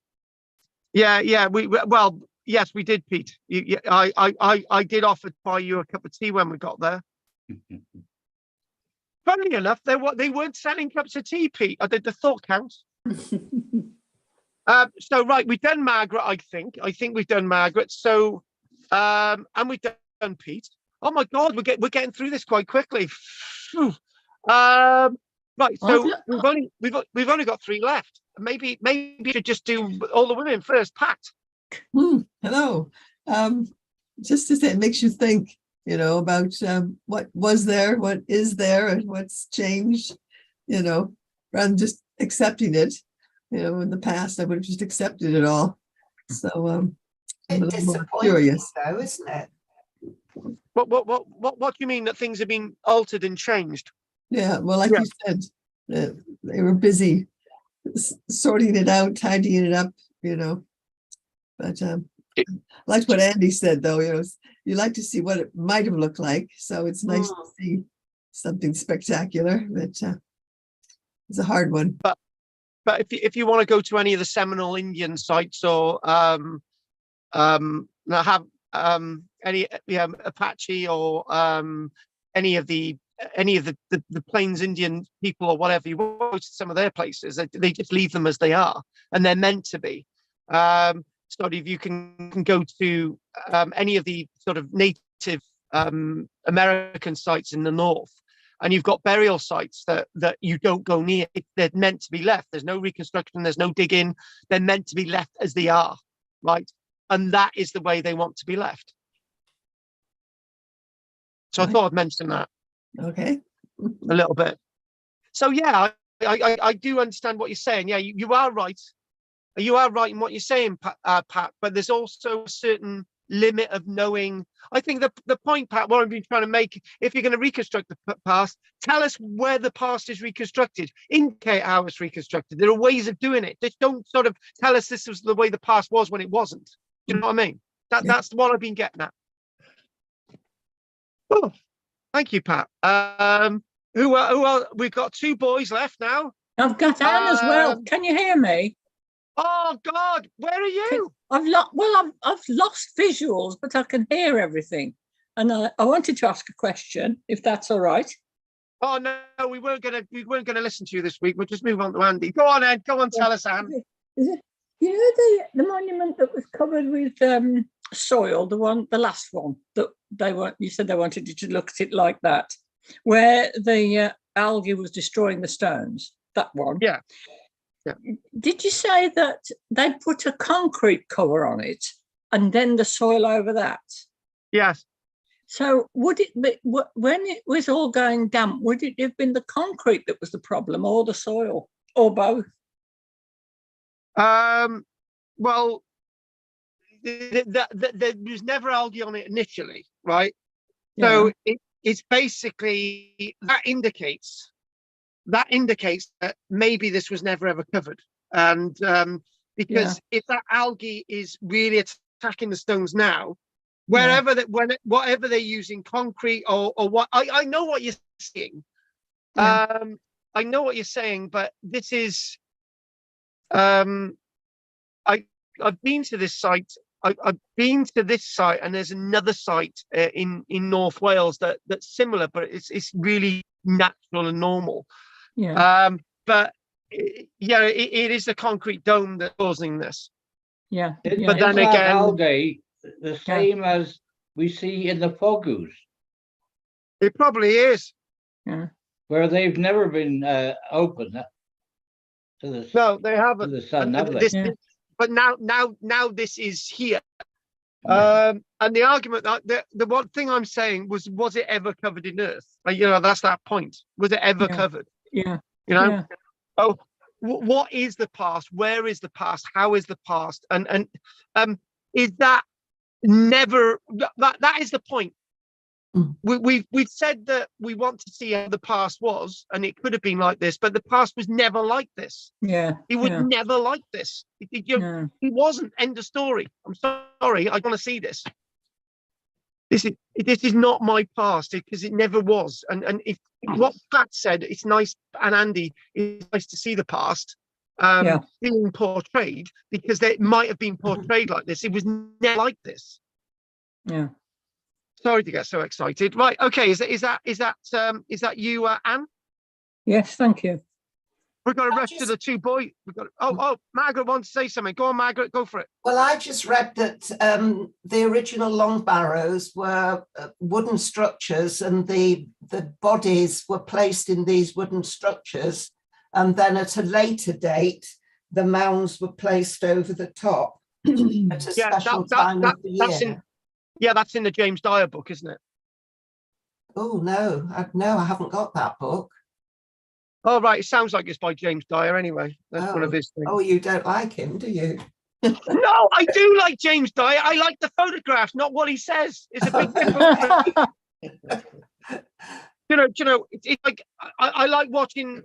Yeah. Well, yes, we did, Pete. I did offer to buy you a cup of tea when we got there. Funnily enough, they weren't selling cups of tea, Pete. I did the thought count. So right, we've done Margaret. I think we've done Margaret. So, and we've done Pete. Oh my God, we're getting through this quite quickly. Right, so we've only got 3 left. Maybe you should just do all the women first. Pat. Hello. Just to say, it makes you think, about what was there, what is there, and what's changed. Rather than just accepting it. In the past, I would have just accepted it all. So I'm a little more curious, though, isn't it? What do you mean that things have been altered and changed? Yeah, well, like you said, they were busy sorting it out, tidying it up, But like what Andy said, though, you like to see what it might have looked like. So it's nice to see something spectacular. But it's a hard one. But if you want to go to any of the Seminole Indian sites or have any Apache or any of the Plains Indian people or whatever, you go to some of their places, they just leave them as they are, and they're meant to be. So if you can go to any of the sort of native American sites in the north, and you've got burial sites that you don't go near. They're meant to be left. There's no reconstruction. There's no digging. They're meant to be left as they are, right? And that is the way they want to be left. So I thought I'd mention that. Okay. A little bit. So yeah, I do understand what you're saying. Yeah, you are right. You are right in what you're saying, Pat. But there's also a certain limit of knowing. I think the point, Pat, what I've been trying to make, if you're going to reconstruct the past, tell us where the past is reconstructed, indicate how it's reconstructed. There are ways of doing it. Just don't sort of tell us this was the way the past was when it wasn't. Do you know what I mean? That's what I've been getting at. Oh, thank you, Pat. Who are we've got 2 boys left now. I've got Anne as well. Can you hear me? Oh God, where are you? I've lost visuals, but I can hear everything. And I wanted to ask a question, if that's all right. Oh no, we weren't gonna listen to you this week. We'll just move on to Andy. Go on, Ed. Go on, tell us, Anne. The monument that was covered with soil, the last one that you said they wanted you to look at it like that, where the algae was destroying the stones. That one. Yeah. Yeah. Did you say that they'd put a concrete cover on it and then the soil over that? Yes. So would it be, when it was all going damp, would it have been the concrete that was the problem, or the soil, or both? Well, there was never algae on it initially, right? Yeah. So it's basically that indicates that maybe this was never ever covered, and because if that algae is really attacking the stones now, whatever they're using, concrete or what, I know what you're saying. I know what you're saying, but this is I've been to this site. I've been to this site, and there's another site in North Wales that's similar, but it's really natural and normal. Yeah. But it is the concrete dome that's causing this. Yeah. But then again, algae the same as we see in the fogus. It probably is. Yeah. Where they've never been open to the no, they haven't. To the sun, have they? But now this is here. And the argument that the one thing I'm saying was it ever covered in earth? Like, that's that point. Was it ever covered? Yeah. Oh, what is the past? Where is the past? How is the past? And is that never that is the point. We've said that we want to see how the past was, and it could have been like this, but the past was never like this. Yeah, it was never like this. He wasn't. End of story. I'm sorry. I want to see this. This is not my past, because it never was. And if what Pat said, it's nice, and Andy, it's nice to see the past being portrayed, because it might have been portrayed like this. It was never like this. Yeah. Sorry to get so excited. Right. Okay. Is that you, Anne? Yes. Thank you. We've got to rush to the two boys. Margaret wants to say something. Go on, Margaret. Go for it. Well, I just read that the original long barrows were wooden structures, and the bodies were placed in these wooden structures, and then at a later date, the mounds were placed over the top at a special time of the year. That's in the James Dyer book, isn't it? Oh, no, I haven't got that book. Oh, right. It sounds like it's by James Dyer anyway. That's one of his things. Oh, you don't like him, do you? No, I do like James Dyer. I like the photographs, not what he says. It's a big difference. It's like I like watching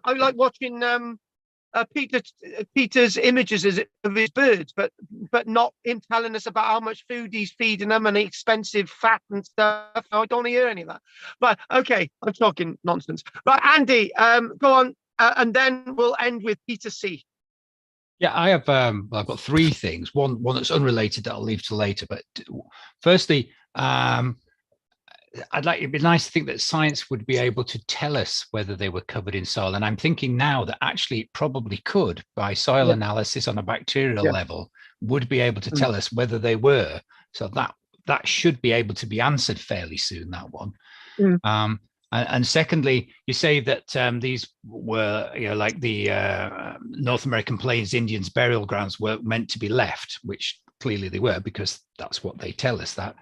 Peter's images of his birds, but not him telling us about how much food he's feeding them and the expensive fat and stuff. I don't want to hear any of that. But okay, I'm talking nonsense. Right, Andy, go on, and then we'll end with Peter C. Yeah, I have. I've got three things. One that's unrelated that I'll leave to later. But firstly, it'd be nice to think that science would be able to tell us whether they were covered in soil. And I'm thinking now that actually it probably could, by soil analysis on a bacterial level, would be able to tell us whether they were. So that should be able to be answered fairly soon, that one. And secondly, you say that these were, like the North American Plains Indians burial grounds were meant to be left, which clearly they were, because that's what they tell us that.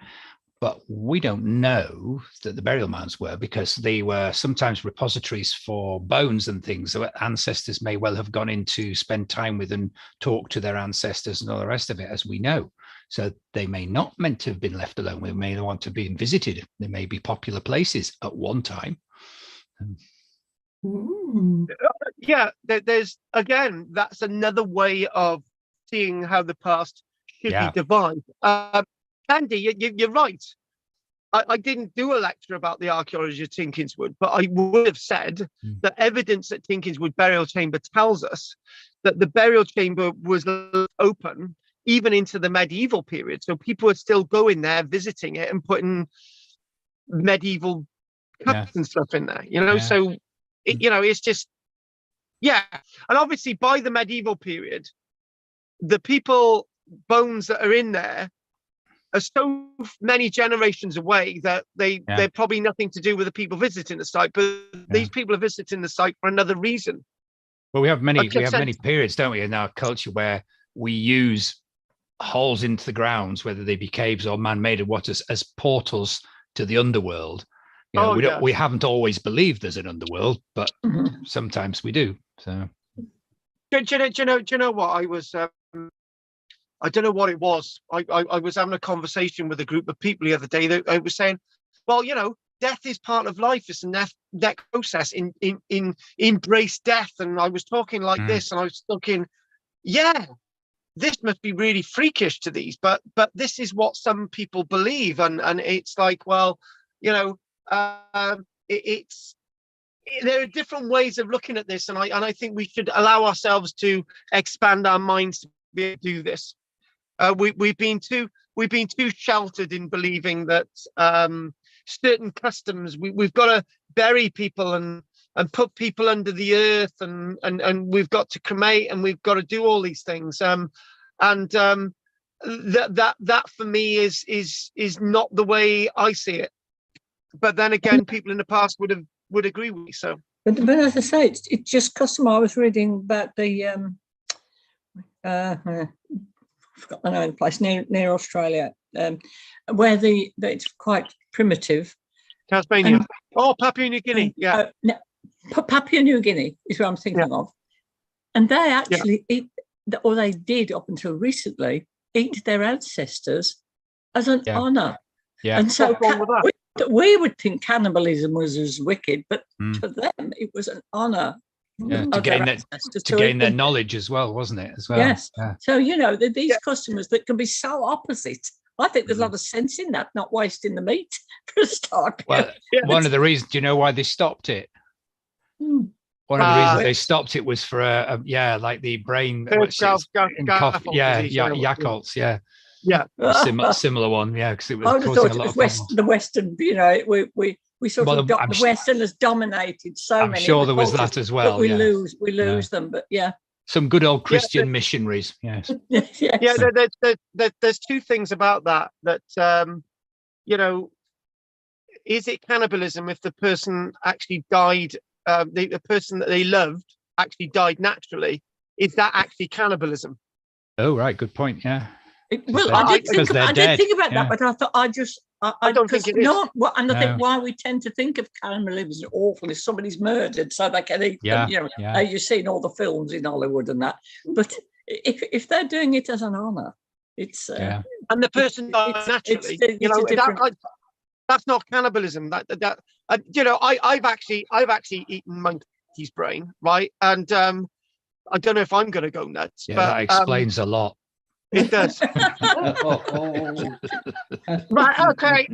But we don't know that the burial mounds were, because they were sometimes repositories for bones and things that ancestors may well have gone in to spend time with and talk to their ancestors and all the rest of it, as we know. So they may not meant to have been left alone. They may want to be visited. They may be popular places at one time. There's, again, that's another way of seeing how the past should be divided. Andy, you're right. I didn't do a lecture about the archaeology of Tinkinswood, but I would have said that evidence at Tinkinswood burial chamber tells us that the burial chamber was open even into the medieval period. So people are still going there, visiting it, and putting medieval cups and stuff in there. So it's just and obviously by the medieval period, the bones that are in there are so many generations away that they're probably nothing to do with the people visiting the site, but these people are visiting the site for another reason. Well, we have many periods, don't we, in our culture where we use holes into the grounds, whether they be caves or man-made waters, as portals to the underworld. You know, we haven't always believed there's an underworld, but sometimes we do. So, do you know what I was? I don't know what it was. I was having a conversation with a group of people the other day that I was saying, well, you know, death is part of life. It's a that process. In embrace death. And I was talking like this, and I was thinking, yeah, this must be really freakish to these, but this is what some people believe, and it's like, well, you know, there are different ways of looking at this, and I think we should allow ourselves to expand our minds to be able to do this. We've been too sheltered in believing that certain customs we've got to bury people and put people under the earth, and we've got to cremate, and we've got to do all these things. That for me is not the way I see it. But then again, people in the past would agree with me. So, but as I say, it's just custom. I was reading about the I forgot the name of the place near Australia, where it's quite primitive. Tasmania. Papua New Guinea. Yeah. Papua New Guinea is what I'm thinking of. And they actually eat, or they did up until recently, eat their ancestors as an honour. Yeah. And so we would think cannibalism was as wicked, but to them it was an honour. Yeah, to gain their knowledge as well, wasn't it? As well. Yes. Yeah. So, you know, these customers that can be so opposite. I think there's a lot of sense in that, not wasting the meat for a start. Well, one of the reasons, do you know why they stopped it? One of the reasons they stopped it was for like the brain Yakults, similar one, because it was causing a lot of problems. The Western, you know, we sort of the Western has dominated so many. I'm sure there was that as well. We lose them, but some good old Christian missionaries. Yes. There's two things about that you know, is it cannibalism if the person actually died? The person that they loved actually died naturally. Is that actually cannibalism? Oh, right. Good point. Yeah. Well, I did think about that, but I thought I don't think it is. No, I think why we tend to think of cannibalism as awful is somebody's murdered so they can eat them. You know, you've seen all the films in Hollywood and that. But if they're doing it as an honour, it's and the person dies naturally. That's not cannibalism. You know, I've actually eaten monkey's brain, right? And I don't know if I'm going to go nuts. Yeah, but, that explains a lot. It does. Right. Okay.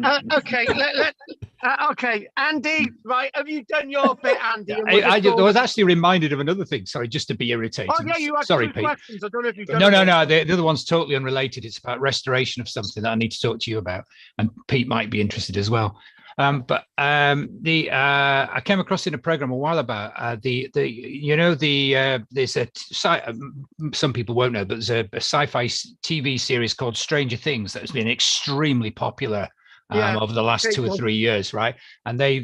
Okay. Andy. Right. Have you done your bit, Andy? I was actually reminded of another thing. Sorry, just to be irritating. Oh yeah, you asked two questions. I don't know if you've done. No. The other one's totally unrelated. It's about restoration of something that I need to talk to you about, and Pete might be interested as well. I came across in a program a while about there's some people won't know, but there's a sci-fi TV series called Stranger Things that has been extremely popular over the last 2 or 3 years, right? And they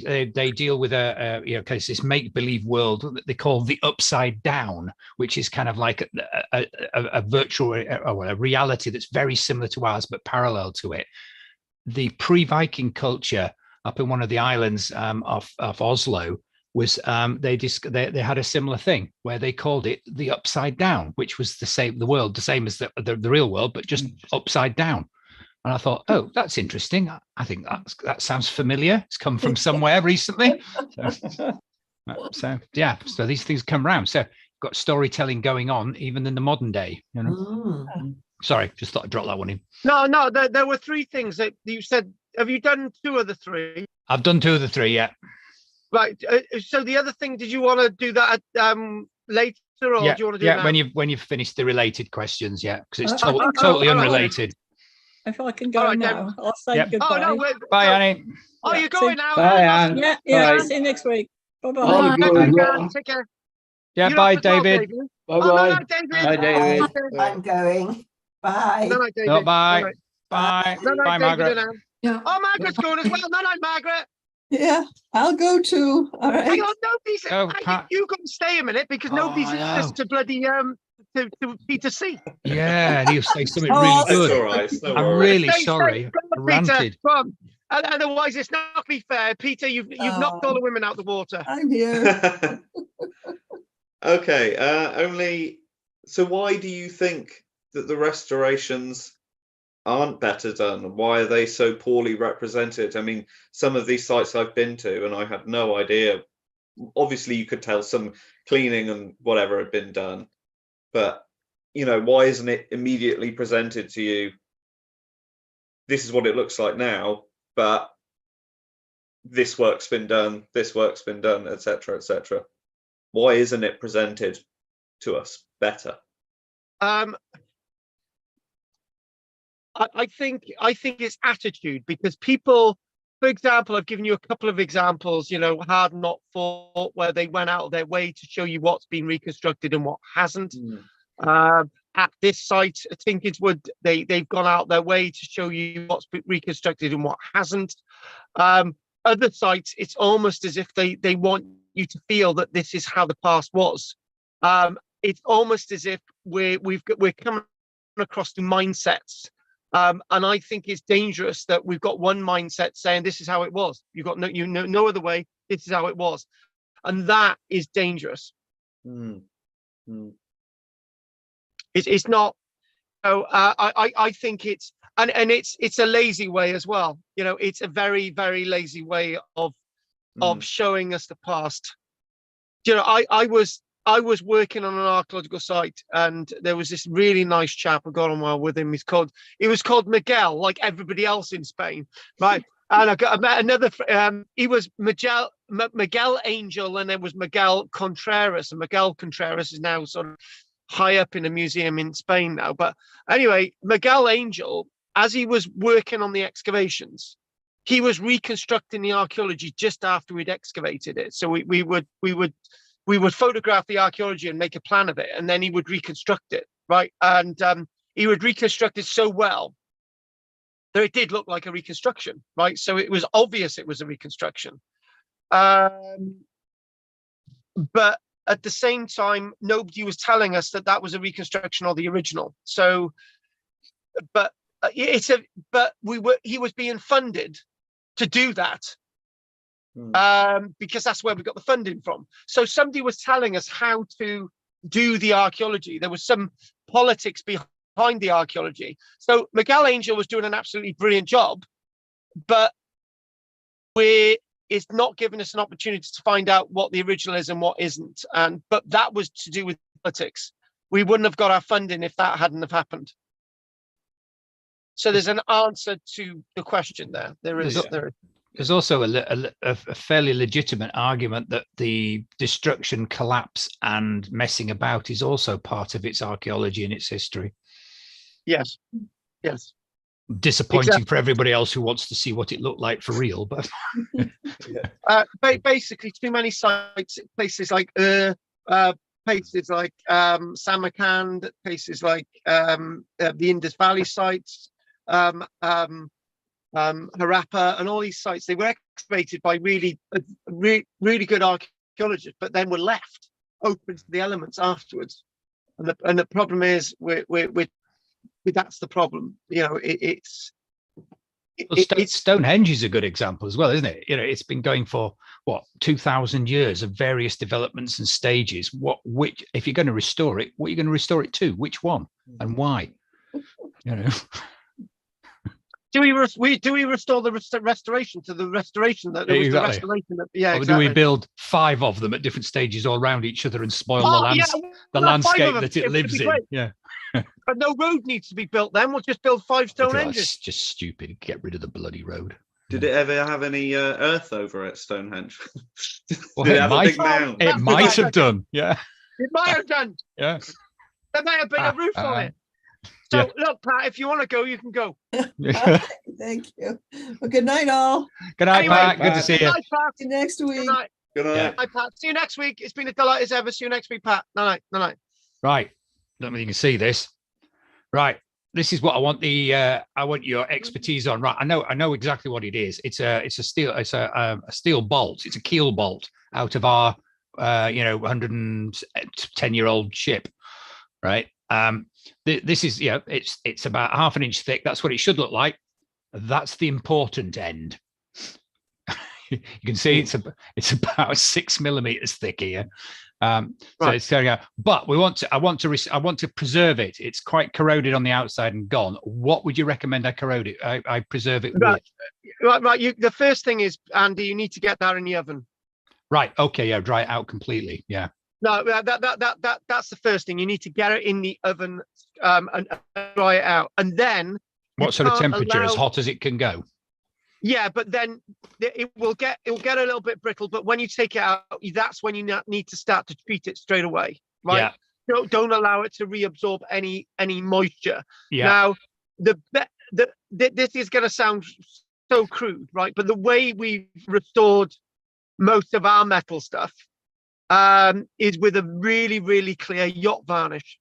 deal with this make-believe world that they call the Upside Down, which is kind of like a virtual a reality that's very similar to ours but parallel to it. The pre-Viking culture up in one of the islands of Oslo was they had a similar thing where they called it the Upside Down, which was the same as the real world, but just upside down. And I thought, oh, that's interesting. I think that sounds familiar. It's come from somewhere recently. So these things come around. So got storytelling going on even in the modern day, you know. Sorry, just thought I'd drop that one in. No, there were three things that you said. Have you done 2 of the 3? I've done 2 of the 3, yeah. Right. So the other thing, did you want to do that later, or do you want to do it now? when you've finished the related questions, because it's totally unrelated. If I can go now, I'll say goodbye. Oh, no, bye, Annie. Oh, you're going now? Bye, Anne. Yeah. See you next week. Bye-bye. Bye. Take care. Yeah, bye, David. Bye-bye. David. Bye, David. I'm going. Bye. No, David. No, bye. Bye. Night, Bye, David Margaret. and Anne. Yeah. Oh, Margaret's going as well. Night, Margaret. Yeah, I'll go too. All right. Hang on, nobody's. Oh, You got to stay a minute because nobody's I insisted know. to bloody to Peter C. Yeah, and he'll say something Oh, really that's good. all right. No I'm worries. really Stay, sorry. Come I on, Peter. ranted. Come on. Otherwise, it's not be fair, Peter. You've knocked all the women out the water. I'm here. Okay. So why do you think that the restorations aren't better done? Why are they so poorly represented? I mean, some of these sites I've been to and I had no idea. Obviously, you could tell some cleaning and whatever had been done, but why isn't it immediately presented to you? This is what it looks like now, but this work's been done, etc., etc. Why isn't it presented to us better? I think it's attitude, because people, for example, I've given you a couple of examples, hard not fought, where they went out of their way to show you what's been reconstructed and what hasn't. At this site, Tinkinswood, they've gone out their way to show you what's been reconstructed and what hasn't. Other sites, it's almost as if they want you to feel that this is how the past was. It's almost as if we're coming across the mindsets. And I think it's dangerous that we've got one mindset saying this is how it was. You've got no other way. This is how it was, and that is dangerous. It's not. I think it's and it's a lazy way as well. It's a very, very lazy way of showing us the past. I was working on an archaeological site, and there was this really nice chap. I got on well with him. He was called Miguel, like everybody else in Spain, right? And I met another. He was Miguel Angel, and there was Miguel Contreras, and Miguel Contreras is now sort of high up in a museum in Spain now. But anyway, Miguel Angel, as he was working on the excavations, he was reconstructing the archaeology just after we'd excavated it. So we would photograph the archaeology and make a plan of it, and then he would reconstruct it, right? And he would reconstruct it so well that it did look like a reconstruction, right? So it was obvious it was a reconstruction. But at the same time, nobody was telling us that was a reconstruction or the original. So, but he was being funded to do that. Because that's where we got the funding from. So somebody was telling us how to do the archaeology. There was some politics behind the archaeology. So Miguel Angel was doing an absolutely brilliant job, but it's not giving us an opportunity to find out what the original is and what isn't. But that was to do with politics. We wouldn't have got our funding if that hadn't have happened. So there's an answer to the question there. There's also a fairly legitimate argument that the destruction, collapse, and messing about is also part of its archaeology and its history. Yes. Disappointing exactly. For everybody else who wants to see what it looked like for real, but basically too many sites, places like Samarkand, places like the Indus Valley sites, Harappa, and all these sites, they were excavated by really good archaeologists, but then were left open to the elements afterwards. And the problem is, that's the problem. Stonehenge is a good example as well, isn't it? It's been going for 2,000 years of various developments and stages. Which, if you're going to restore it, what are you going to restore it to? Which one and why? Do we restore the restoration to the restoration that there was the restoration? Or do we build 5 of them at different stages all around each other and spoil the landscape that it lives in? Yeah. But no road needs to be built then. We'll just build 5 Stonehenges. It's just stupid. Get rid of the bloody road. Did it ever have any earth over it, Stonehenge? Well, it might have done. Yeah. It might have done. Yeah. There may have been a roof on it. So look, Pat, if you want to go, you can go. Thank you. Well, good night, all. Good night, Pat. Good to see you. Good night, Pat. See you next week. Good night. Good night, Pat. See you next week. It's been a delight as ever. See you next week, Pat. Night. Right. Don't know if you can see this. Right. this is what I want I want your expertise on. Right, I know exactly what it is. It's a steel bolt. It's a keel bolt out of our 110-year-old ship, right? This is it's about half an inch thick. That's what it should look like. That's the important end. You can see it's about 6 millimeters thick here. So it's going out, but I want to preserve it. It's quite corroded on the outside and gone. What would you recommend I corrode it? I preserve it with? Right. The first thing is, Andy, you need to get that in the oven. Right. Okay. Yeah. Dry it out completely. Yeah. No, that's the first thing. You need to get it in the oven and dry it out, and then. What sort of temperature? As hot as it can go. Yeah, but then it will get a little bit brittle. But when you take it out, that's when you need to start to treat it straight away, right? Yeah. Don't allow it to reabsorb any moisture. Yeah. Now, this is going to sound so crude, right? But the way we've restored most of our metal stuff is with a really, really clear yacht varnish.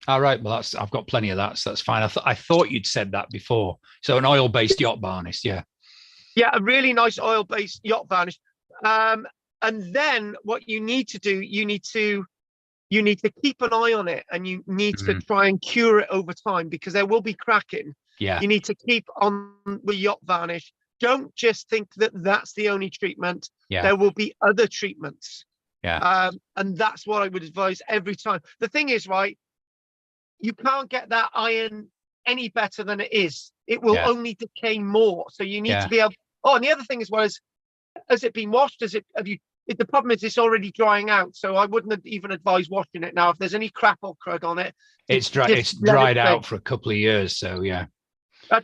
All right. Well, I've got plenty of that, so that's fine. I thought you'd said that before. So an oil-based yacht varnish, yeah. Yeah, a really nice oil-based yacht varnish. And then what you need to do, you need to keep an eye on it, and you need to try and cure it over time, because there will be cracking. Yeah. You need to keep on with yacht varnish. Don't just think that that's the only treatment. Yeah. There will be other treatments. Yeah. And that's what I would advise every time. The thing is, right, you can't get that iron any better than it is. It will only decay more. So you need to be able. Oh, and the other thing as well is, has it been washed? The problem is it's already drying out. So I wouldn't even advise washing it now. If there's any crap or crud on it, it's dried out for a couple of years. So yeah.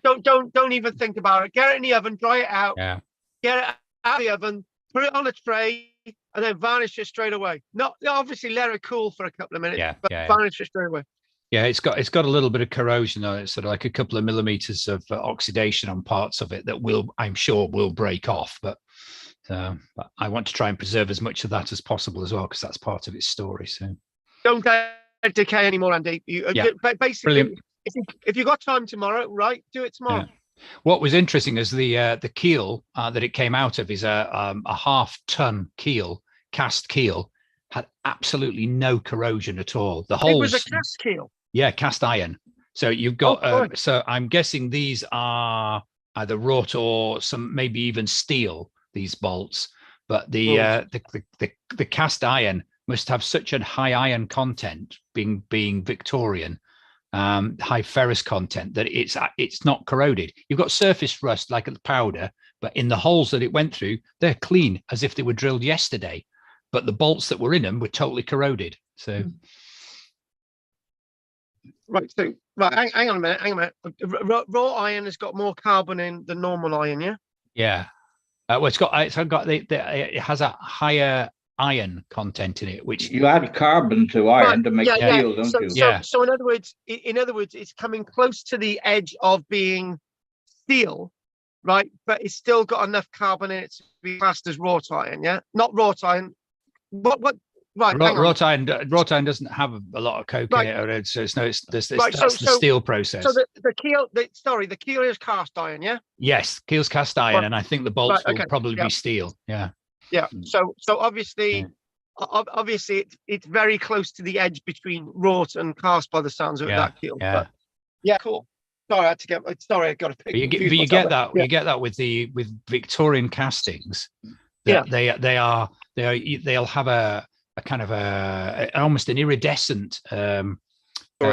Don't even think about it. Get it in the oven, dry it out. Yeah. Get it out of the oven, put it on a tray, and then varnish it straight away. Not obviously let it cool for a couple of minutes, but varnish it straight away. Yeah, it's got a little bit of corrosion on it, sort of like a couple of millimeters of oxidation on parts of it that I'm sure will break off. But I want to try and preserve as much of that as possible as well, because that's part of its story. So don't let it decay anymore, Andy. Basically, if you've got time tomorrow, right, do it tomorrow. Yeah. What was interesting is the keel that it came out of is a half-ton keel, cast keel, had absolutely no corrosion at all. The whole was a cast keel. Yeah, cast iron. So you've got. So I'm guessing these are either wrought or some, maybe even steel. These bolts, but the cast iron must have such a high iron content, being Victorian, high ferrous content, that it's not corroded. You've got surface rust like at the powder, but in the holes that it went through, they're clean as if they were drilled yesterday. But the bolts that were in them were totally corroded. So. Right, so hang on a minute. Raw iron has got more carbon in than normal iron, yeah? Yeah. Well, it has a higher iron content in it, which you add carbon to iron to make steel, don't you? So in other words, it's coming close to the edge of being steel, right? But it's still got enough carbon in it to be classed as wrought iron, yeah? Not wrought iron. What? Right, wrought iron doesn't have a lot of coke in it, so that's the steel process. So the keel is cast iron, yeah. Yes, keel's cast iron, and I think the bolts will probably be steel. Yeah. Yeah. So obviously, it's very close to the edge between wrought and cast by the sounds of that keel. Yeah. But, yeah. Cool. Sorry, I got to pick. You get that. You get that with Victorian castings. They'll have a kind of almost an iridescent. Sorry,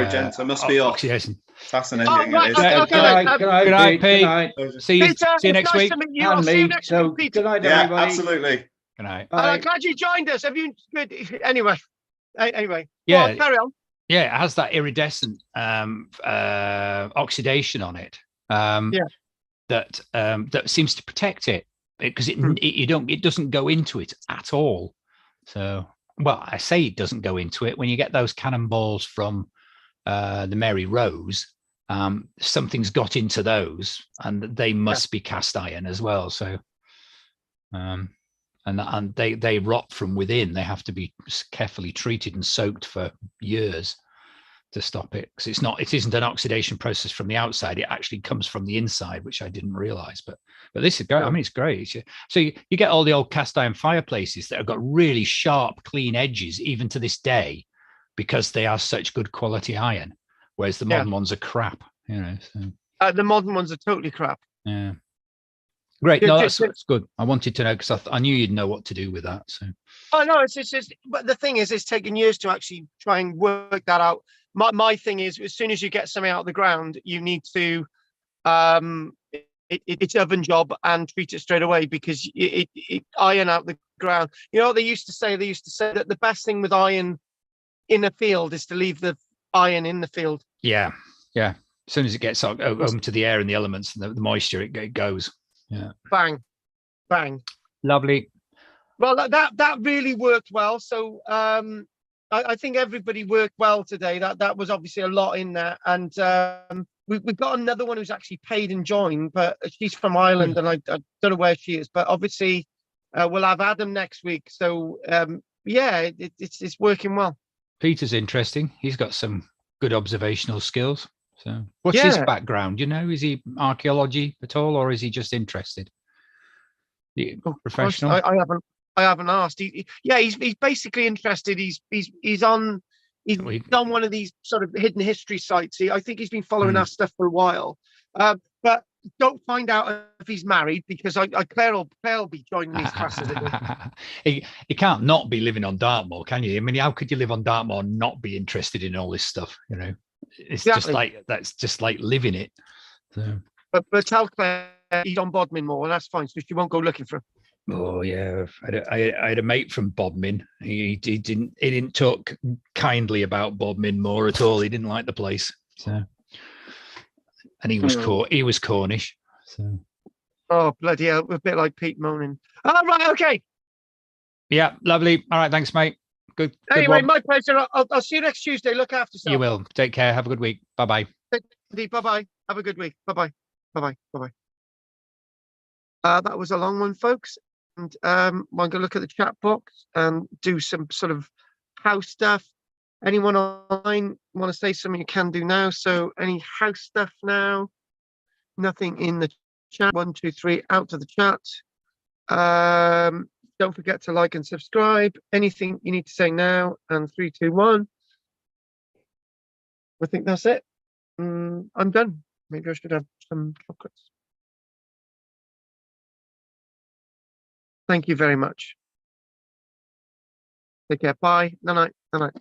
gents, I must be off. Oxidation. Fascinating. Oh, right, good night, Pete. See you next week. And me. So good night, everybody. Absolutely. Good night. I'm glad you joined us. Have you? Good. Anyway. Yeah. Carry on. Yeah, it has that iridescent oxidation on it. That seems to protect it, because it doesn't go into it at all. So. Well, I say it doesn't go into it. When you get those cannonballs from the Mary Rose, something's got into those, and they must be cast iron as well. So, and they rot from within. They have to be carefully treated and soaked for years. to stop it, because it isn't an oxidation process from the outside. It actually comes from the inside, which I didn't realize. But this is great. I mean, it's great. So you get all the old cast iron fireplaces that have got really sharp, clean edges, even to this day, because they are such good quality iron, whereas the modern ones are crap. So. The modern ones are totally crap. Yeah. Great. No, that's good. I wanted to know, because I knew you'd know what to do with that. So. Oh no, it's just. But the thing is, it's taken years to actually try and work that out. My thing is, as soon as you get something out of the ground, you need to, it's oven job and treat it straight away, because it iron out the ground. You know what they used to say? They used to say that the best thing with iron in a field is to leave the iron in the field. Yeah. As soon as it gets home to the air and the elements and the moisture, it goes. Yeah. Bang, bang. Lovely. Well, that really worked well. So I think everybody worked well today. That was obviously a lot in there, and we've got another one who's actually paid and joined, but she's from Ireland, and I don't know where she is. But obviously, we'll have Adam next week. So yeah, it's working well. Peter's interesting. He's got some good observational skills. So, what's his background? Is he archaeology at all, or is he just interested? Professional? I haven't asked. He's basically interested. He's on one of these sort of hidden history sites. I think he's been following our stuff for a while. But don't find out if he's married, because Claire will be joining these classes. He can't not be living on Dartmoor, can you? I mean, how could you live on Dartmoor and not be interested in all this stuff? It's that's just like living it. So. But tell Claire he's on Bodmin more, and that's fine. So she won't go looking for him. Oh yeah, I had a mate from Bodmin. He didn't talk kindly about Bodmin Moor at all. He didn't like the place. So, and he was Cornish. So. Oh bloody hell! A bit like Pete moaning. Oh right, okay. Yeah, lovely. All right, thanks, mate. Good. Anyway, my pleasure. I'll see you next Tuesday. Look after yourself. You will. Take care. Have a good week. Bye bye. Bye bye. Have a good week. Bye bye. Bye bye. Bye bye. That was a long one, folks. And I'm going to look at the chat box and do some sort of house stuff. Anyone online want to say something, you can do now. So any house stuff now? Nothing in the chat. 1, 2, 3, out to the chat. Don't forget to like and subscribe. Anything you need to say now? And 3, 2, 1. I think that's it. I'm done. Maybe I should have some chocolates. Thank you very much. Take care. Bye. Night. Night.